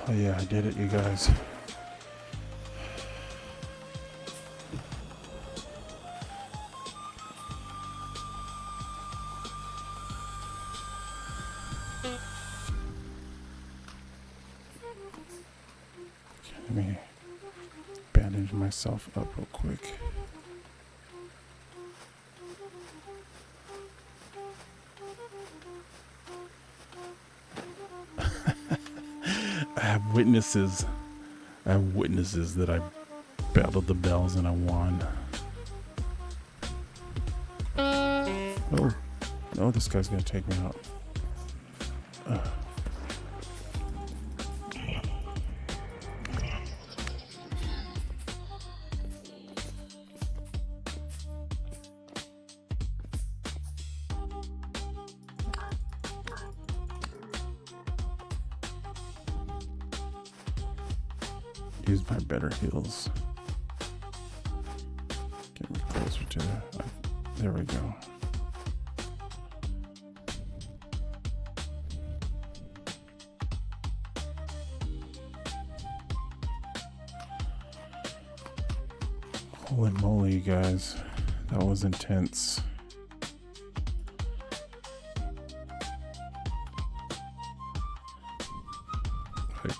Oh yeah, I did it, you guys. Let me bandage myself up real quick. I have witnesses that I battled the bells and I won. Oh, no, this guy's gonna take me out. Use my better heals. Get me closer to the... there we go. Holy moly, you guys. That was intense. Like,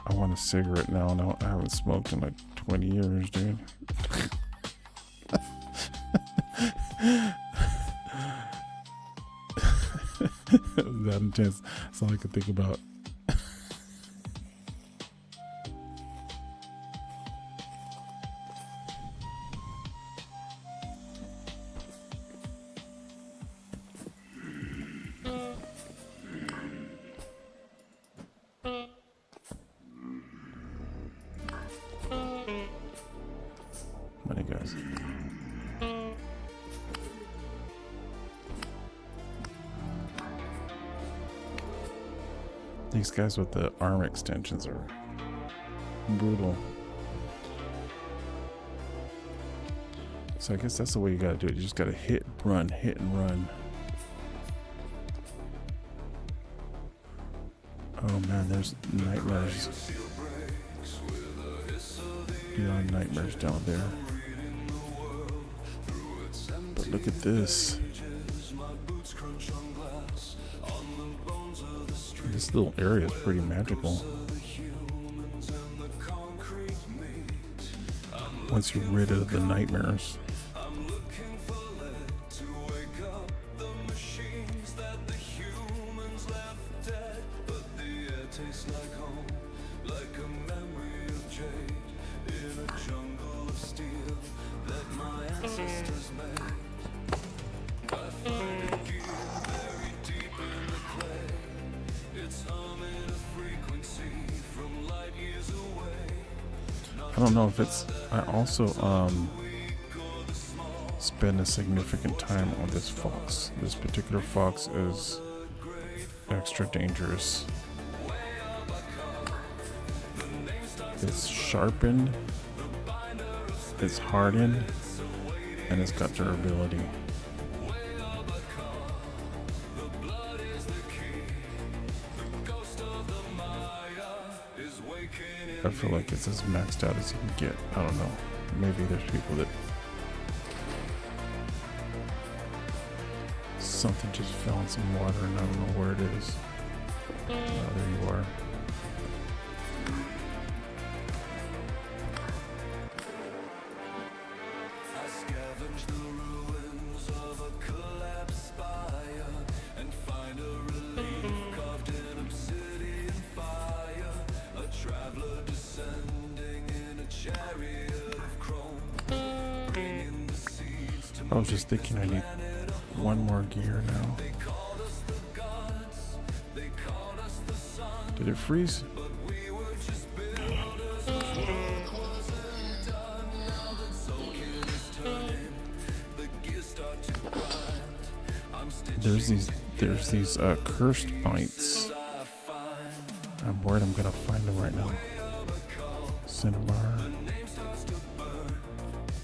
I want a cigarette now, and I haven't smoked in like 20 years, dude. That intense. That's all I could think about. Money, guys. These guys with the arm extensions are brutal. So I guess that's the way you gotta do it. You just gotta hit and run. Oh man, there's nightmares. Beyond nightmares down there. But look at this. This little area is pretty magical. Once you're rid of the nightmares. Tastes like home, like a memory of Jay. I don't know if it's. I also spend a significant time on this fox. This particular fox is extra dangerous. It's sharpened, it's hardened, and it's got durability. I feel like it's as maxed out as you can get. I don't know. Maybe there's people that something just fell in some water and I don't know where it is. Oh, there you are. I was just thinking I need one more gear now. Did it freeze? There's these cursed bites. I'm worried I'm gonna find them right now. Cinnabar.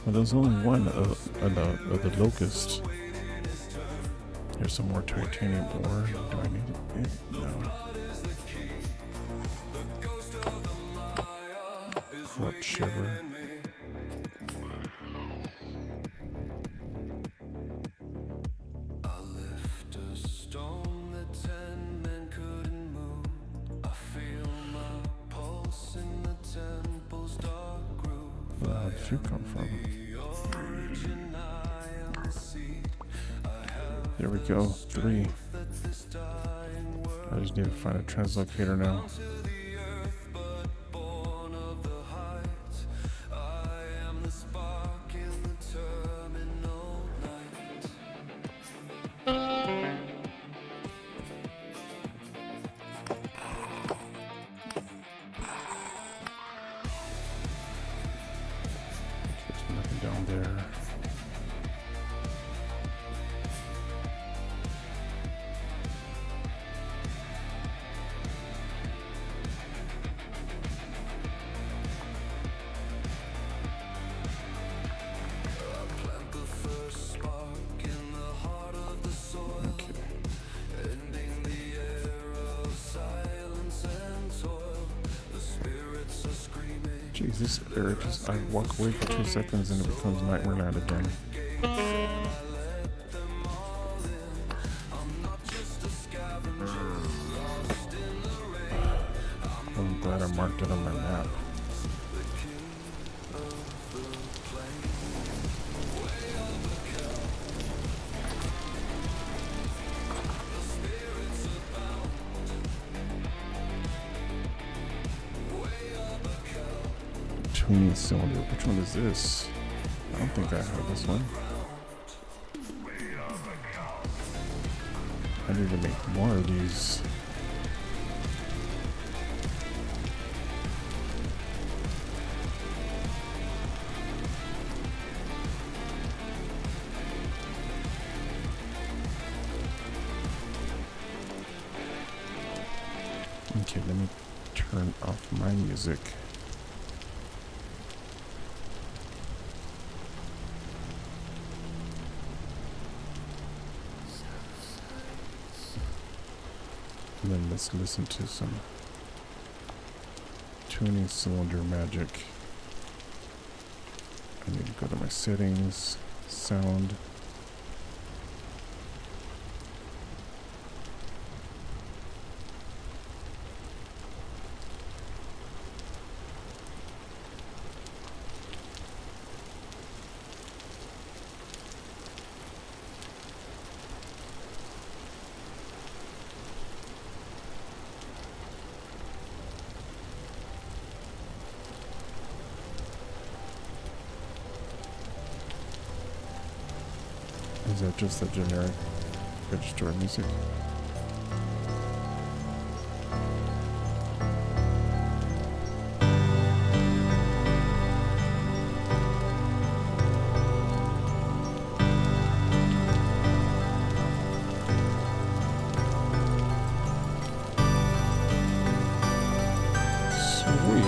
Well, there's only one of the locust. Here's some more titanium ore. Do I need it? No. Corrupt shiver. Where did you come from? There we go, 3. I just need to find a translocator now. There's nothing down there. Jeez, this area just, I walk away for 2 seconds and it becomes Nightmare Land again. I'm glad I marked it on my map. Tuning cylinder. Which one is this? I don't think I have this one. I need to make more of these. Okay, let me turn off my music. And then let's listen to some tuning cylinder magic. I need to go to my settings, sound. Is that just the generic register music? Sweet.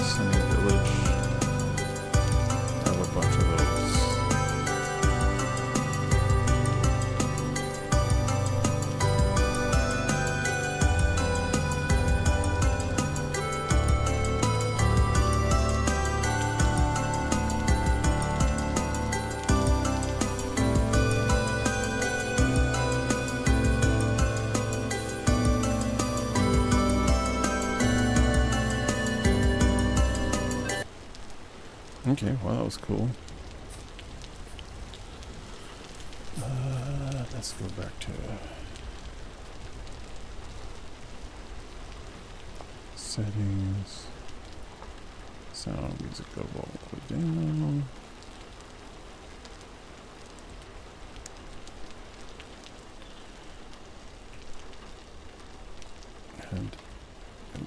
Sunny Village. I have a bunch of those. Okay, well, that was cool. Let's go back to settings. Sound music go all the way down. And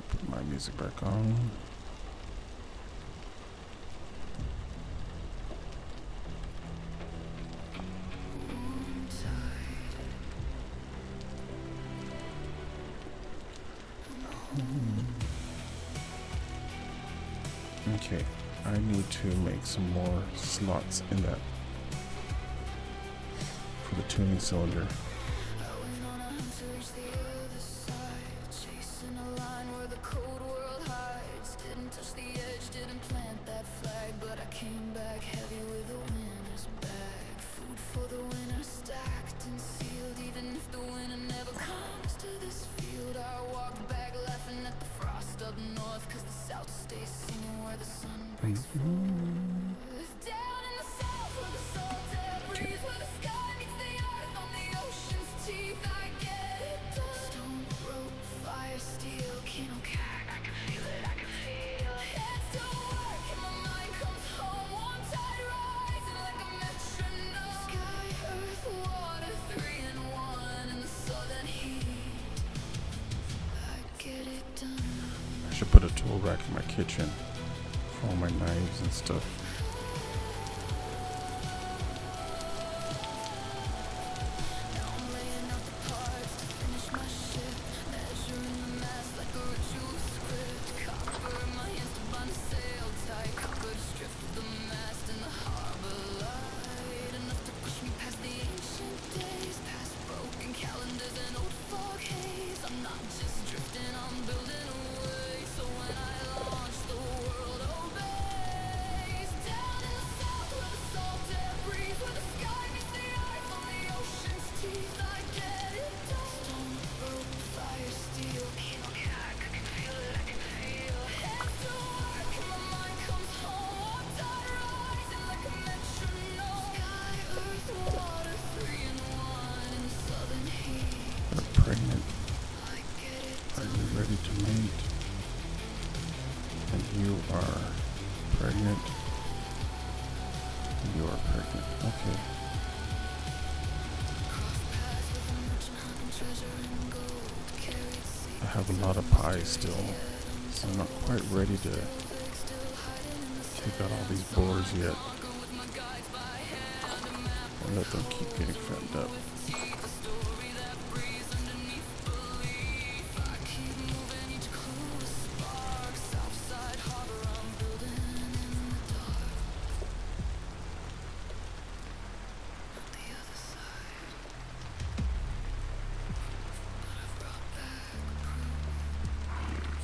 put my music back on. Okay, I need to make some more slots in that for the tuning cylinder. I should put a tool rack in my kitchen for all my knives and stuff. Pregnant. Are you ready to mate? And you are pregnant. You are pregnant. Okay. I have a lot of pie still, so I'm not quite ready to take out all these boars yet. I'll let them keep getting fattened up.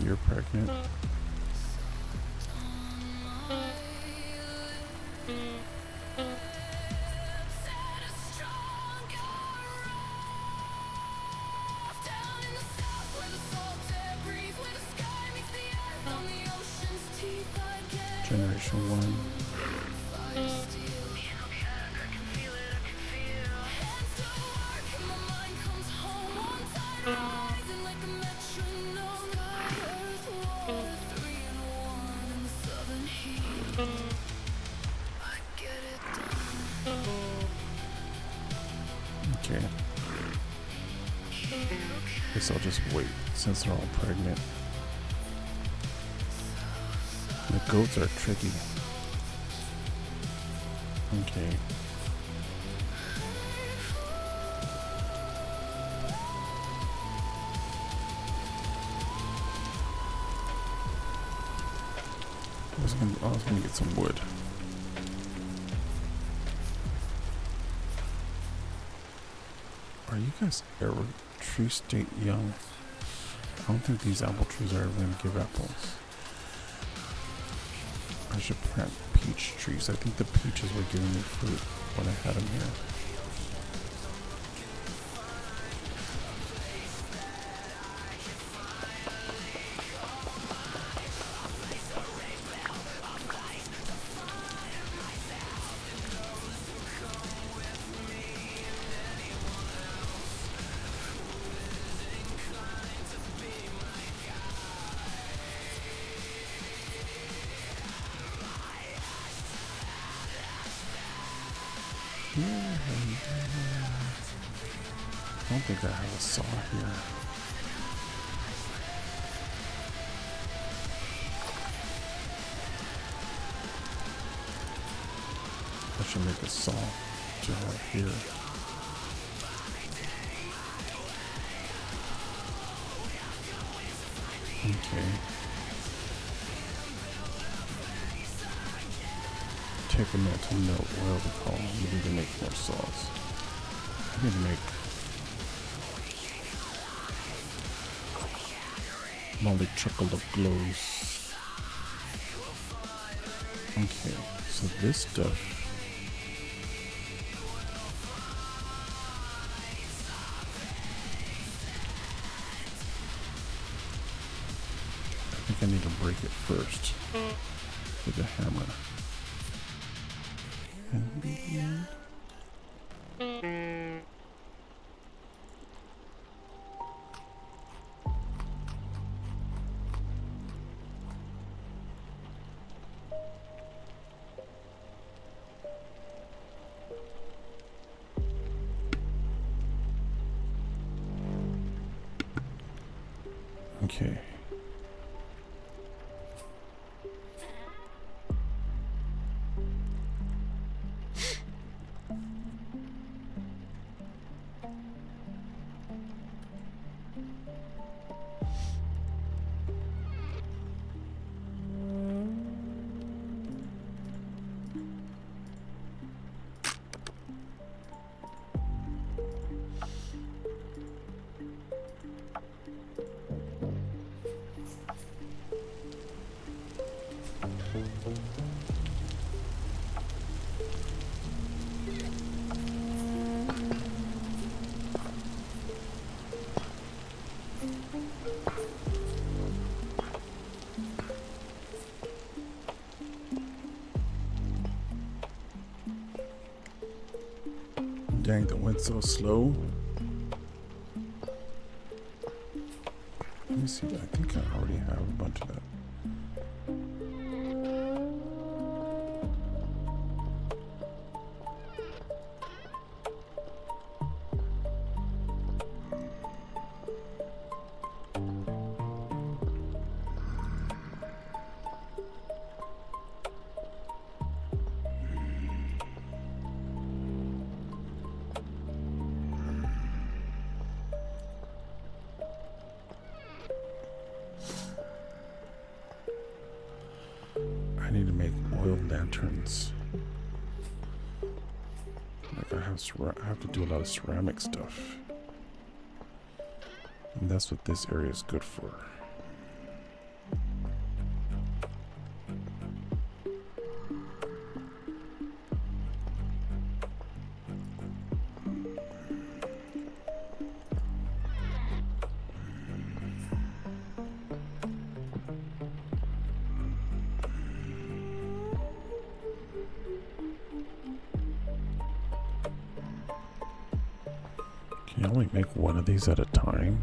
you're pregnant. Generation 1. Okay. Guess I'll just wait since they're all pregnant. The goats are tricky. Okay. I was gonna get some wood. Are you guys ever tree state young? I don't think these apple trees are ever gonna give apples. I should plant peach trees. I think the peaches were giving me fruit when I had them here. I don't think I have a saw here. I should make a saw to have here. Okay. Take a mental note. WayobiKal. We need to make more saws. I need to make Molly chocolate glows. Okay, so this stuff. I think I need to break it first with a hammer. Okay. Dang, that went so slow. Let me see. I think I already have a bunch of that. I need to make oil lanterns. Like I have to do a lot of ceramic stuff. And that's what this area is good for. Can you only make one of these at a time?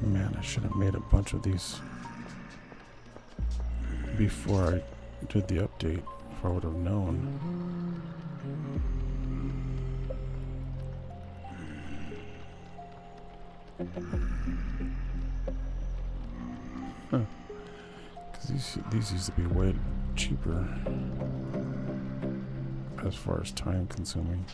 Man, I should have made a bunch of these before I did the update, if I would have known. Huh. Because these used to be way cheaper as far as time consuming.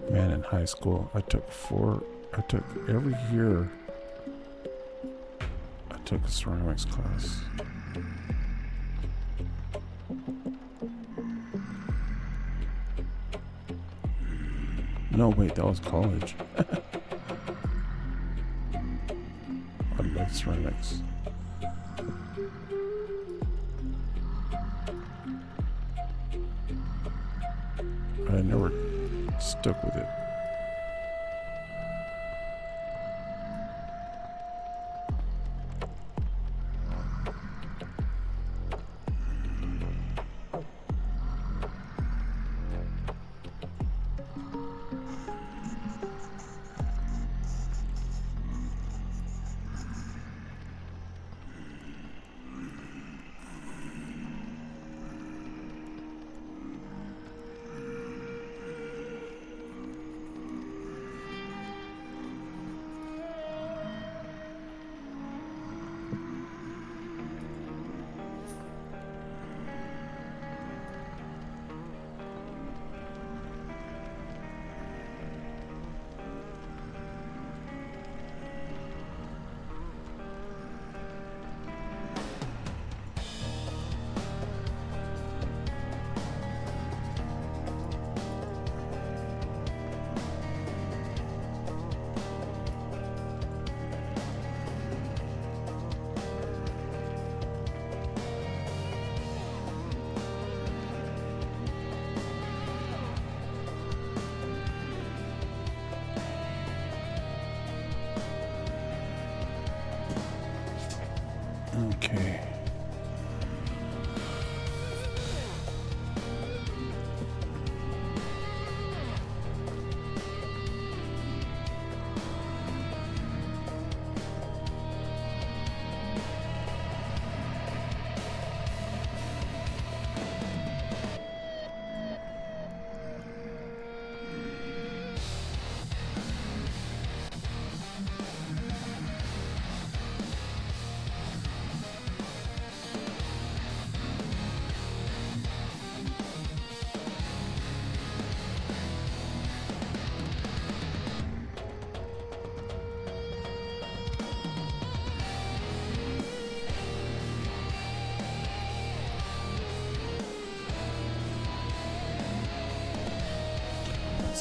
Man, in high school, I took every year, I took a ceramics class. No, wait, that was college. I love ceramics. I never stuck with it. Okay.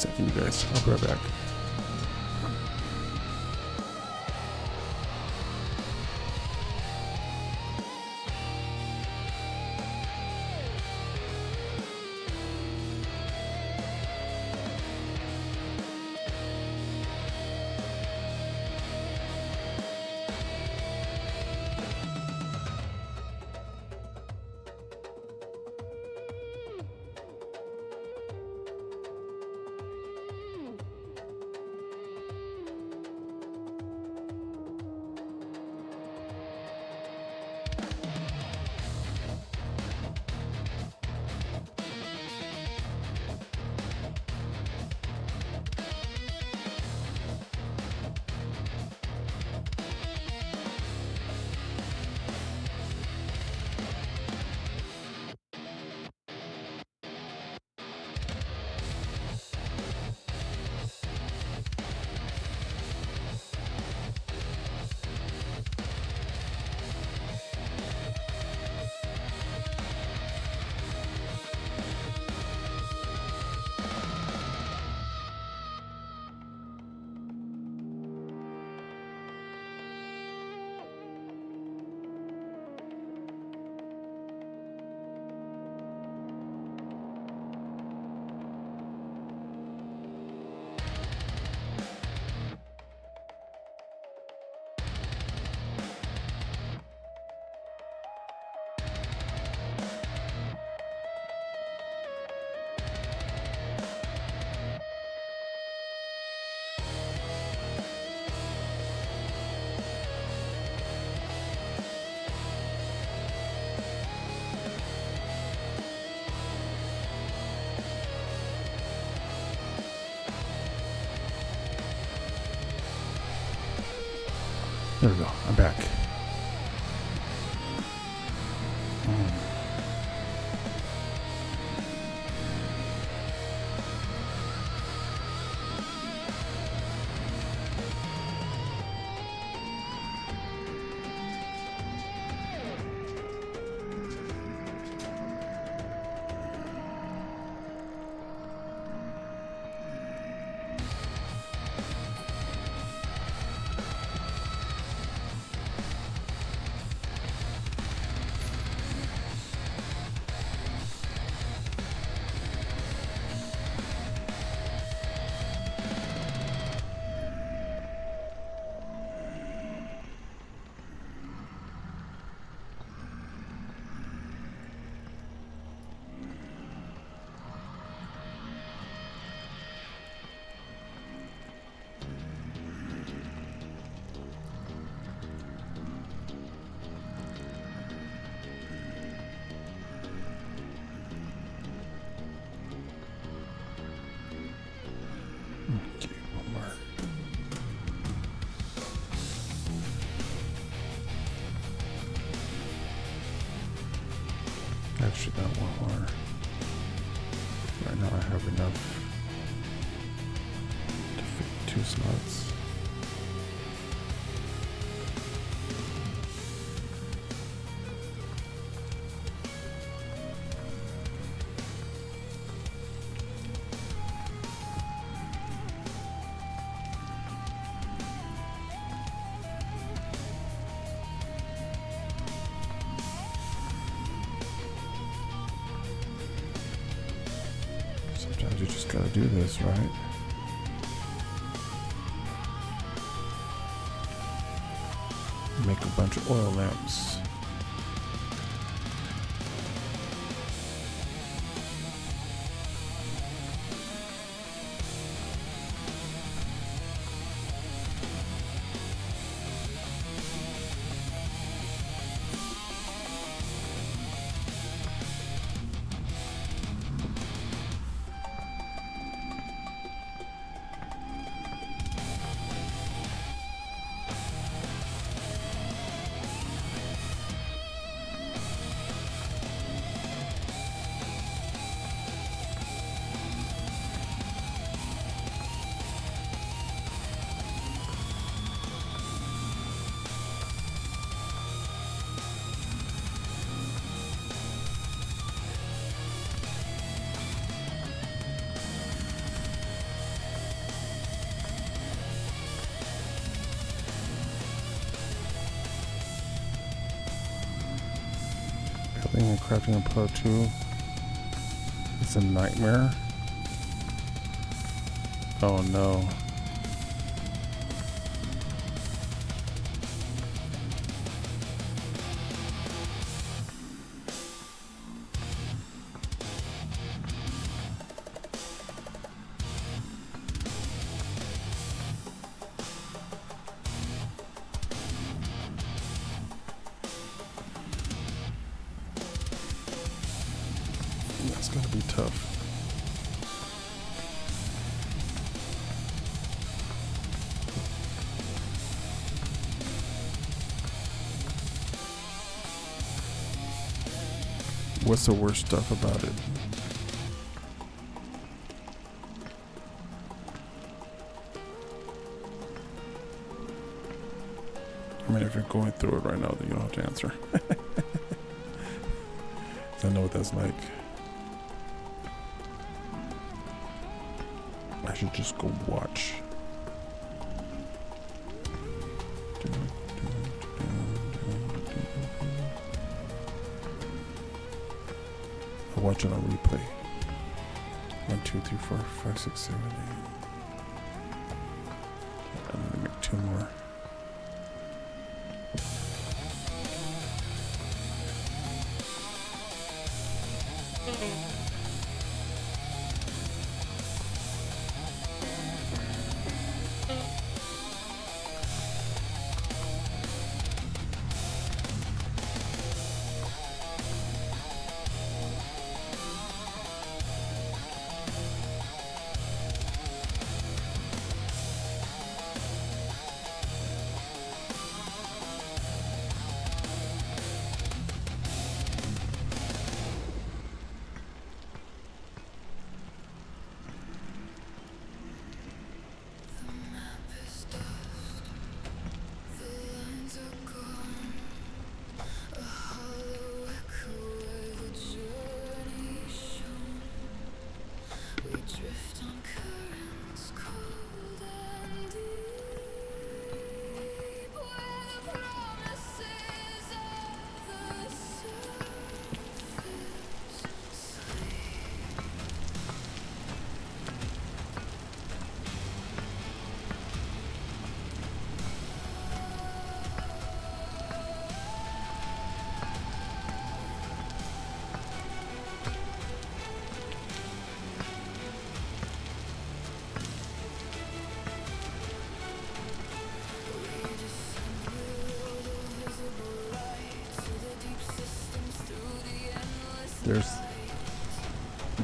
second, you guys. I'll be right back. There we go. I'm back. Actually, not one more. Right now I have enough to fit 2 slots. Sometimes you just gotta do this, right? Make a bunch of oil lamps. Playing and crafting on Pro 2 is a nightmare. Oh no. That's gonna be tough. What's the worst stuff about it? I mean, if you're going through it right now, then you don't have to answer. I know what that's like. I should just go watch. I'll watch it on replay. 1, 2, 3, 4, 5, 6, 7, 8. I'm gonna make 2 more.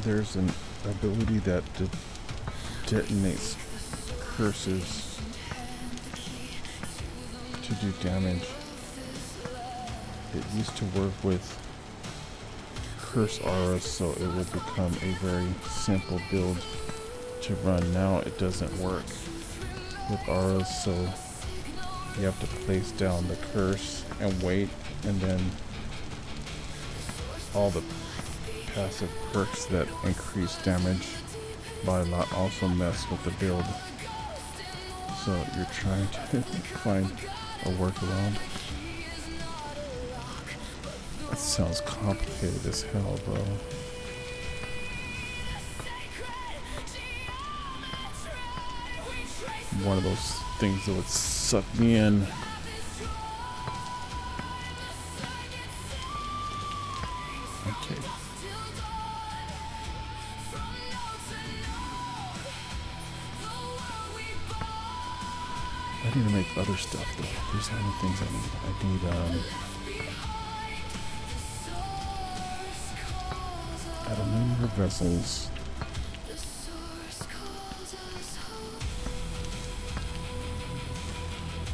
There's an ability that detonates curses to do damage. It used to work with curse auras, so it would become a very simple build to run. Now it doesn't work with auras, so you have to place down the curse and wait, and then all the passive perks that increase damage by a lot also mess with the build. So you're trying to find a workaround. That sounds complicated as hell, bro. One of those things that would suck me in. Okay. I need to make other stuff though. There's other things I need. I don't know your vessels.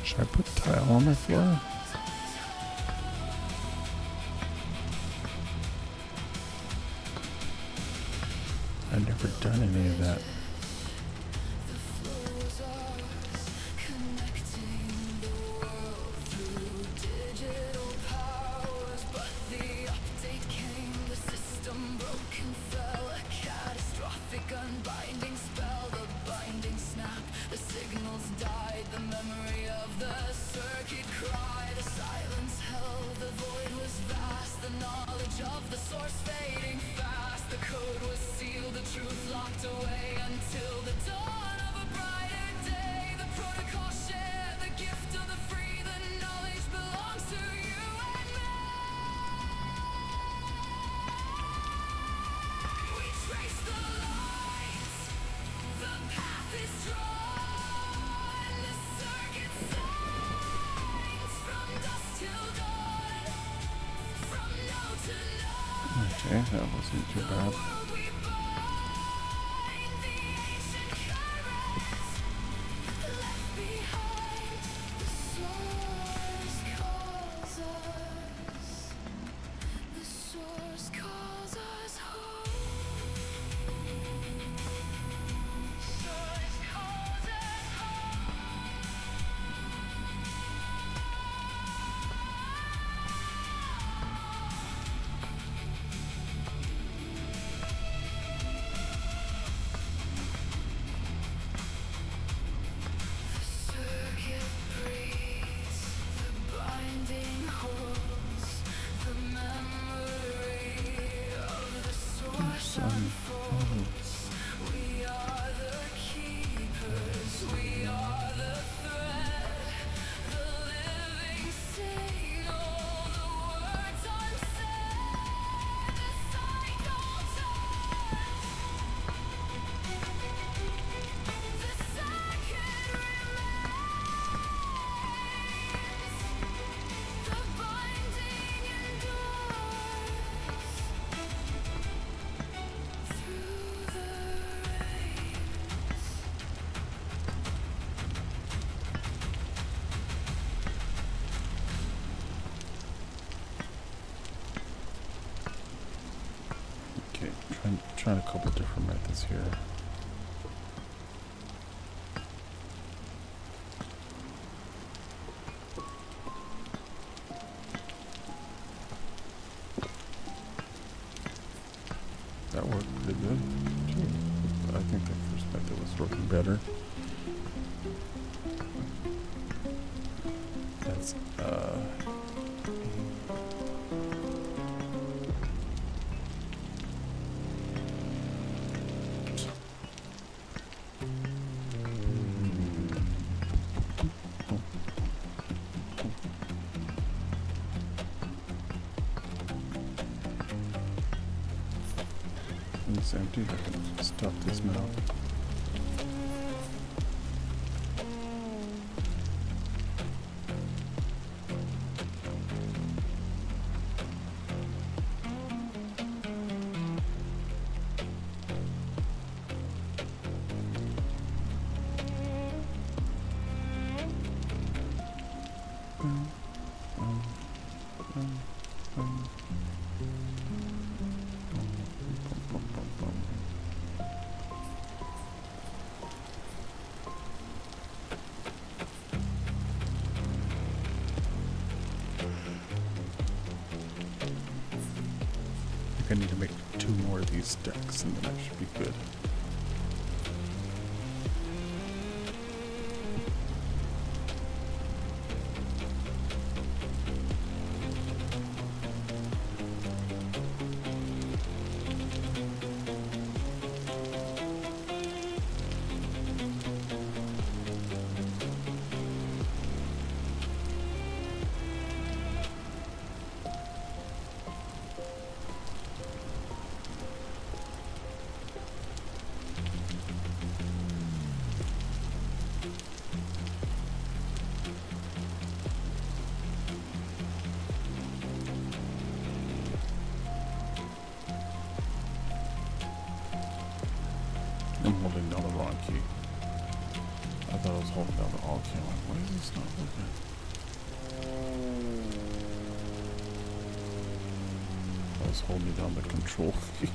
Should I put tile on my floor? I've never done any of that. Circuit cry, the silence held, the void was vast, the knowledge Okay, that wasn't too bad. Trying a couple different methods here. That worked pretty good too. I think that first method was working better. That's it's empty. I can stop this now. I need to make 2 more of these decks and then I should be good. I'm holding down the wrong key. I thought I was holding down the alt key. I'm like, why is this not working? I was holding down the control key.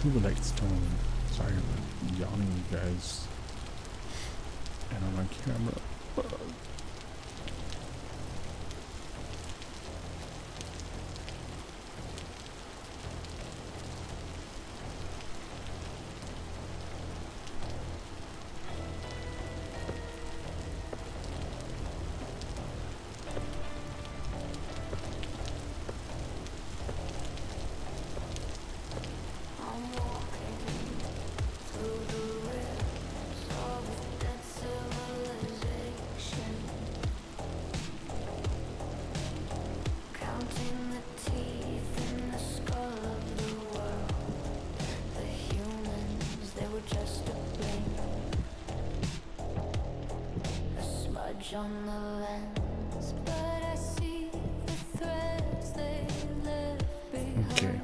Tubalite stone. Sorry, I'm yawning, you guys. And I'm on camera. I'm walking through the ribs of dead civilization, counting the teeth in the skull of the world. The humans, they were just a blink, a smudge on the lens, but I see the threads they left behind. Okay.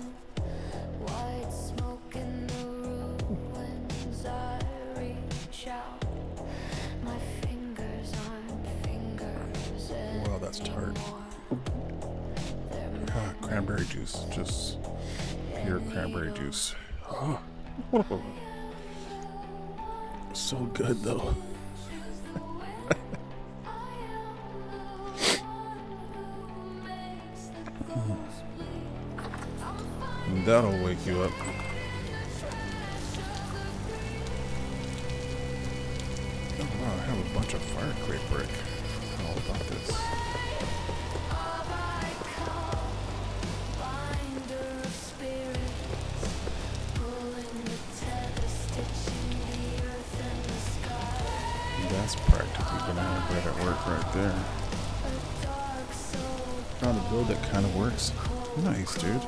White smoke in the ruins, I reach out. My fingers aren't fingers Wow, that's tart. anymore. They're Cranberry juice. Just pure cranberry juice. Oh. So good, though. That'll wake you up. Oh, wow, I have a bunch of fire crate brick. All about this. WayobiKal, binder of spirits, pulling the tether, stitching the earth and the sky. That's practically banana bread at work right there. A dark soul Found a build that kind of works. Nice, dude.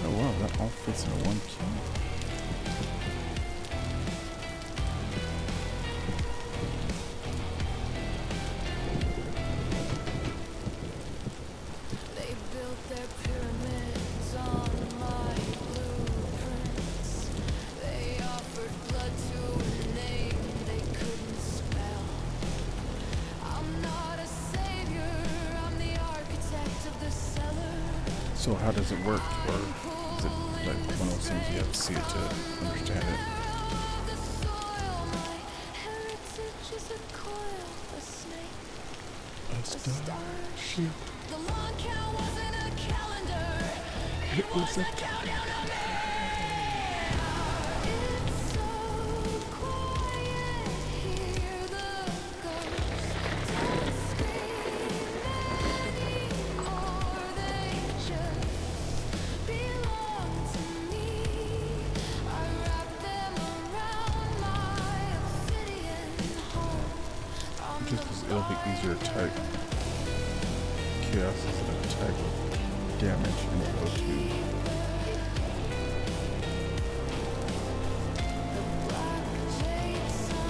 Oh wow, that all fits into one key. They built their pyramids on my blueprints. They offered blood to a name they couldn't spell. I'm not a savior, I'm the architect of the cellar. So how does it work? Or is it like one of those things you have to see it to understand it? Of the soil, my heritage is a coil, a snake, A a star. Shoot. The long count wasn't a calendar. It was a Countdown of it. It's so quiet here, the ghosts don't scream at me, or they just belong to me. I wrap them around my obsidian home. just because it'll be easier to type. Chaos is a type of damage and go to. Black jade sun.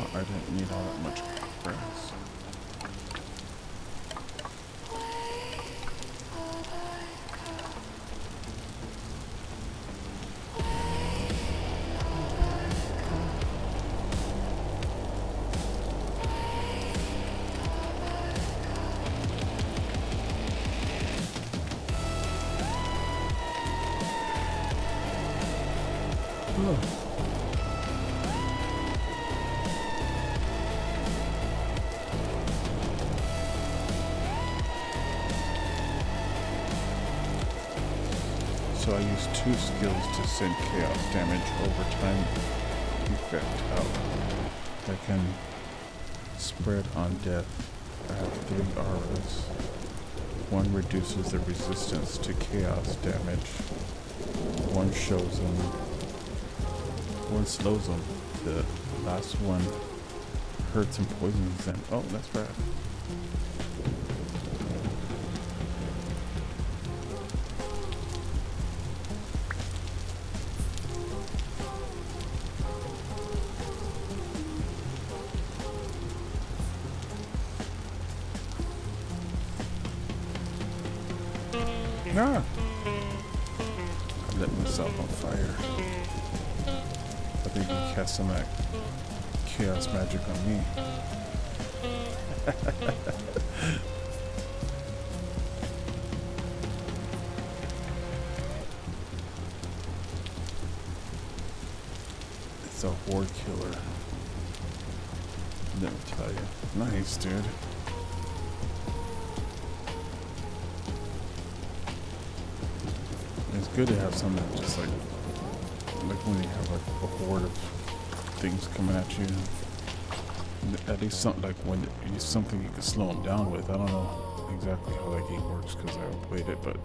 Oh, I didn't need all that much grass. Oh. So I use 2 skills to send chaos damage over time effect out. I can spread on death. I have 3 auras. 1 reduces the resistance to chaos damage. 1 shows them. 1 slows them. The last one hurts and poisons them. Oh, that's bad. Ah! I lit myself on fire. I think you cast some of that chaos magic on me. It's a horde killer. Let me tell you. Nice, dude. It's good to have something that just like when you have like a horde of things coming at you. At least something like when it's something you can slow them down with. I don't know exactly how that game works because I haven't played it, but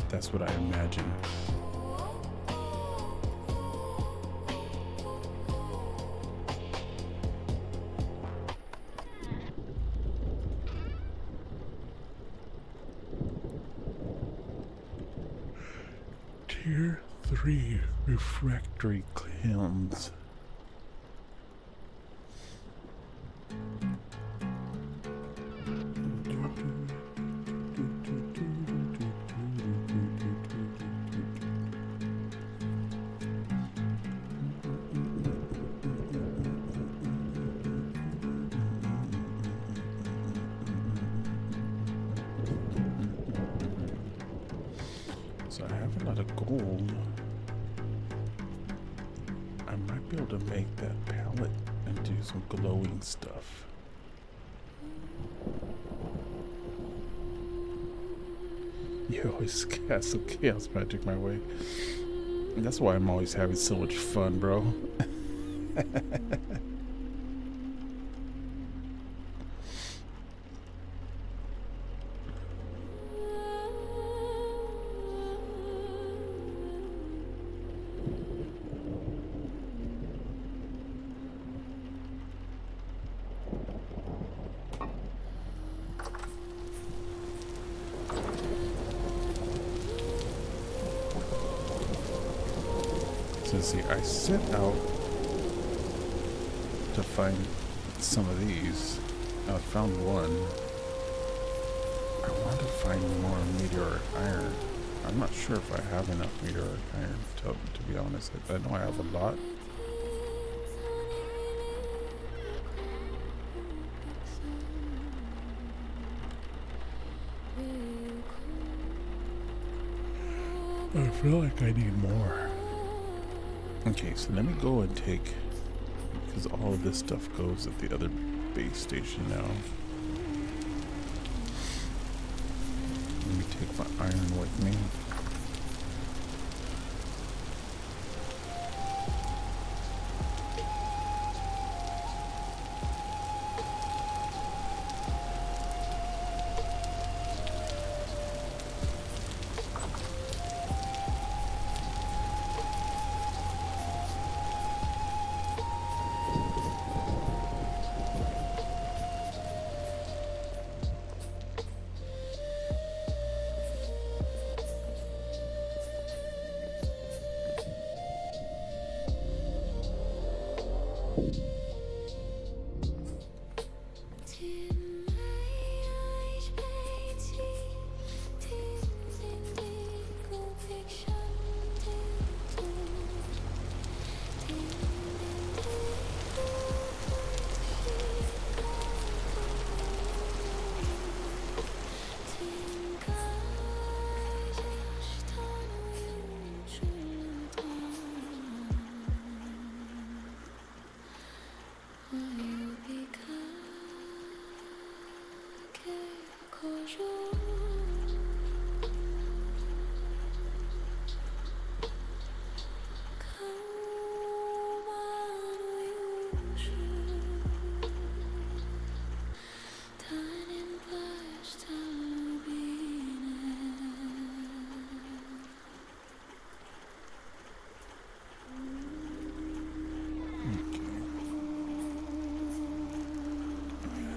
that's what I imagine. Tier 3 refractory kilns. So I have a lot of gold. I might be able to make that palette and do some glowing stuff. You always cast some chaos magic my way. And that's why I'm always having so much fun, bro. So see, I set out to find some of these. I found one. I want to find more meteoric iron. I'm not sure if I have enough meteoric iron, to be honest. I know I have a lot. But I feel like I need more. Okay, so let me go and take, because all of this stuff goes at the other base station now. Let me take my iron with me.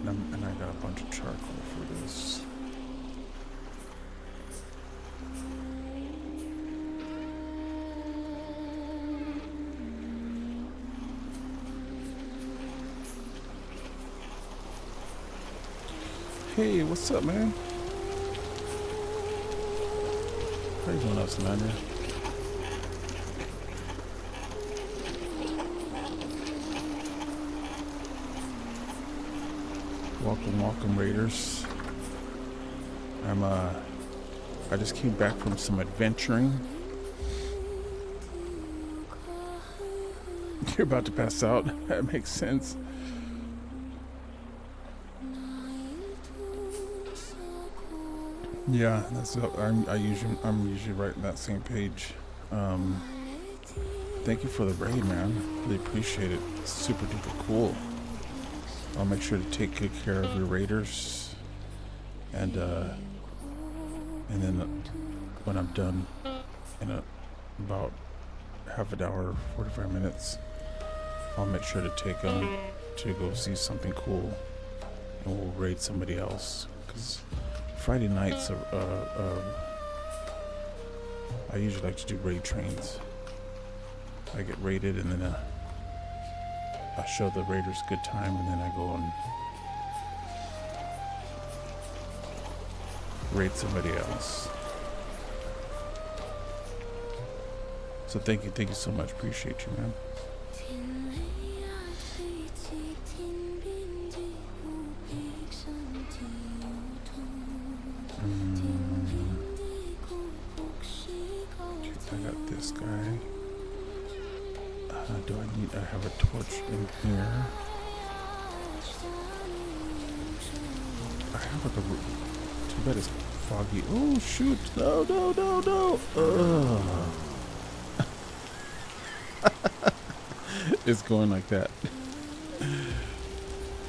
And I got a bunch of charcoal for this. Hey, what's up, man? How you doing, Asmania? Welcome, welcome, Raiders. I just came back from some adventuring. You're about to pass out. That makes sense. Yeah, that's I'm usually right in that same page. Thank you for the raid, man. Really appreciate it. It's super duper cool. I'll make sure to take good care of your raiders, and then when I'm done in about half an hour, 45 minutes, I'll make sure to take them to go see something cool, and we'll raid somebody else. Because Friday nights, I usually like to do raid trains. I get raided, and then I show the raiders a good time, and then I go and raid somebody else. So thank you so much. Appreciate you, man. I got this guy. I have a torch in here. I have like a... Too bad it's foggy. Oh shoot! No! It's going like that.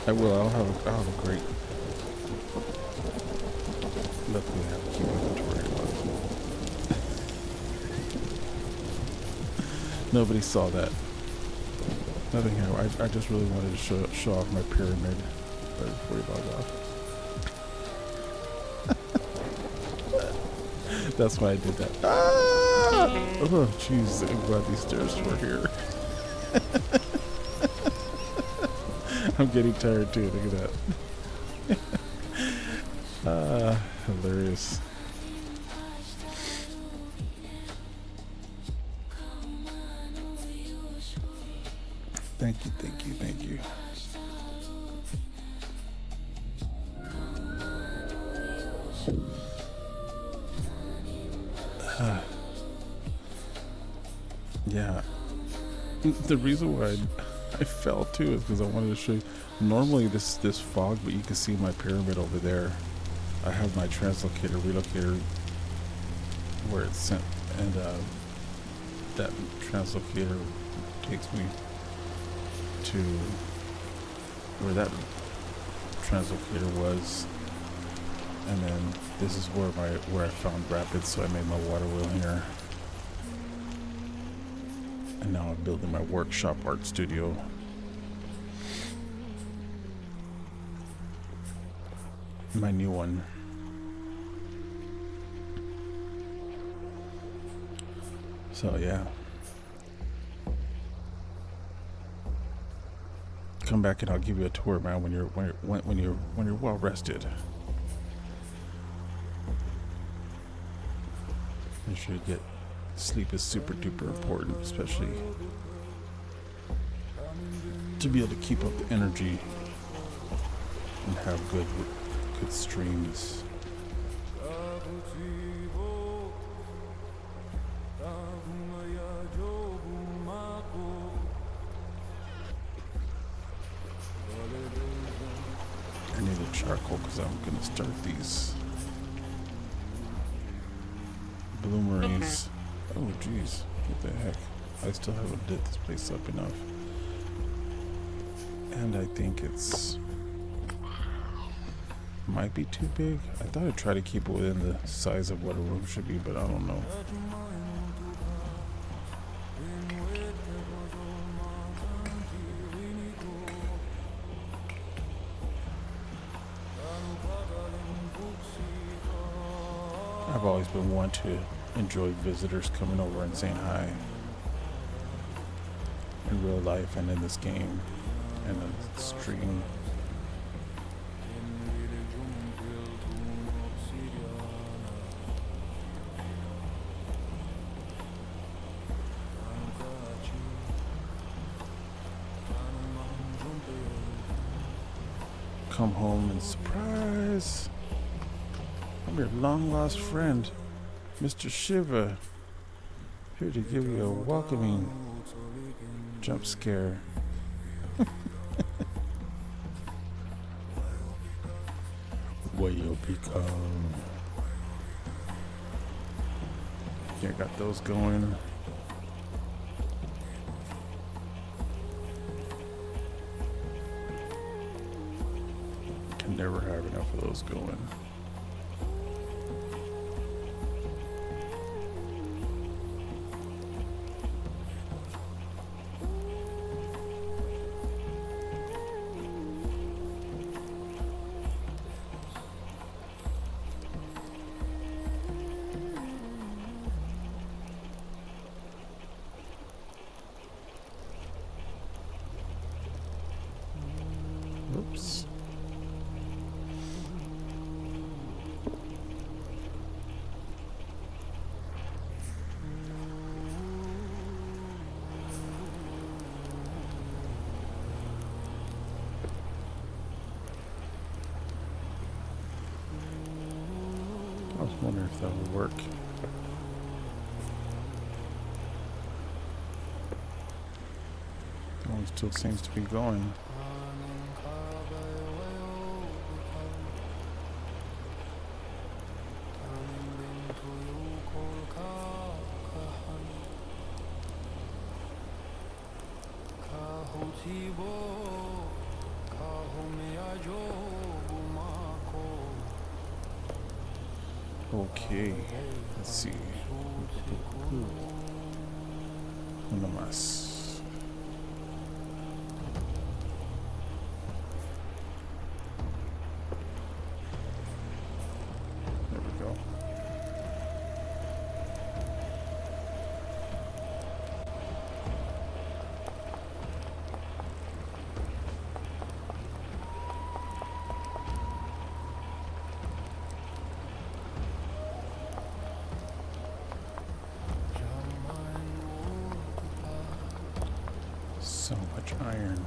I'll have a great... Luckily I have a keep inventory. Nobody saw that. Nothing here. I just really wanted to show off my pyramid right before you log off. That's why I did that. Ah! Oh, jeez. I'm glad these stairs were here. I'm getting tired too. Look at that. Hilarious. Thank you. Yeah. The reason why I fell too is because I wanted to show you. Normally this fog, but you can see my pyramid over there. I have my translocator, relocator where it's sent, and that translocator takes me to where that translocator was, and then this is where I found rapids, so I made my water wheel here, and now I'm building my workshop art studio. My new one. So yeah. Come back and I'll give you a tour, man, when you're well rested. Make sure you get sleep is super duper important, especially to be able to keep up the energy and have good streams. I need a charcoal because I'm going to start these bloomeries. Oh jeez, what the heck. I still haven't lit this place up enough. And I think it's might be too big. I thought I'd try to keep it within the size of what a room should be, but I don't know. I've always been one to enjoy visitors coming over and saying hi in real life and in this game and the stream. come home and surprise! I'm your long lost friend, Mr. Shiva, here to give you a welcoming jump scare. WayobiKal. Yeah, got those going. Can never have enough of those going. Oops. I was wondering if that would work. That one still seems to be going. Okay, let's see. Namas. There we go. So much iron.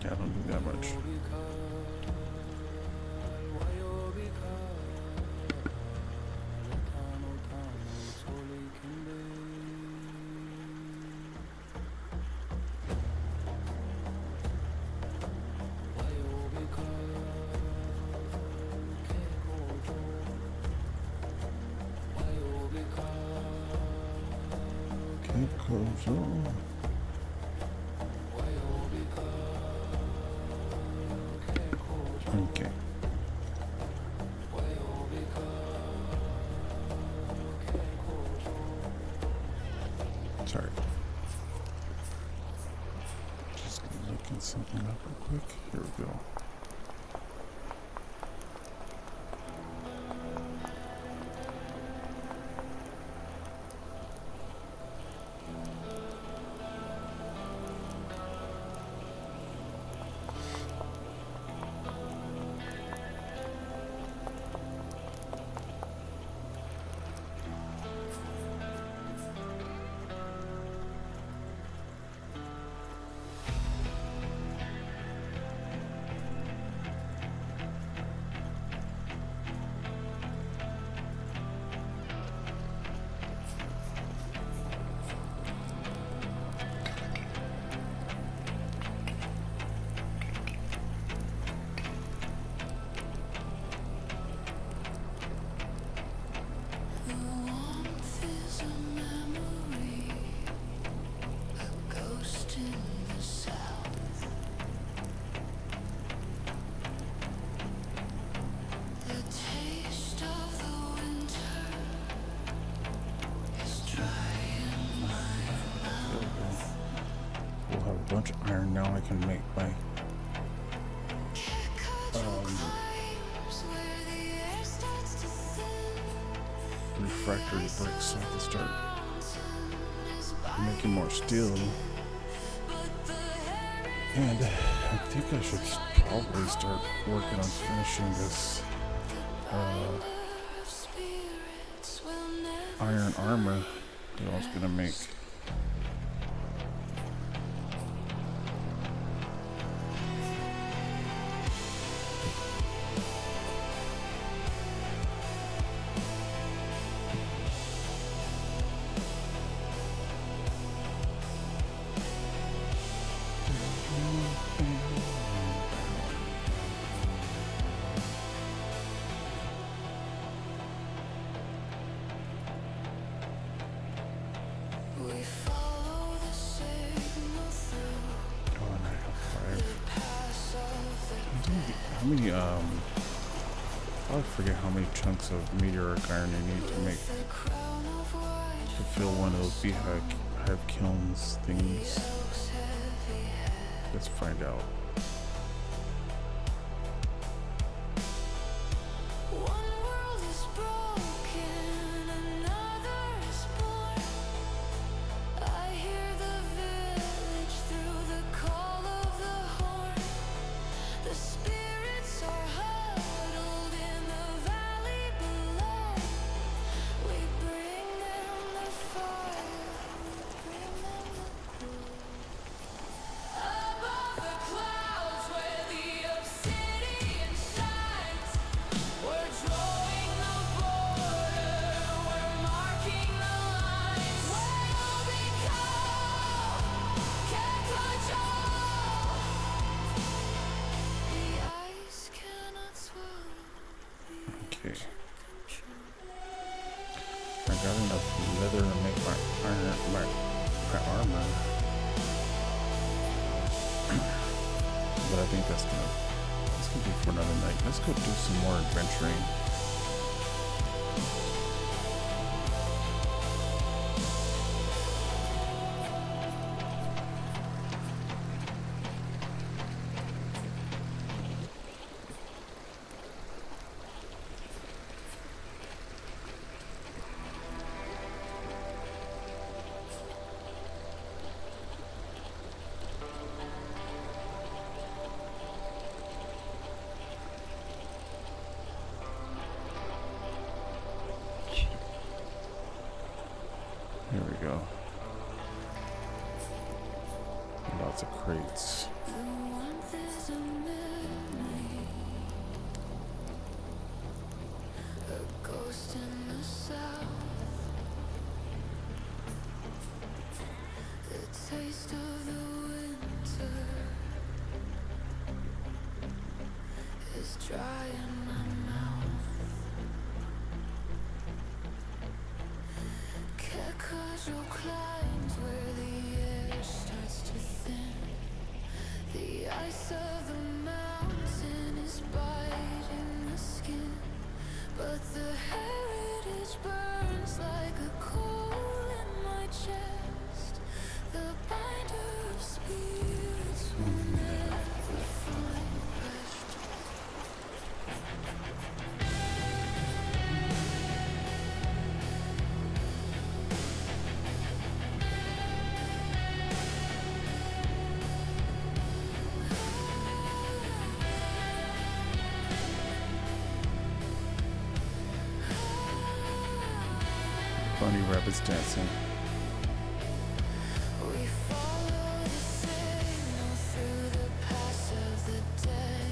I don't do that much. Okay. Sorry. Just looking something up real quick. Here we go. bunch of iron. Now I can make my refractory bricks, so I can start making more steel. And I think I should probably start working on finishing this iron armor that I was gonna make. I forget how many chunks of meteoric iron you need to make to fill one of those beehive kilns things. Let's find out. Okay. I got enough leather to make my armor. But I think that's gonna be for another night. Let's go do some more adventuring. Here we go. Lots of crates. Climbs where the air starts to thin. The ice of the mountain is biting the skin, but the heritage burns like a coal in my chest. The binder of spirits will never find rest. Bunny rabbits dancing. We follow the signal through the pass of the dead,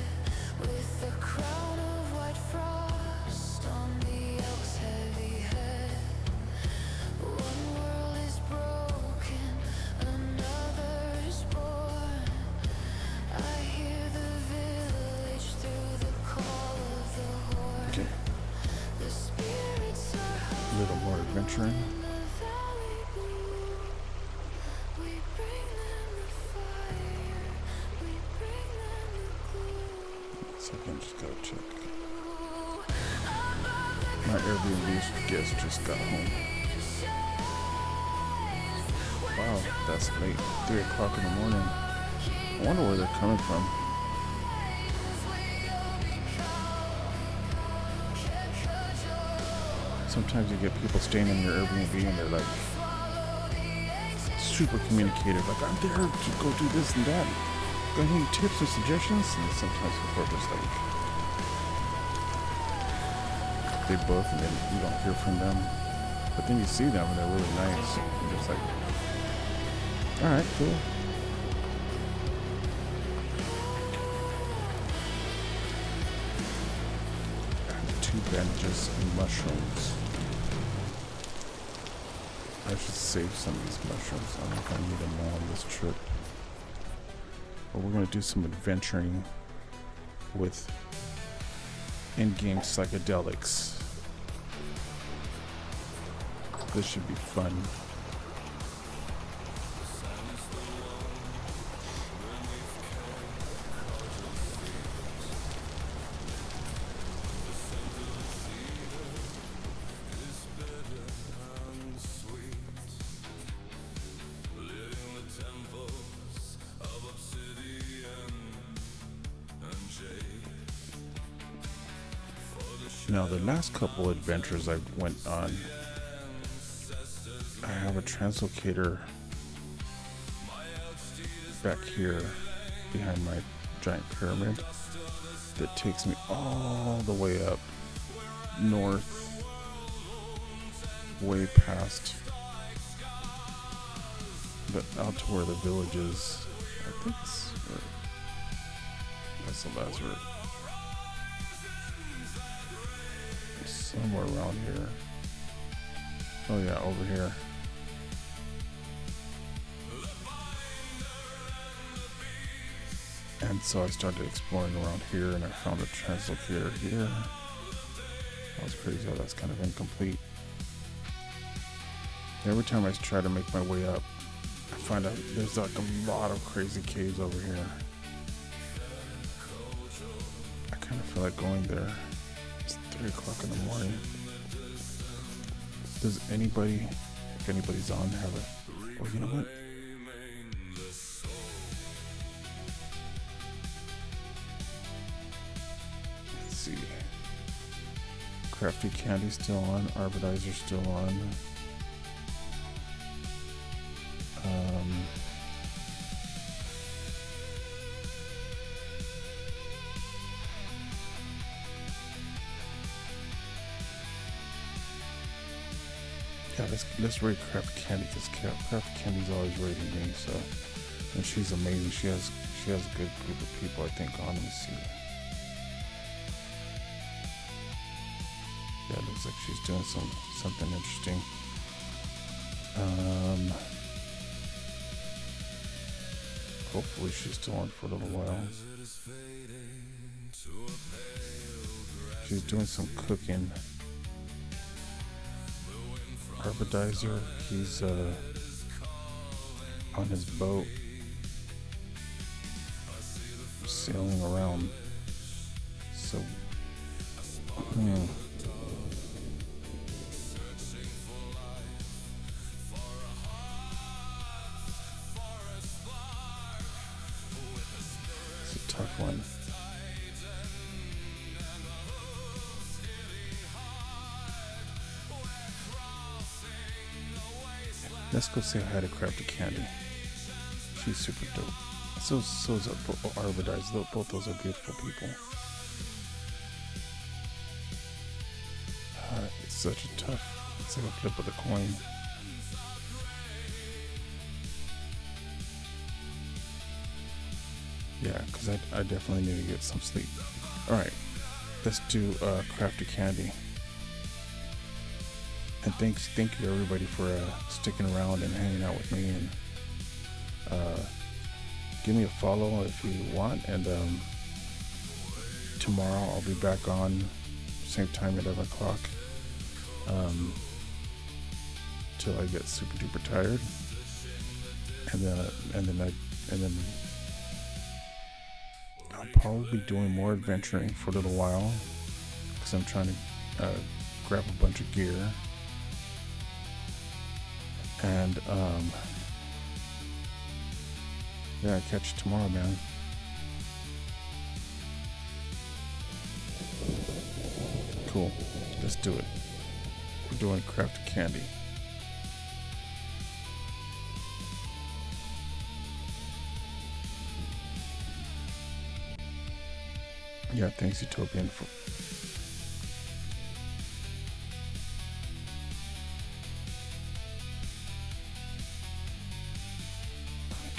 with the crown of white frost on the elk's heavy head. One world is broken, another is born. I hear the village through the call of the horn. Okay. The spirits are A little more adventuring. in the valley blue. We bring them the fire, we bring them the glue. So I just gotta check. Above the My Airbnb guest just got home. shines, Wow, that's late. 3 o'clock in the morning. I wonder where they're coming from. Sometimes you get people staying in your Airbnb and they're like super communicative, like, I'm there to go do this and that. Got any tips or suggestions? And sometimes people are just like, they book and then you don't hear from them. But then you see them and they're really nice. You're just like, alright, cool. I have 2 bandages and mushrooms. I should save some of these mushrooms. I don't know if I need them all on this trip. But we're going to do some adventuring with in-game psychedelics. This should be fun. Now, the last couple adventures I went on, I have a translocator back here behind my giant pyramid that takes me all the way up north, way past, but out to where the village is. I think that's the last route. Somewhere around here. Oh yeah, over here. And so I started exploring around here and I found a translocator here. That was crazy how that's kind of incomplete. Every time I try to make my way up, I find out there's like a lot of crazy caves over here. I kind of feel like going there. It's 3 o'clock in the morning. Does anybody, if anybody's on, have a... Oh, you know what? Let's see. Crafty Candy still on. Arbitizer still on. Yeah, let's rate Crafty Candy because Crafty Candy's always rating me. So, and she's amazing. She has a good group of people, I think. On, let me see. Yeah, it looks like she's doing something interesting. Hopefully she's still on for a little while. She's doing some cooking. Arbitizer, he's on his boat sailing around. So it's a tough one. Let's go say hi to Crafty Candy. She's super dope. So is Arbitizer. Both those are beautiful people. It's such a tough. It's like a flip of the coin. Yeah, because I definitely need to get some sleep. All right, let's do Crafty Candy. And thank you everybody for sticking around and hanging out with me, and give me a follow if you want. And tomorrow I'll be back on same time, 11 o'clock, till I get super duper tired, and then I'll probably be doing more adventuring for a little while because I'm trying to grab a bunch of gear. And Yeah, catch you tomorrow, man. Cool. Let's do it. We're doing crafted candy. Yeah, thanks Utopian for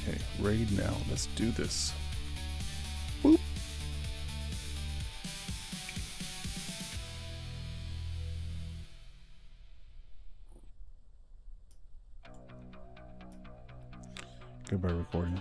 okay, raid now. Let's do this. Boop. Goodbye recording.